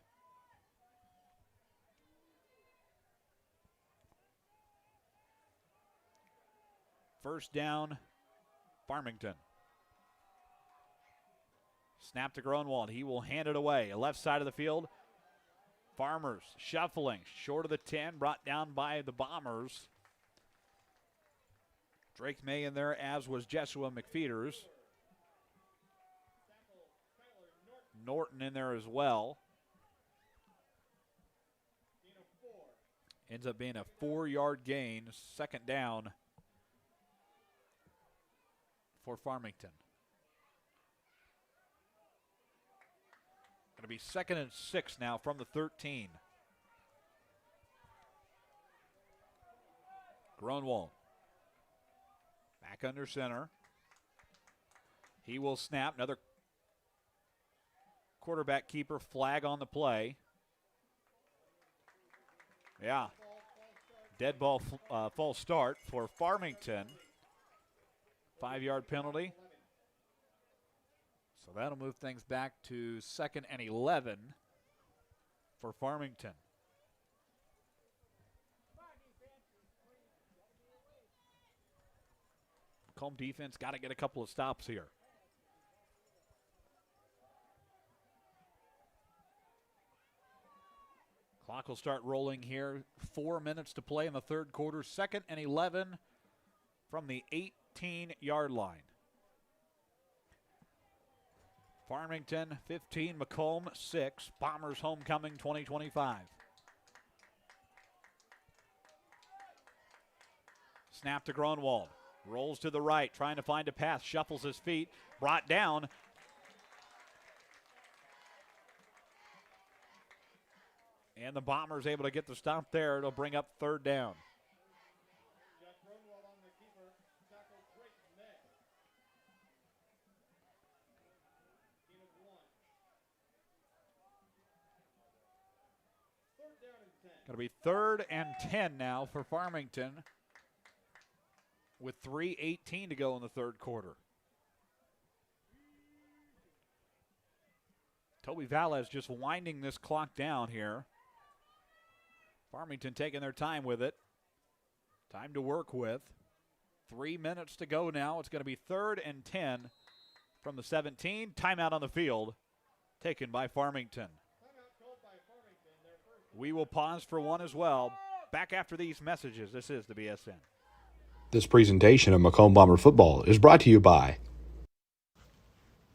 First down, Farmington. Snap to Grunwald. He will hand it away. Left side of the field. Farmers shuffling. Short of the 10. Brought down by the Bombers. Drake May in there, as was Jeshua McFeeters. Norton in there as well. Ends up being a 4-yard gain. 2nd down for Farmington. Going to be 2nd and 6 now from the 13. Grunwald. Back under center. He will snap. Another quarterback keeper flag on the play. Yeah. Dead ball false start for Farmington. 5-yard penalty. So that'll move things back to 2nd and 11 for Farmington. Macomb defense got to get a couple of stops here. Clock will start rolling here. 4 minutes to play in the 3rd quarter. 2nd and 11 from the 18-yard line. Farmington 15, Macomb 6. Bombers homecoming 2025. Snap to Grunwald. Rolls to the right, trying to find a path. Shuffles his feet. Brought down. And the Bombers able to get the stop there. It'll bring up 3rd down. Going to be 3rd and 10 now for Farmington with 3:18 to go in the 3rd quarter. Toby Valles just winding this clock down here. Farmington taking their time with it. Time to work with. 3 minutes to go now. It's going to be 3rd and 10 from the 17. Timeout on the field taken by Farmington. We will pause for one as well. Back after these messages. This is the BSN. This presentation of Macomb Bomber Football is brought to you by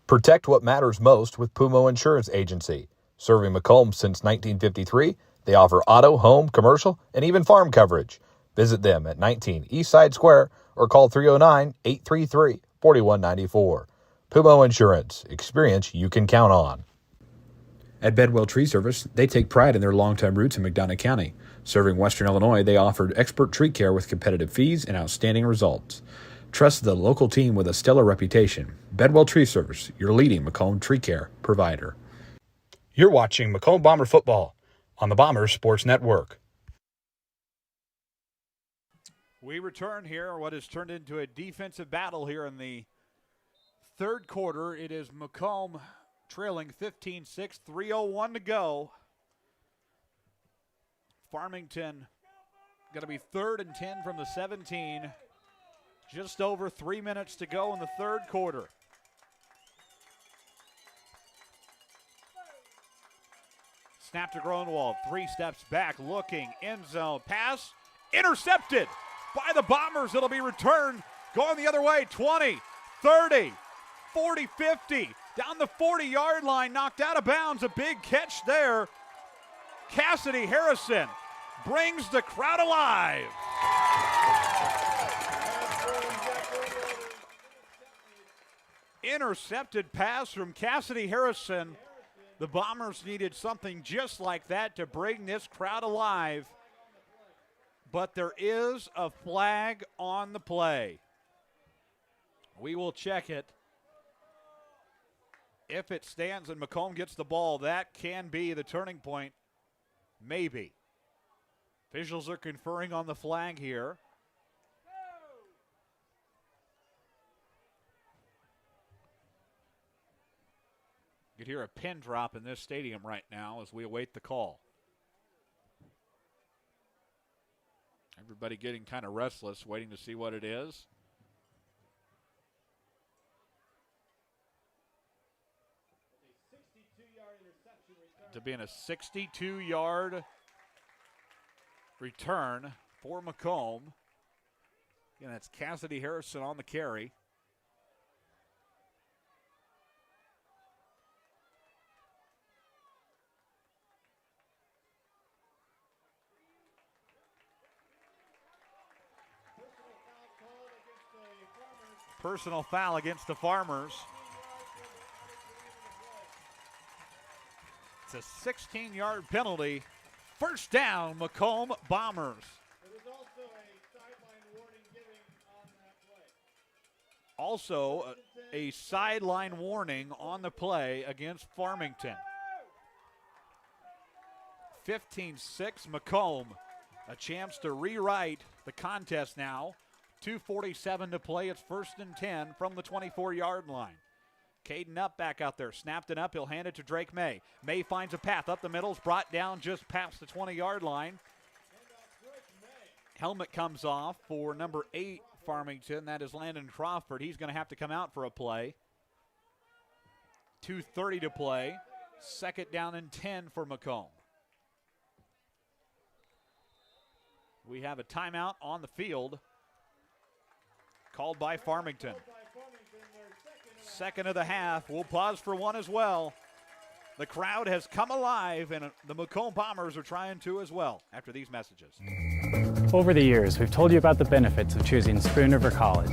Protect what matters most with Pumo Insurance Agency. Serving Macomb since 1953, they offer auto, home, commercial, and even farm coverage. Visit them at 19 Eastside Square or call 309-833-4194. Pumo Insurance. Experience you can count on. At Bedwell Tree Service, they take pride in their long-time roots in McDonough County. Serving Western Illinois, they offered expert tree care with competitive fees and outstanding results. Trust the local team with a stellar reputation. Bedwell Tree Service, your leading Macomb tree care provider. You're watching Macomb Bomber Football on the Bombers Sports Network. We return here, what has turned into a defensive battle here in the 3rd quarter. It is Macomb trailing 15-6, 3:01 to go. Farmington going to be 3rd and 10 from the 17. Just over 3 minutes to go in the 3rd quarter. Snap to Grunwald, 3 steps back, looking, end zone, pass, intercepted by the Bombers. It'll be returned, going the other way, 20, 30, 40, 50, down the 40-yard line, knocked out of bounds. A big catch there. Cassidy Harrison brings the crowd alive. Intercepted pass from Cassidy Harrison. The Bombers needed something just like that to bring this crowd alive. But there is a flag on the play. We will check it. If it stands and Macomb gets the ball, that can be the turning point. Maybe. Officials are conferring on the flag here. You could hear a pin drop in this stadium right now as we await the call. Everybody getting kind of restless, waiting to see what it is. To be in a 62-yard return for Macomb. Again, that's Cassidy Harrison on the carry. Personal foul against the Farmers. It's a 16-yard penalty. First down, Macomb Bombers. There was also a sideline warning given on that play. Also, a sideline warning on the play against Farmington. 15-6, Macomb. A chance to rewrite the contest now. 2:47 to play. It's 1st and 10 from the 24-yard line. Caden up back out there. Snapped it up. He'll hand it to Drake May. May finds a path up the middle. Is brought down just past the 20-yard line. Helmet comes off for number 8 Farmington. That is Landon Crawford. He's going to have to come out for a play. 2:30 to play. 2nd down and 10 for Macomb. We have a timeout on the field called by Farmington. 2nd of the half. We'll pause for one as well. The crowd has come alive, and the Macomb Bombers are trying to as well after these messages. Over the years, we've told you about the benefits of choosing Spoon River College.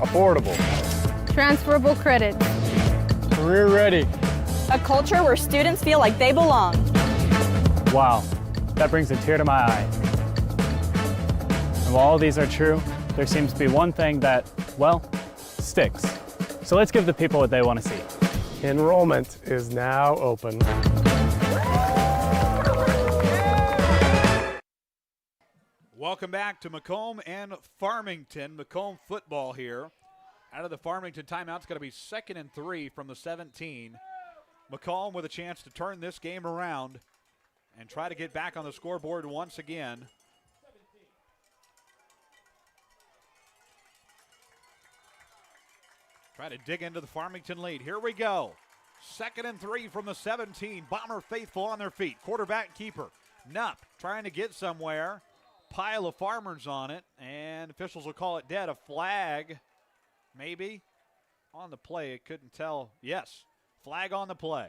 Affordable. Transferable credit. Career ready. A culture where students feel like they belong. Wow, that brings a tear to my eye. And while all these are true, there seems to be one thing that, well, sticks. So let's give the people what they want to see. Enrollment is now open. Welcome back to Macomb and Farmington. Macomb football here. Out of the Farmington timeout, it's going to be 2nd and 3 from the 17. Macomb with a chance to turn this game around and try to get back on the scoreboard once again. Try to dig into the Farmington lead. Here we go. 2nd and 3 from the 17. Bomber faithful on their feet. Quarterback keeper. Nupp trying to get somewhere. Pile of Farmers on it, and officials will call it dead. A flag, maybe, on the play. It couldn't tell. Yes, flag on the play.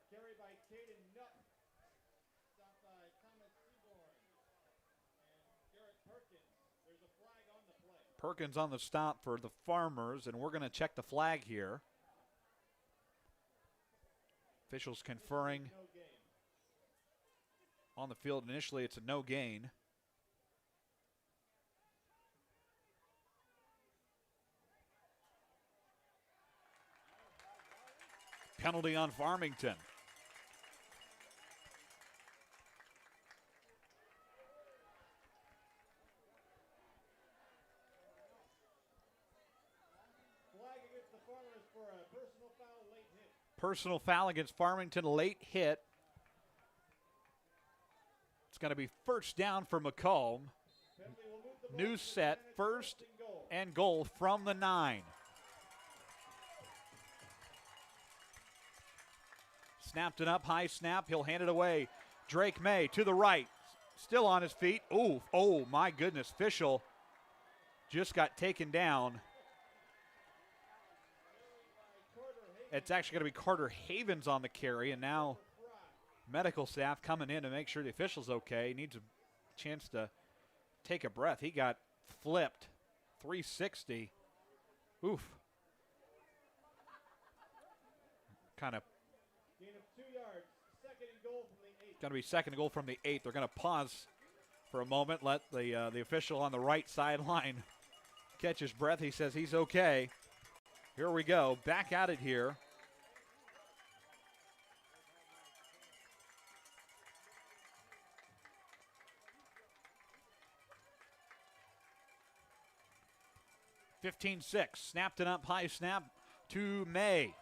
Carried by Caden Nutt. Stopped by Thomas Seaborn. And Garrett Perkins. There's a flag on the play. Perkins on the stop for the Farmers, and we're going to check the flag here. Officials conferring on the field. Initially, it's a no gain. Penalty on Farmington. Flag against the Farmers for a personal foul, late hit. Personal foul against Farmington, late hit. It's going to be 1st down for Macomb. New set, 1st and goal from the 9. Snapped it up, high snap. He'll hand it away. Drake May to the right. Still on his feet. Ooh, oh my goodness. Fischel just got taken down. It's actually going to be Carter Havens on the carry, and now medical staff coming in to make sure the official's okay. He needs a chance to take a breath. He got flipped 360. Oof. Kind of going to be second and goal from the 8. They're going to pause for a moment, let the official on the right sideline catch his breath. He says he's okay. Here we go. Back at it here. (15-6). Snapped it up, high snap to May.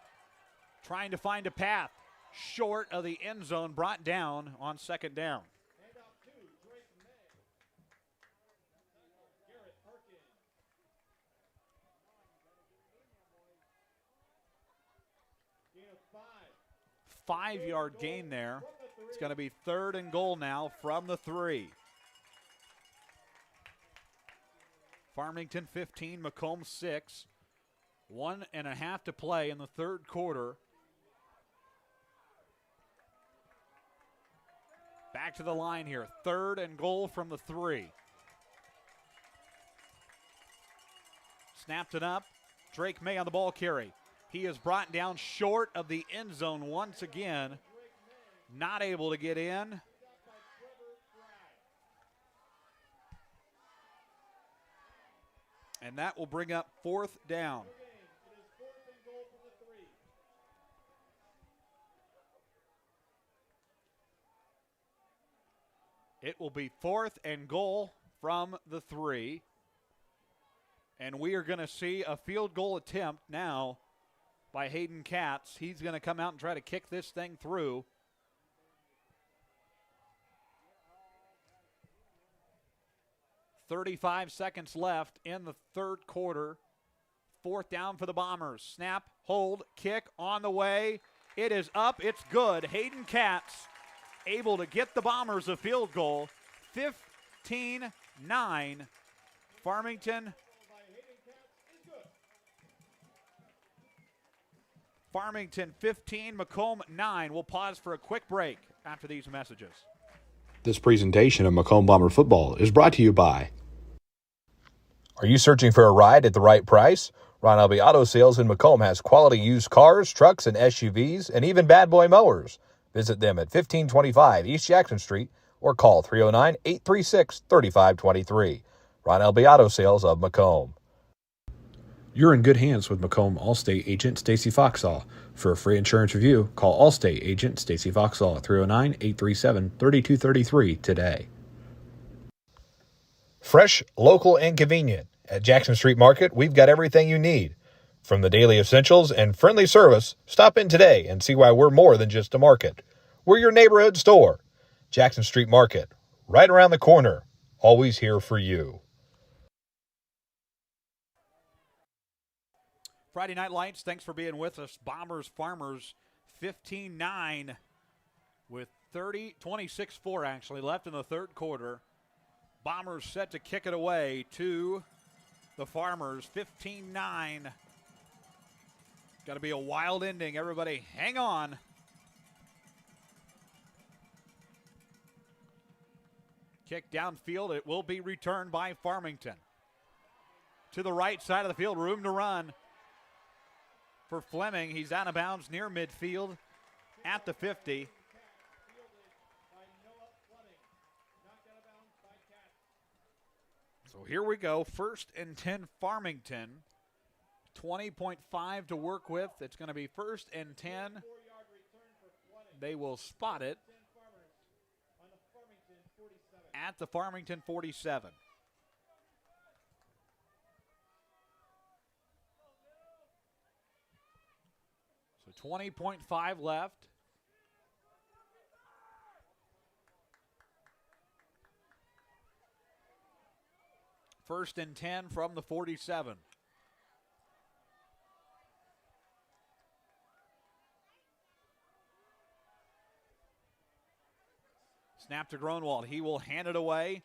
Trying to find a path. Short of the end zone, brought down on second down. Five-yard gain there. It's going to be third and goal now from the 3. Farmington 15, Macomb 6. 1.5 to play in the third quarter. Back to the line here. Third and goal from the 3. Snapped it up. Drake May on the ball carry. He is brought down short of the end zone once again. Not able to get in. And that will bring up fourth down. It will be fourth and goal from the 3. And we are going to see a field goal attempt now by Hayden Katz. He's going to come out and try to kick this thing through. .35 seconds left in the third quarter. Fourth down for the Bombers. Snap, hold, kick on the way. It is up. It's good. Hayden Katz able to get the Bombers a field goal. 15-9. Farmington. Farmington 15, Macomb 9. We'll pause for a quick break after these messages. This presentation of Macomb Bomber Football is brought to you by. Are you searching for a ride at the right price? Ron Elby Auto Sales in Macomb has quality used cars, trucks, and SUVs, and even bad boy mowers. Visit them at 1525 East Jackson Street or call 309-836-3523. Ron Elby Auto Sales of Macomb. You're in good hands with Macomb Allstate agent Stacy Foxall. For a free insurance review, call Allstate agent Stacy Foxall at 309-837-3233 today. Fresh, local, and convenient. At Jackson Street Market, we've got everything you need. From the daily essentials and friendly service, stop in today and see why we're more than just a market. We're your neighborhood store. Jackson Street Market, right around the corner. Always here for you. Friday Night Lights, thanks for being with us. Bombers, Farmers, 15-9 with 26-4 actually left in the third quarter. Bombers set to kick it away to the Farmers, 15-9. Got to be a wild ending. Everybody hang on. Kick downfield. It will be returned by Farmington. To the right side of the field, room to run for Fleming. He's out of bounds near midfield at the 50. So here we go. First and 10 Farmington. 20.5 to work with. It's going to be first and 10. They will spot it at the Farmington 47. So 20.5 left. First and 10 from the 47. Snap to Gronwald. He will hand it away.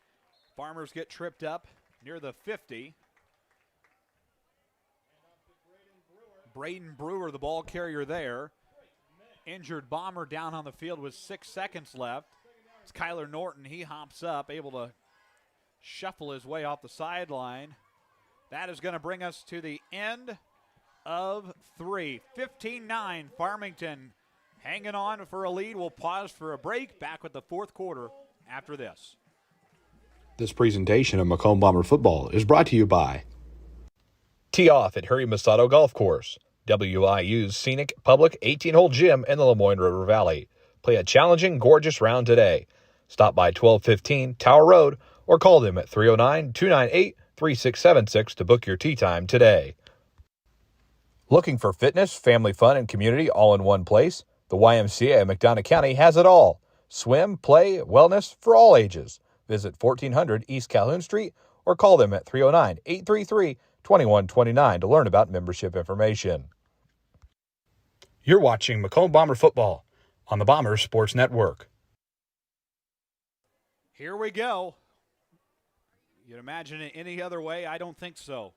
Farmers get tripped up near the 50. Braden Brewer, the ball carrier there. injured Bomber down on the field with 6 seconds left. It's Kyler Norton. He hops up, able to shuffle his way off the sideline. That is going to bring us to the end of 3. 15-9, Farmington hanging on for a lead. We'll pause for a break. Back with the fourth quarter after this. This presentation of Macomb Bomber football is brought to you by Tee Off at Harry Masato Golf Course, WIU's scenic public 18-hole gym in the Lemoyne River Valley. Play a challenging, gorgeous round today. Stop by 1215 Tower Road or call them at 309-298-3676 to book your tee time today. Looking for fitness, family fun, and community all in one place? The YMCA of McDonough County has it all. Swim, play, wellness for all ages. Visit 1400 East Calhoun Street or call them at 309-833-2129 to learn about membership information. You're watching Macomb Bomber football on the Bombers Sports Network. Here we go. You'd imagine it any other way? I don't think so.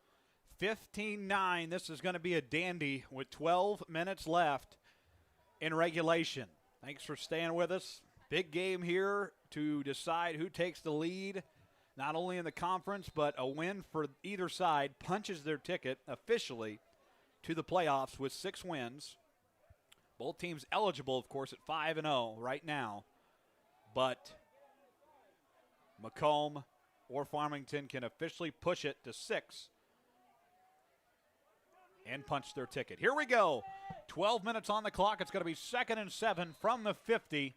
15-9. This is going to be a dandy with 12 minutes left in regulation. Thanks for staying with us. Big game here to decide who takes the lead, not only in the conference, but a win for either side punches their ticket officially to the playoffs with 6 wins. Both teams eligible, of course, at 5-0 right now. But Macomb or Farmington can officially push it to 6 and punch their ticket. Here we go. 12 minutes on the clock. It's going to be 2nd and 7 from the 50.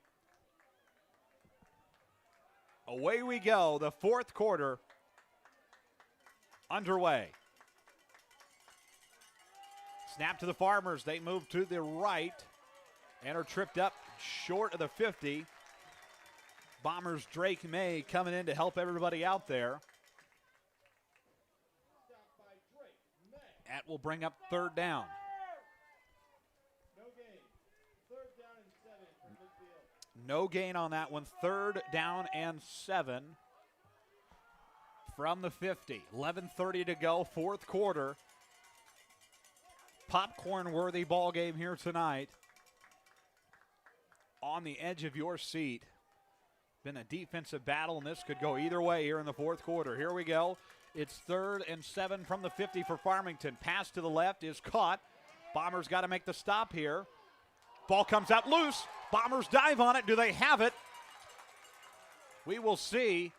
Away we go. The fourth quarter underway. Snap to the Farmers. They move to the right and are tripped up short of the 50. Bombers Drake May coming in to help everybody out there. That will bring up 3rd down. No gain on that one. 3rd down and 7 from the 50. 11:30 to go, fourth quarter. Popcorn-worthy ball game here tonight. On the edge of your seat. Been a defensive battle, and this could go either way here in the fourth quarter. Here we go. It's 3rd and 7 from the 50 for Farmington. Pass to the left is caught. Bombers got to make the stop here. Ball comes out loose. Bombers dive on it. Do they have it? We will see.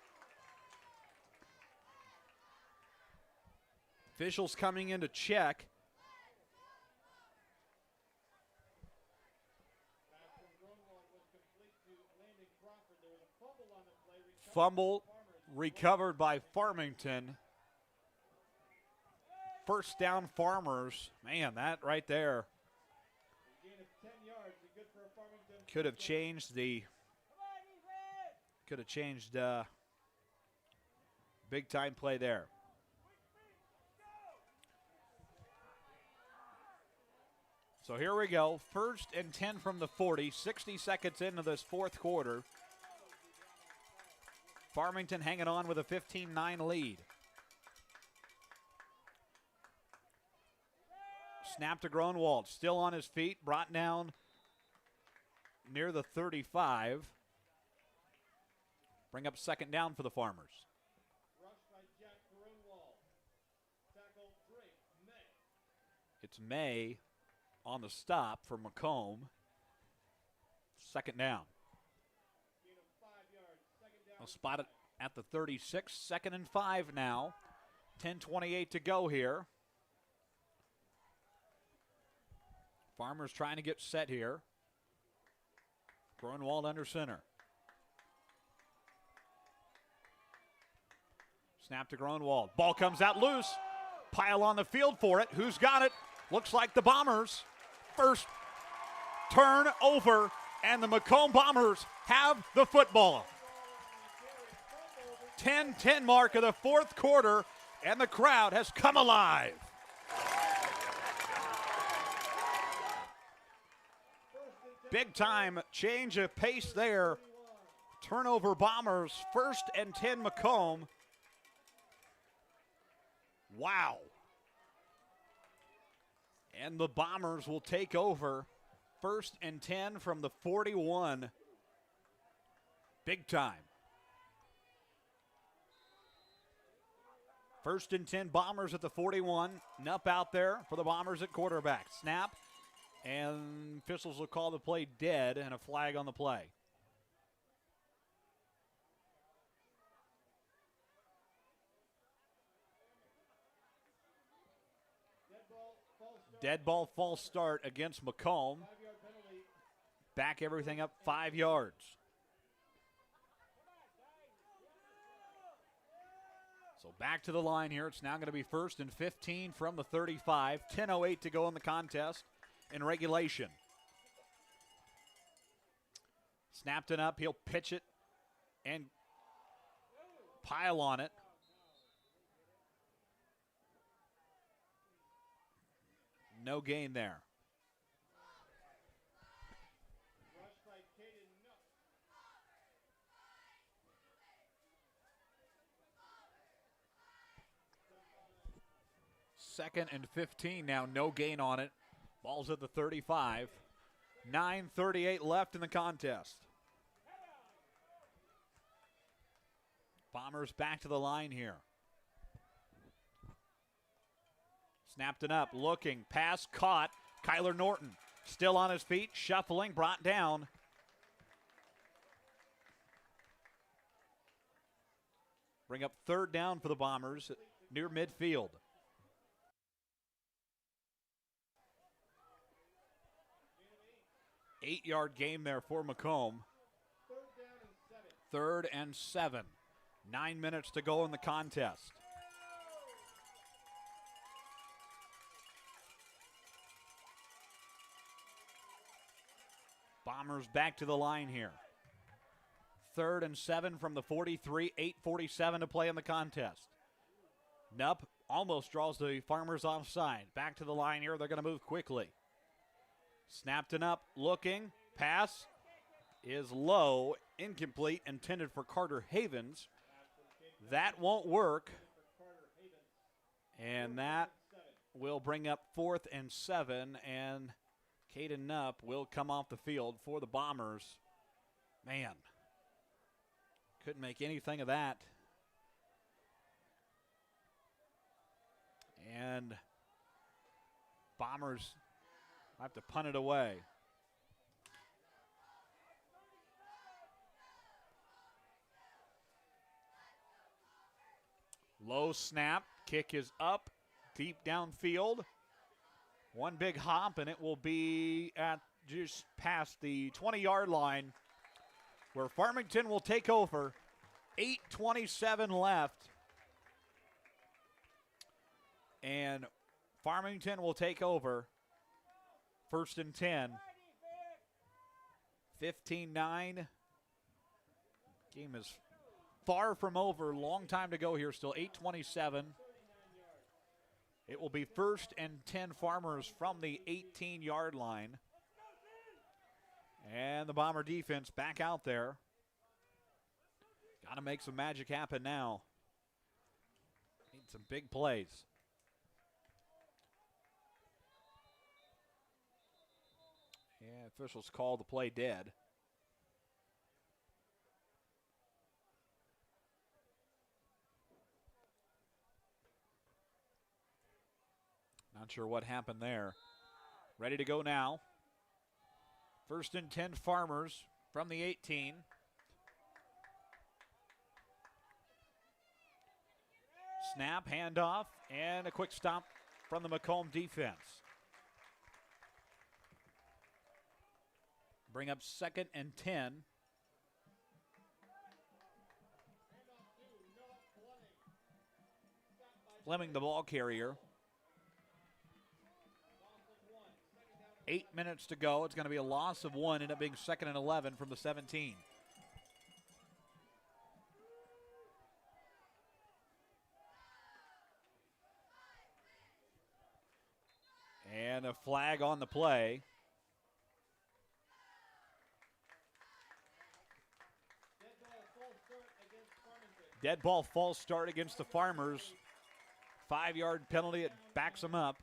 Officials coming in to check. Fumble recovered by Farmington. First down, Farmers. Man, that right there could have changed big time play there. So here we go. 1st and 10 from the 40. 60 seconds into this fourth quarter. Farmington hanging on with a 15-9 lead. Snap to Gronwald, still on his feet, brought down near the 35. Bring up 2nd down for the Farmers. It's May on the stop for Macomb. 2nd down. They'll spot it at the 36. 2nd and 5 now. 10:28 to go here. Farmers trying to get set here. Grunwald under center. Snap to Grunwald. Ball comes out loose. Pile on the field for it. Who's got it? Looks like the Bombers. First turnover, and the Macomb Bombers have the football. 10-10 mark of the fourth quarter, and the crowd has come alive. Big time change of pace there. Turnover Bombers, 1st and 10 Macomb. Wow. And the Bombers will take over First and 10 from the 41. Big time. First and 10, Bombers at the 41. Nupp out there for the Bombers at quarterback. Snap, and officials will call the play dead and a flag on the play. Dead ball, false start against Macomb. Back everything up 5 yards. So back to the line here. It's now going to be first and 15 from the 35. 10:08 to go in the contest in regulation. Snapped it up. He'll pitch it and pile on it. No gain there. Second and 15 now, no gain on it. Ball's at the 35. 9:38 left in the contest. Bombers back to the line here. Snapped it up, looking, pass caught. Kyler Norton still on his feet, shuffling, brought down. Bring up third down for the Bombers near midfield. Eight-yard game there for Macomb. Third and 7. 9 minutes to go in the contest. Bombers back to the line here. Third and 7 from the 43. 8:47 to play in the contest. Nupp almost draws the Farmers offside. Back to the line here. They're going to move quickly. Snapped it up, looking. Pass is low, incomplete, intended for Carter Havens. That won't work. And that will bring up 4th and 7, and Caden Nupp will come off the field for the Bombers. Man, couldn't make anything of that. And Bombers have to punt it away. Low snap, kick is up, deep downfield. One big hop, and it will be at just past the 20-yard line, where Farmington will take over. 8:27 left. And Farmington will take over. First and 10. 15-9. Game is far from over. Long time to go here still. 8:27. It will be first and 10 Farmers from the 18-yard line. And the Bomber defense back out there. Got to make some magic happen now. Need some big plays. Yeah, officials call the play dead. Not sure what happened there. Ready to go now. First and 10 Farmers from the 18. Snap, handoff, and a quick stop from the Macomb defense. Bring up second and 10. Fleming, the ball carrier. 8 minutes to go. It's going to be a loss of 1. End up being second and 11 from the 17. And a flag on the play. Dead ball, false start against the Farmers. 5-yard penalty. It backs them up.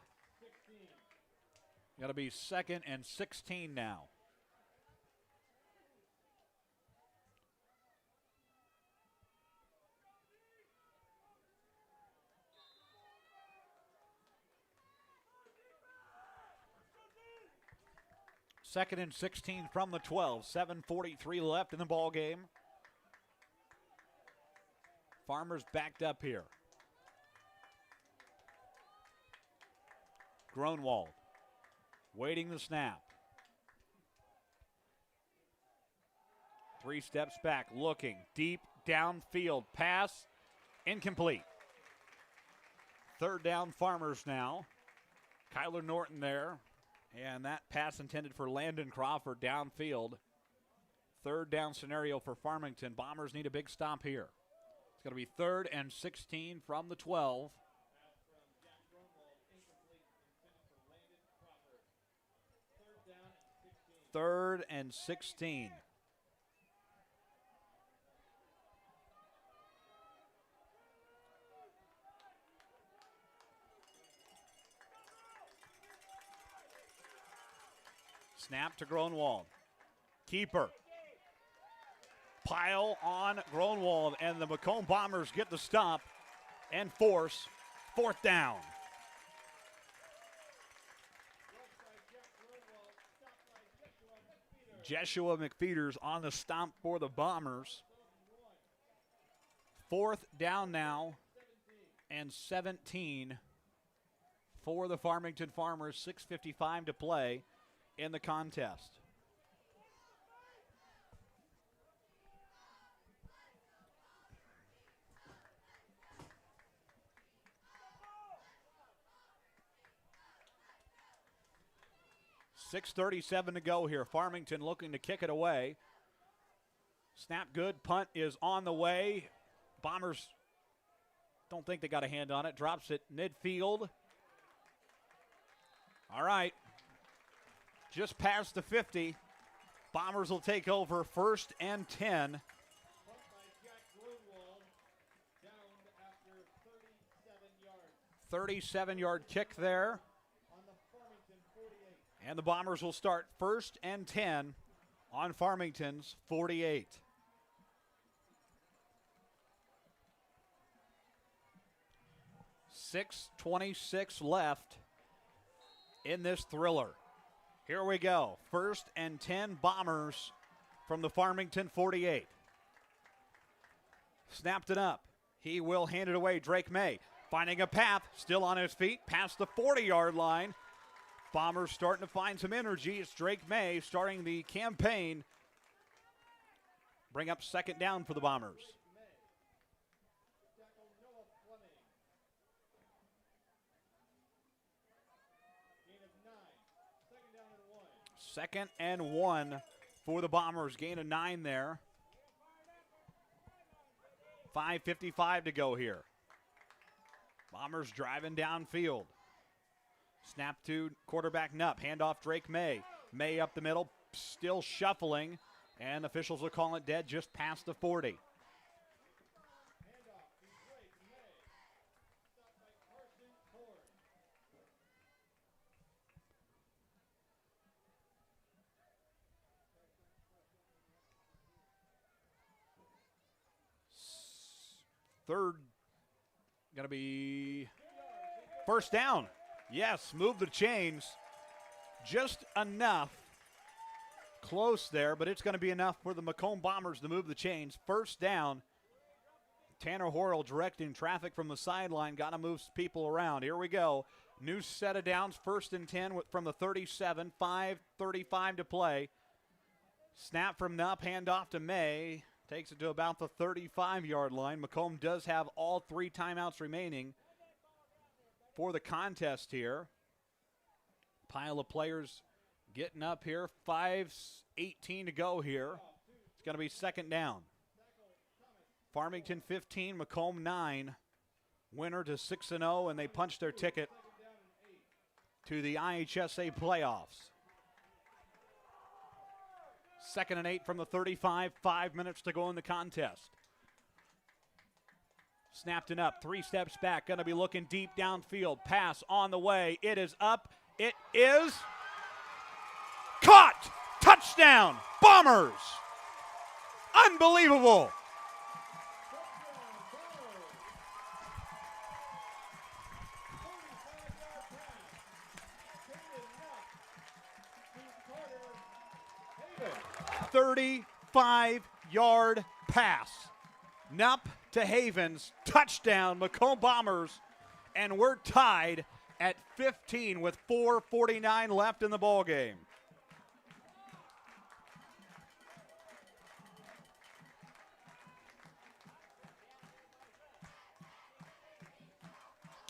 Got to be 2nd and 16 now. Second and 16 from the 12. 7:43 left in the ball game. Farmers backed up here. Gronwald waiting the snap. 3 steps back, looking deep downfield. Pass incomplete. 3rd down, Farmers now. Kyler Norton there. And that pass intended for Landon Crawford downfield. 3rd down scenario for Farmington. Bombers need a big stop here. It's going to be 3rd and 16 from the 12. Third and 16. Snap to Gronwald. Keeper. Pile on Gronwald, and the Macomb Bombers get the stop and force 4th down. Jeshua McFeeters on the stomp for the Bombers. 4th down now and 17 for the Farmington Farmers. 6:55 to play in the contest. .6:37 to go here. Farmington looking to kick it away. Snap good. Punt is on the way. Bombers don't think they got a hand on it. Drops it midfield. All right. Just past the 50. Bombers will take over 1st and 10. 37-yard kick there. And the Bombers will start 1st and 10 on Farmington's 48. .6:26 left in this thriller. Here we go. 1st and 10 Bombers from the Farmington 48. Snapped it up. He will hand it away. Drake May finding a path, still on his feet, past the 40-yard line. Bombers starting to find some energy. It's Drake May starting the campaign. Bring up 2nd down for the Bombers. Second and 1 for the Bombers. Gain of 9 there. 5:55 to go here. Bombers driving downfield. Snap to quarterback Nupp. Handoff Drake May. May up the middle, still shuffling, and officials will call it dead just past the 40. Third, going to be 1st down. Yes, move the chains. Just enough. Close there, but it's going to be enough for the Macomb Bombers to move the chains. 1st down. Tanner Horrell directing traffic from the sideline. Got to move people around. Here we go. New set of downs. 1st and 10 from the 37. 5:35 to play. Snap from Nupp. Handoff to May. Takes it to about the 35-yard line. Macomb does have all 3 timeouts remaining for the contest here. Pile of players getting up here. 5:18 to go here. It's going to be 2nd down. Farmington 15, Macomb 9. Winner to 6-0, and they punch their ticket to the IHSA playoffs. 2nd and 8 from the 35. 5 minutes to go in the contest. Snapped it up. 3 steps back. Going to be looking deep downfield. Pass on the way. It is up. It is Caught! Touchdown! Bombers! Unbelievable! .35 5-yard pass. Nup to Havens. Touchdown, Macomb Bombers. And we're tied at 15 with 4:49 left in the ball game.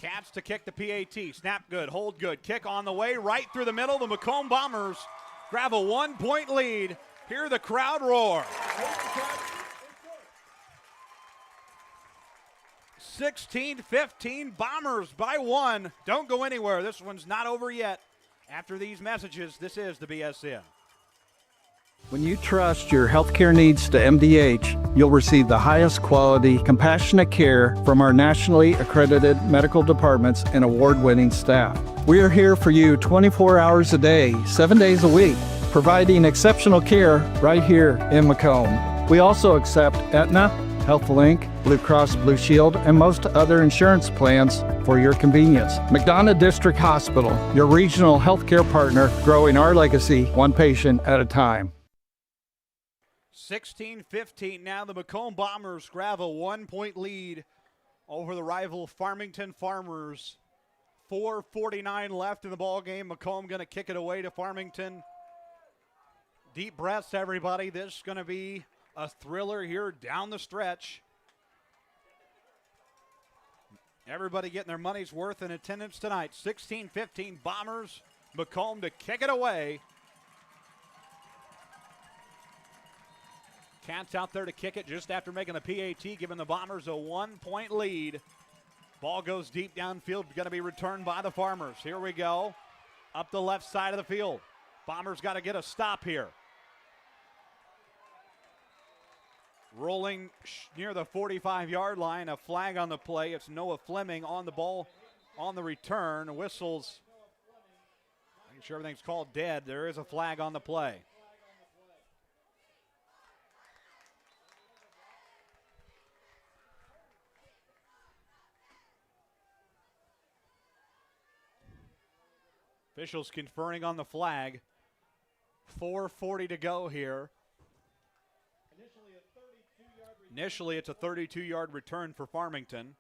Cats to kick the PAT. Snap good, hold good. Kick on the way, right through the middle. The Macomb Bombers grab a 1-point lead. Hear the crowd roar. 16-15, Bombers by 1. Don't go anywhere. This one's not over yet. After these messages, this is the BSN. When you trust your healthcare needs to MDH, you'll receive the highest quality, compassionate care from our nationally accredited medical departments and award-winning staff. We are here for you 24 hours a day, 7 days a week, providing exceptional care right here in Macomb. We also accept Aetna, HealthLink, Blue Cross Blue Shield, and most other insurance plans for your convenience. McDonough District Hospital, your regional healthcare partner, growing our legacy one patient at a time. 16-15 now. The Macomb Bombers grab a 1-point lead over the rival Farmington Farmers. 4:49 left in the ball game. Macomb going to kick it away to Farmington. Deep breaths, everybody. This is going to be a thriller here down the stretch. Everybody getting their money's worth in attendance tonight. 16-15 Bombers. Macomb to kick it away. Cats out there to kick it just after making the PAT, giving the Bombers a 1-point lead. Ball goes deep downfield, going to be returned by the Farmers. Here we go. Up the left side of the field. Bombers got to get a stop here. Rolling near the 45-yard line, a flag on the play. It's Noah Fleming on the ball on the return. Whistles. Making sure everything's called dead. There is a flag on the play. Officials conferring on the flag. 4:40 to go here. Initially, it's a 32-yard return for Farmington.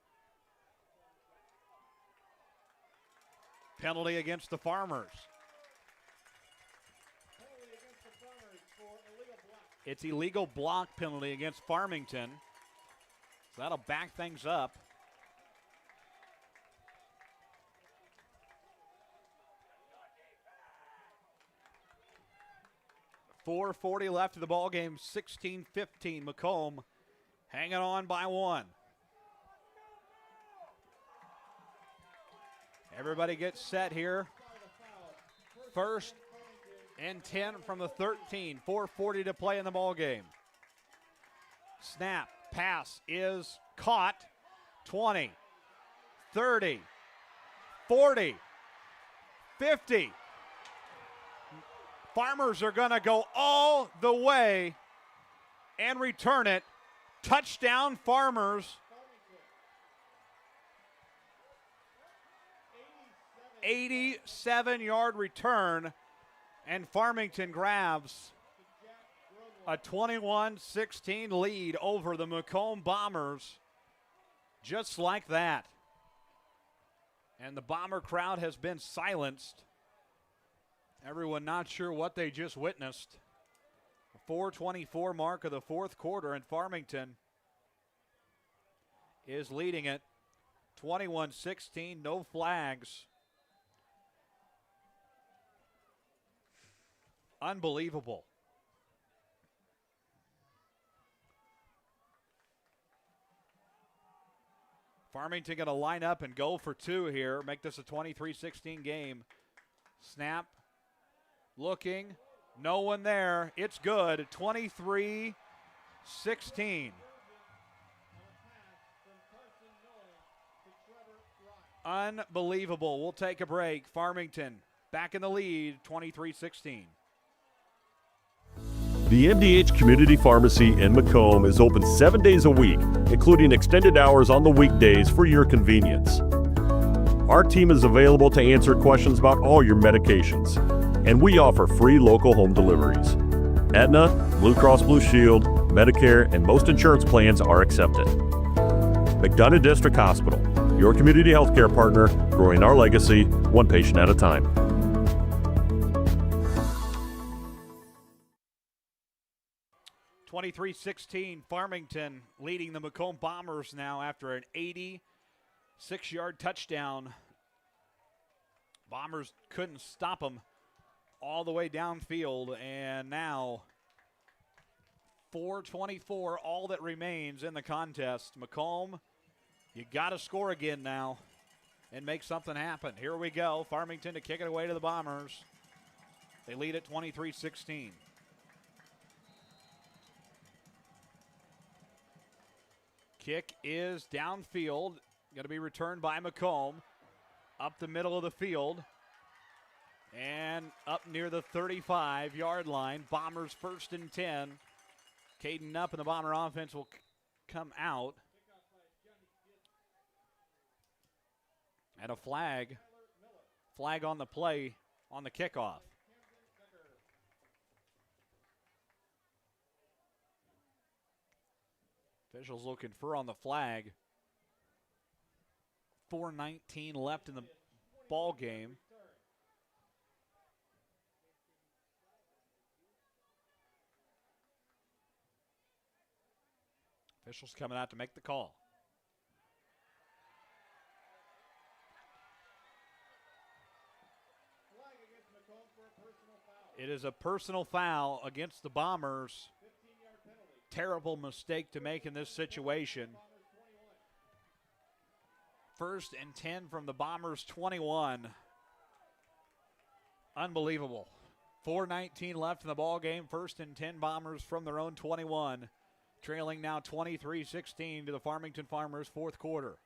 Penalty against the Farmers. It's illegal block penalty against Farmington. So that'll back things up. .440 left of the ball game. 16-15. Macomb hanging on by 1. Everybody gets set here. 1st and 10 from the 13. 4:40 to play in the ball game. Snap. Pass is caught. 20, 30, 40, 50. Farmers are going to go all the way and return it. Touchdown, Farmers. 87-yard return, and Farmington grabs a 21-16 lead over the Macomb Bombers, just like that. And the Bomber crowd has been silenced. Everyone not sure what they just witnessed. 4:24 mark of the fourth quarter, and Farmington is leading it 21-16, no flags. Unbelievable. Farmington going to line up and go for 2 here, make this a 23-16 game. Snap, looking, no one there. It's good, 23-16. Unbelievable. We'll take a break. Farmington back in the lead, 23-16. The MDH Community Pharmacy in Macomb is open 7 days a week, including extended hours on the weekdays for your convenience. Our team is available to answer questions about all your medications, and we offer free local home deliveries. Aetna, Blue Cross Blue Shield, Medicare, and most insurance plans are accepted. McDonough District Hospital, your community healthcare partner, growing our legacy one patient at a time. (23-16) Farmington leading the Macomb Bombers now after an 86-yard touchdown. Bombers couldn't stop them all the way downfield, and now 4:24, all that remains in the contest. Macomb, you got to score again now and make something happen. Here we go. Farmington to kick it away to the Bombers. They lead at 23-16. Kick is downfield. Going to be returned by Macomb. Up the middle of the field. And up near the 35-yard line. Bombers 1st and 10. Caden up, and the Bomber offense will come out. And a flag on the play on the kickoff. Officials will confer on the flag. 4:19 left in the ball game. Officials coming out to make the call. It is a personal foul against the Bombers. Terrible mistake to make in this situation. 1st and 10 from the Bombers' 21. Unbelievable. 4:19 left in the ball game. 1st and 10 Bombers from their own 21. Trailing now 23-16 to the Farmington Farmers, 4th quarter.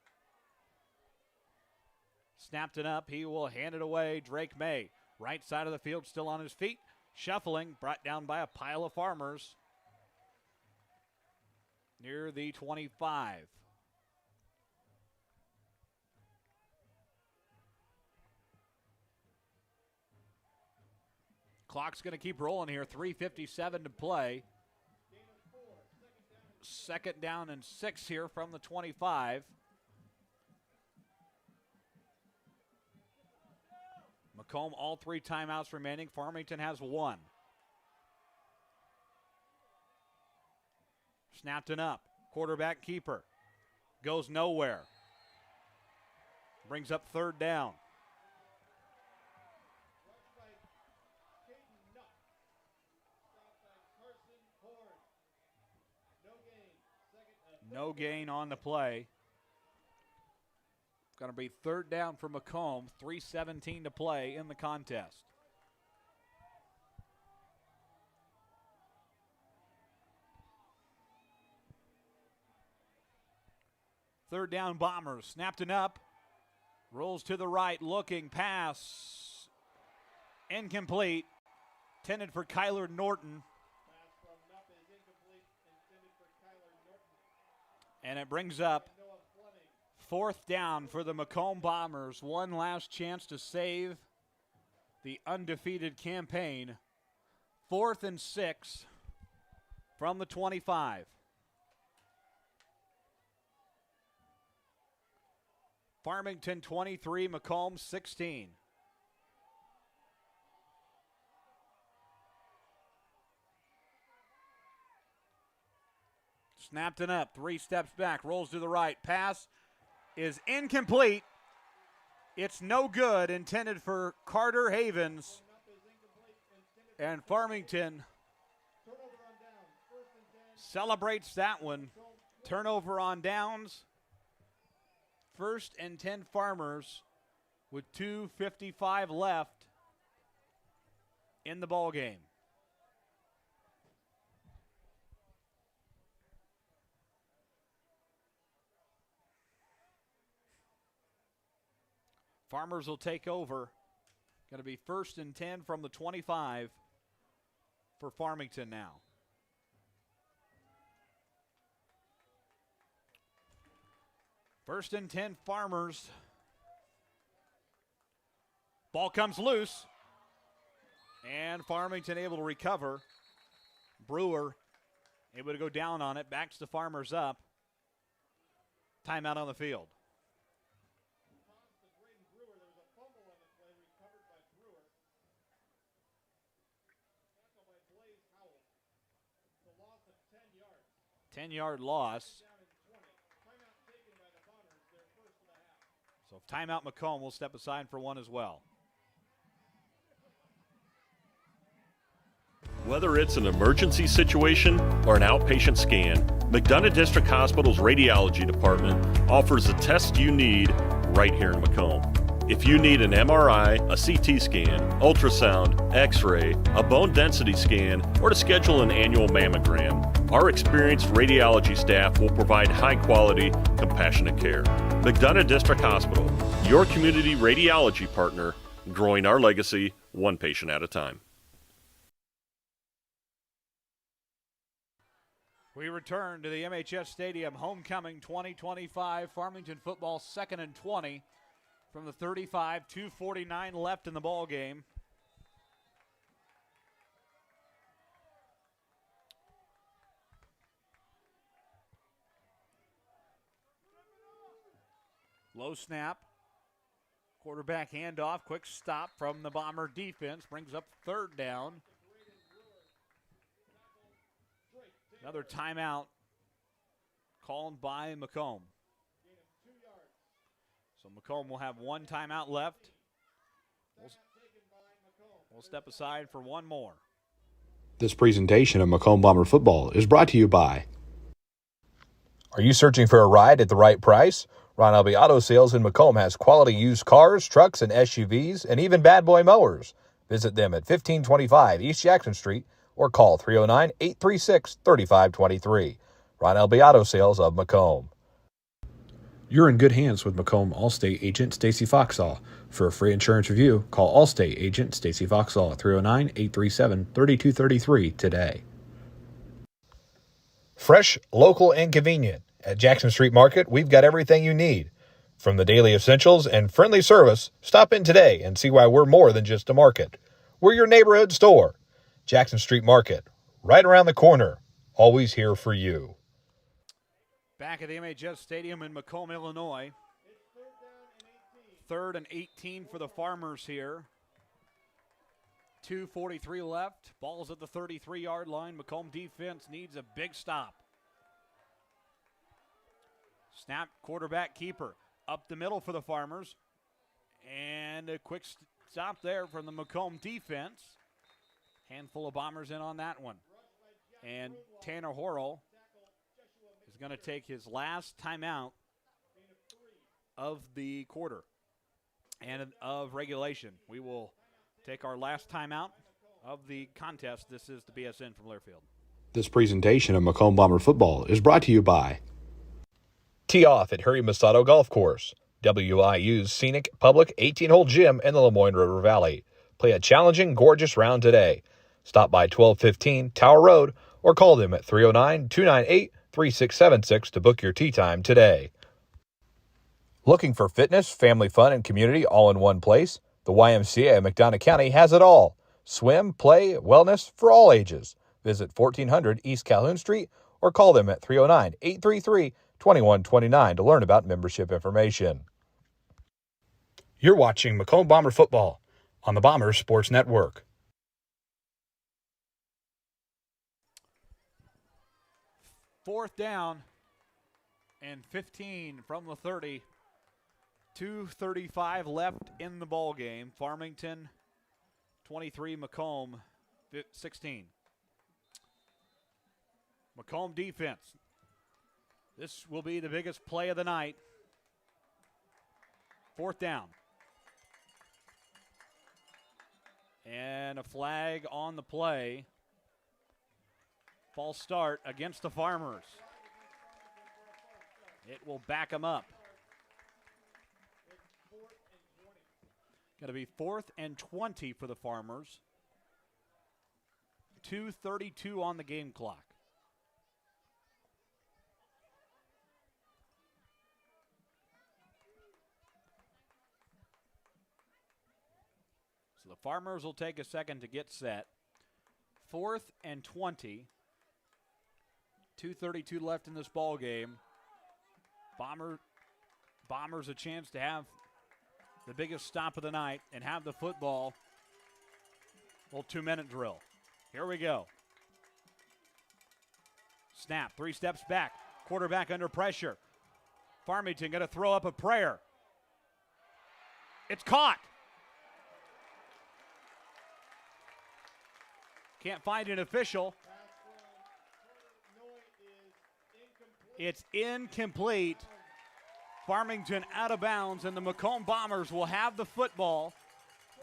Snapped it up. He will hand it away. Drake May, right side of the field, still on his feet. Shuffling, brought down by a pile of Farmers. Near the 25. Clock's going to keep rolling here. 3:57 to play. 2nd down and 6 here from the 25. Macomb, all 3 timeouts remaining. Farmington has 1. Snapped it up. Quarterback keeper. Goes nowhere. Brings up 3rd down. No gain on the play. Going to be 3rd down for Macomb. 3:17 to play in the contest. Third down Bombers. Snapped it up. Rolls to the right. Looking. Pass. Incomplete. Intended for Kyler Norton. And it brings up 4th down for the Macomb Bombers. One last chance to save the undefeated campaign. 4th and 6 from the 25. Farmington 23, Macomb 16. Snapped it up, 3 steps back, rolls to the right. Pass is incomplete. It's no good, intended for Carter Havens. And Farmington celebrates that one. Turnover on downs. 1st and 10 Farmers with 2:55 left in the ball game. Farmers will take over. Going to be 1st and 10 from the 25 for Farmington now. First and 10 Farmers. Ball comes loose. And Farmington able to recover. Brewer able to go down on it. Backs the Farmers up. Timeout on the field. There was a fumble on the play recovered by Brewer. Tackle by Blaze Howell. It's a loss of 10 yards. 10-yard loss. Down in 20. Timeout taken by the Bombers, their first of the half. So timeout Macomb will step aside for one as well. Whether it's an emergency situation or an outpatient scan, McDonough District Hospital's radiology department offers the test you need right here in Macomb. If you need an MRI, a CT scan, ultrasound, x-ray, a bone density scan, or to schedule an annual mammogram, our experienced radiology staff will provide high-quality, compassionate care. McDonough District Hospital, your community radiology partner, growing our legacy one patient at a time. We return to the MHS Stadium Homecoming 2025. Farmington football 2nd and 20 from the 35. 2:49 left in the ball game. Low snap. Quarterback handoff. Quick stop from the Bomber defense. Brings up 3rd down. Another timeout called by Macomb. So Macomb will have one timeout left. We'll step aside for one more. This presentation of Macomb Bomber football is brought to you by. Are you searching for a ride at the right price? Ron Elby Auto Sales in Macomb has quality used cars, trucks, and SUVs, and even bad boy mowers. Visit them at 1525 East Jackson Street or call 309-836-3523. Ron Elby Auto Sales of Macomb. You're in good hands with Macomb Allstate agent Stacy Foxall. For a free insurance review, call Allstate agent Stacy Foxall at 309-837-3233 today. Fresh, local, and convenient. At Jackson Street Market, we've got everything you need. From the daily essentials and friendly service, stop in today and see why we're more than just a market. We're your neighborhood store. Jackson Street Market, right around the corner, always here for you. Back at the MHS Stadium in Macomb, Illinois. 3rd and 18 for the Farmers here. 2:43 left. Ball's at the 33-yard line. Macomb defense needs a big stop. Snap, quarterback, keeper. Up the middle for the Farmers. And a quick stop there from the Macomb defense. Handful of Bombers in on that one. And Tanner Horrell is going to take his last timeout of the quarter and of regulation. We will take our last timeout of the contest. This is the BSN from Learfield. This presentation of Macomb Bomber football is brought to you by Tee Off at Harry Masato Golf Course, WIU's scenic public 18-hole gym in the Lemoyne River Valley. Play a challenging, gorgeous round today. Stop by 1215 Tower Road or call them at 309-298-3676 to book your tee time today. Looking for fitness, family fun, and community all in one place? The YMCA of McDonough County has it all. Swim, play, wellness for all ages. Visit 1400 East Calhoun Street or call them at 309-833-2129 to learn about membership information. You're watching Macomb Bomber football on the Bombers Sports Network. 4th down and 15 from the 30. 2:35 left in the ball game. Farmington 23, Macomb 16. Macomb defense. This will be the biggest play of the night. 4th down. And a flag on the play. False start against the Farmers. It will back them up. Going to be 4th and 20 for the Farmers. 2:32 on the game clock. So the Farmers will take a second to get set. 4th and 20. 2:32 left in this ball game. Bombers a chance to have the biggest stop of the night and have the football. Little 2-minute drill. Here we go. Snap, 3 steps back. Quarterback under pressure. Farmington going to throw up a prayer. It's caught. Can't find an official. It's incomplete. Farmington out of bounds, and the Macomb Bombers will have the football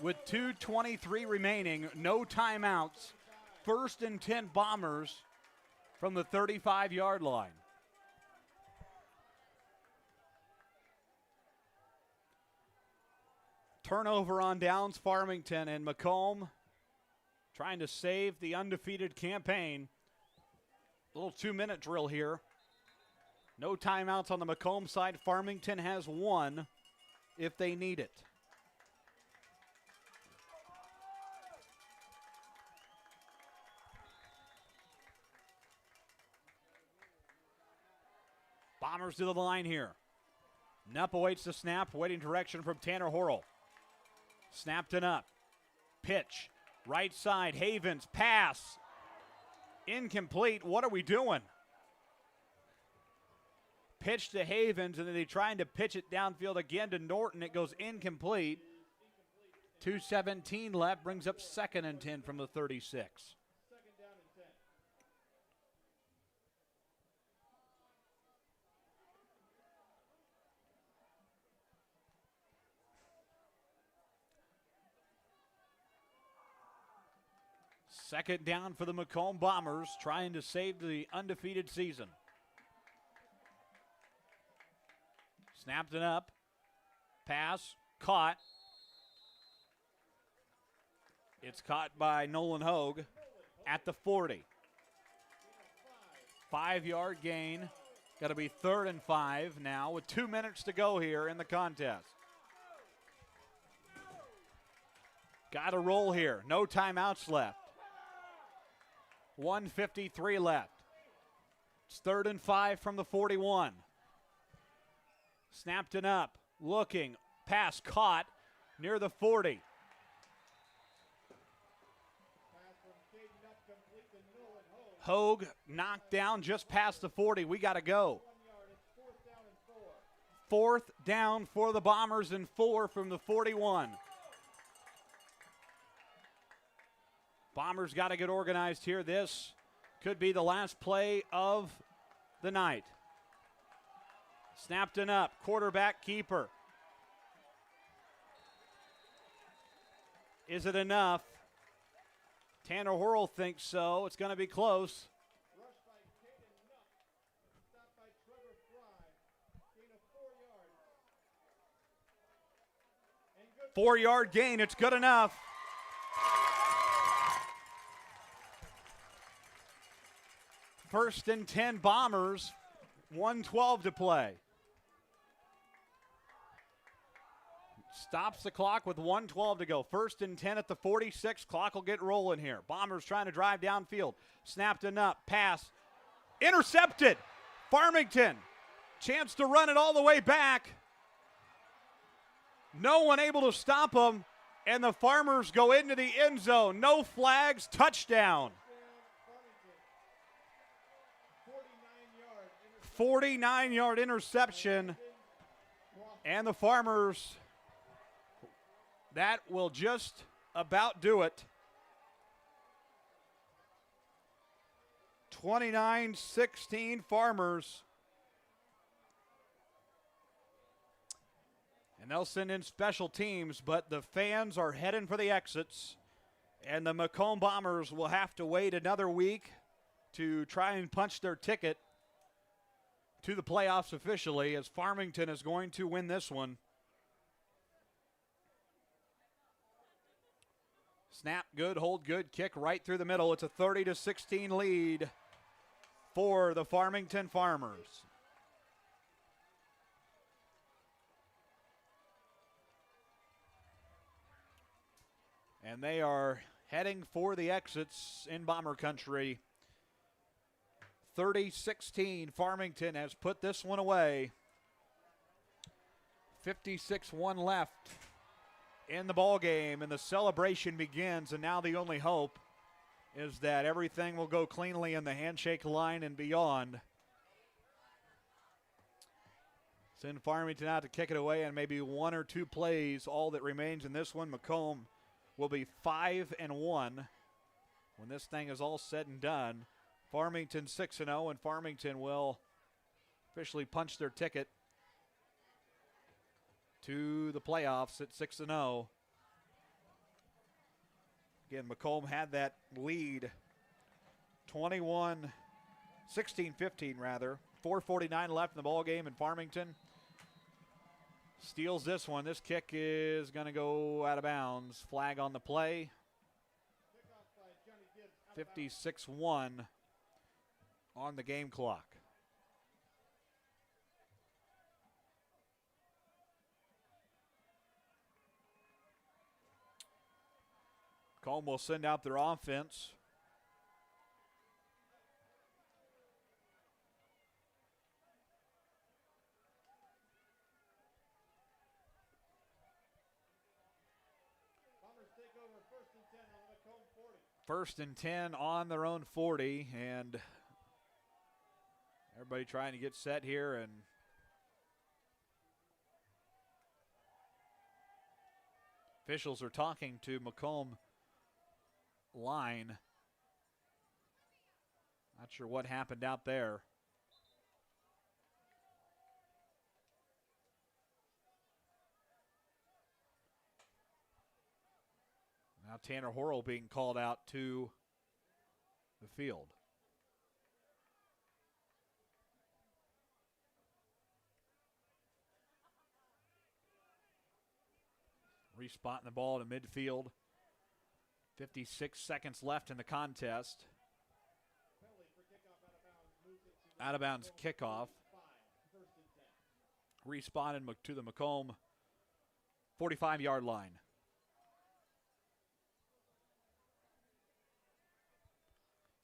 with 2:23 remaining. No timeouts. 1st and 10 Bombers from the 35-yard line. Turnover on downs, Farmington, and Macomb trying to save the undefeated campaign. Little 2-minute drill here. No timeouts on the Macomb side. Farmington has 1 if they need it. Bombers to the line here. Nupp awaits the snap, waiting direction from Tanner Horrell. Snapped it up. Pitch. Right side. Havens. Pass. Incomplete. What are we doing? Pitch to Havens, and then they're trying to pitch it downfield again to Norton. It goes incomplete. 2:17 left. Brings up 2nd and 10 from the 36. Second down for the Macomb Bombers, trying to save the undefeated season. Snapped it up. Pass. Caught. It's caught by Nolan Hogue at the 40. 5-yard gain. Got to be 3rd and 5 now with 2 minutes to go here in the contest. Got to roll here. No timeouts left. 1:53 left. It's 3rd and 5 from the 41. Snapped it up. Looking. Pass caught near the 40. Hogue knocked down just past the 40. We got to go. 4th down for the Bombers and 4 from the 41. Bombers got to get organized here. This could be the last play of the night. Snapped it up. Quarterback keeper. Is it enough? Tanner Horrell thinks so. It's going to be close. 4-yard gain. It's good enough. First and 10 Bombers, 1:12 to play. Stops the clock with 1:12 to go. 1st and 10 at the 46. Clock will get rolling here. Bombers trying to drive downfield. Snapped it up. Pass. Intercepted. Farmington. Chance to run it all the way back. No one able to stop them. And the Farmers go into the end zone. No flags. Touchdown. 49-yard interception. And the Farmers, that will just about do it. 29-16 Farmers. And they'll send in special teams, but the fans are heading for the exits. And the Macomb Bombers will have to wait another week to try and punch their ticket to the playoffs officially, as Farmington is going to win this one. Snap good, hold good, kick right through the middle. It's a 30-16 lead for the Farmington Farmers. And they are heading for the exits in Bomber Country. 30-16, Farmington has put this one away. 56-1 left in the ball game, and the celebration begins. And now the only hope is that everything will go cleanly in the handshake line and beyond. Send Farmington out to kick it away, and maybe one or two plays, all that remains in this one. Macomb will be 5-1 when this thing is all said and done. Farmington 6-0, and Farmington will officially punch their ticket to the playoffs at 6-0. Again, Macomb had that lead 16-15 rather. 4:49 left in the ball game, and Farmington steals this one. This kick is going to go out of bounds. Flag on the play. 56-1 on the game clock. Macomb will send out their offense. First and 10 on their own 40, and everybody trying to get set here, and officials are talking to Macomb line. Not sure what happened out there. Now Tanner Horrell being called out to the field. Respotting the ball to midfield. 56 seconds left in the contest. Out of bounds kickoff. Respotted to the Macomb 45-yard line.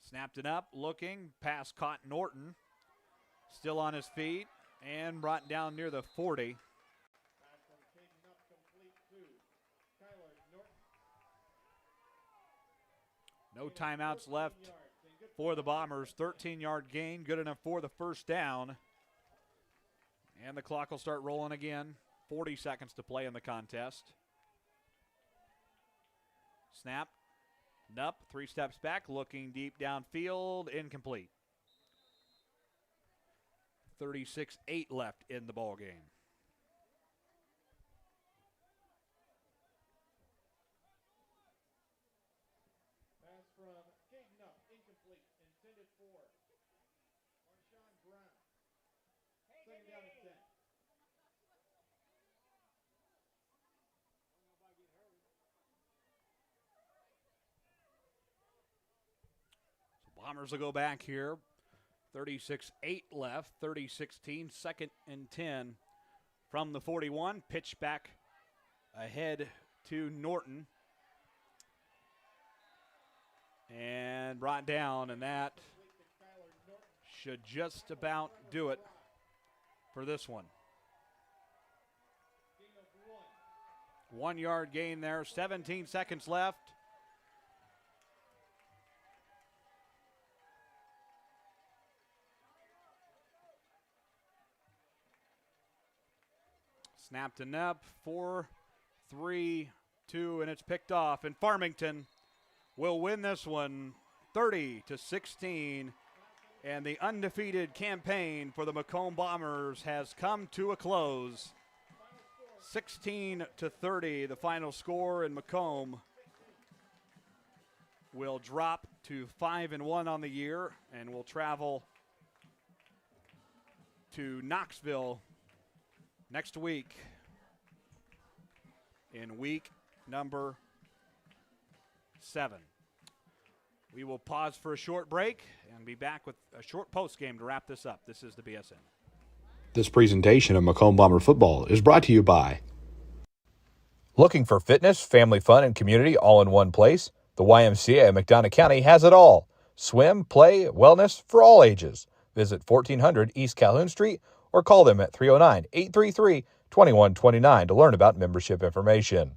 Snapped it up, looking, pass caught Norton. Still on his feet and brought down near the 40. No timeouts left for the Bombers. 13-yard gain, good enough for the first down. And the clock will start rolling again. 40 seconds to play in the contest. Snap. Up, 3 steps back, looking deep downfield, incomplete. 36-8 left in the ball game. Pass from Caden up, incomplete, intended for Marshawn Brown. Second down and 10. Bombers will go back here. 36-8 left, 30-16, second and 10 from the 41. Pitch back ahead to Norton. And brought down, and that should just about do it for this one. 1 yard gain there, 17 seconds left. Snapped and up, 4, 3, 2, and it's picked off. And Farmington will win this one 30-16. And the undefeated campaign for the Macomb Bombers has come to a close. 16-30, the final score, and Macomb will drop to 5-1 on the year and will travel to Knoxville next week in week number 7. We will pause for a short break and be back with a short post game to wrap this up. This is the BSN. This presentation of Macomb Bomber football is brought to you by Looking for fitness, family fun, and community all in one place? The YMCA of McDonough County has it all. Swim, play, wellness for all ages. Visit 1400 East Calhoun Street or call them at 309-833-2129 to learn about membership information.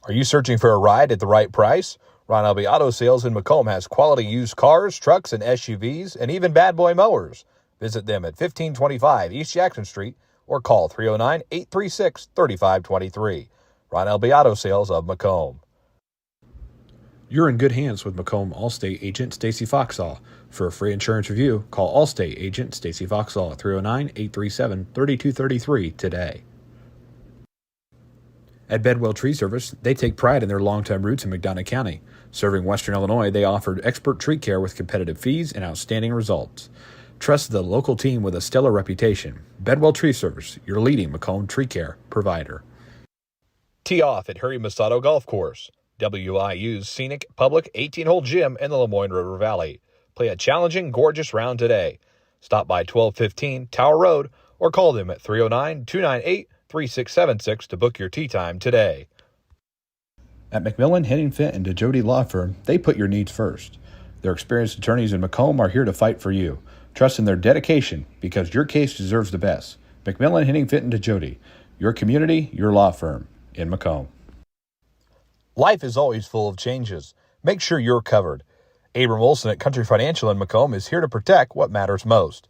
Are you searching for a ride at the right price? Ron Elby Auto Sales in Macomb has quality used cars, trucks, and SUVs, and even bad boy mowers. Visit them at 1525 East Jackson Street or call 309-836-3523. Ron Elby Auto Sales of Macomb. You're in good hands with Macomb Allstate agent Stacy Foxall. For a free insurance review, call Allstate agent Stacy Foxall at 309-837-3233 today. At Bedwell Tree Service, they take pride in their long-time roots in McDonough County. Serving Western Illinois, they offered expert tree care with competitive fees and outstanding results. Trust the local team with a stellar reputation. Bedwell Tree Service, your leading Macomb tree care provider. Tee off at Harry Masato Golf Course, WIU's scenic public 18-hole gym in the Lemoyne River Valley. Play a challenging, gorgeous round today. Stop by 1215 Tower Road or call them at 309-298-3676 to book your tee time today. At McMillan, Henning Fint, and DeJody Law Firm, they put your needs first. Their experienced attorneys in Macomb are here to fight for you. Trust in their dedication because your case deserves the best. McMillan, Henning Fint, and DeJody, your community, your law firm in Macomb. Life is always full of changes. Make sure you're covered. Abram Olson at Country Financial in Macomb is here to protect what matters most.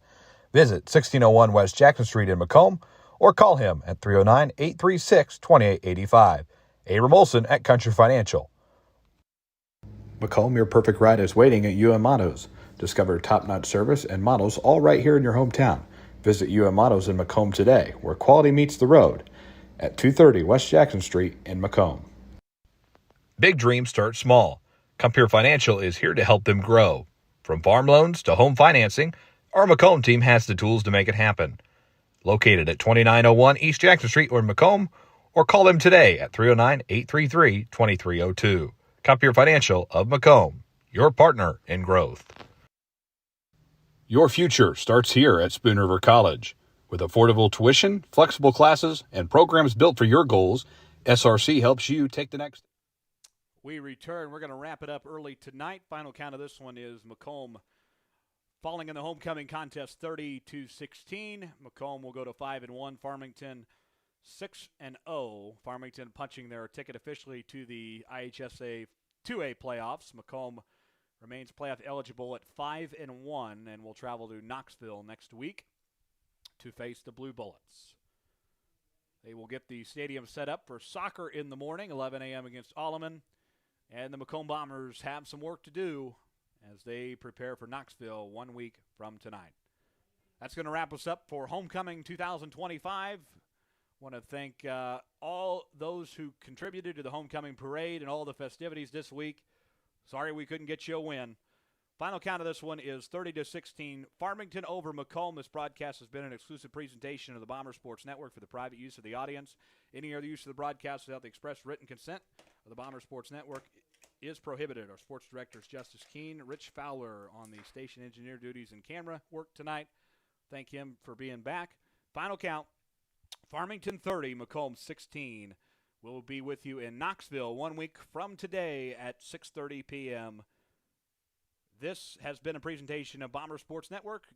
Visit 1601 West Jackson Street in Macomb or call him at 309-836-2885. Abram Olson at Country Financial. Macomb, your perfect ride is waiting at UM Autos. Discover top-notch service and models all right here in your hometown. Visit UM Autos in Macomb today, where quality meets the road, at 230 West Jackson Street in Macomb. Big dreams start small. Compeer Financial is here to help them grow. From farm loans to home financing, our Macomb team has the tools to make it happen. Located at 2901 East Jackson Street or in Macomb, or call them today at 309-833-2302. Compeer Financial of Macomb, your partner in growth. Your future starts here at Spoon River College. With affordable tuition, flexible classes, and programs built for your goals, SRC helps you take the next. We return. We're going to wrap it up early tonight. Final count of this one is Macomb falling in the homecoming contest 30-16. Macomb will go to 5-1. Farmington 6-0. Farmington punching their ticket officially to the IHSA 2A playoffs. Macomb remains playoff eligible at 5-1 and will travel to Knoxville next week to face the Blue Bullets. They will get the stadium set up for soccer in the morning, 11 a.m. against Alleman. And the Macomb Bombers have some work to do as they prepare for Knoxville 1 week from tonight. That's going to wrap us up for Homecoming 2025. I want to thank all those who contributed to the Homecoming Parade and all the festivities this week. Sorry we couldn't get you a win. Final count of this one is 30-16. Farmington over Macomb. This broadcast has been an exclusive presentation of the Bomber Sports Network for the private use of the audience. Any other use of the broadcast without the express written consent of the Bomber Sports Network is prohibited. Our sports director is Justice Keene. Rich Fowler on the station engineer duties and camera work tonight. Thank him for being back. Final count, Farmington 30, Macomb 16. We'll be with you in Knoxville 1 week from today at 6:30 p.m. This has been a presentation of Bomber Sports Network.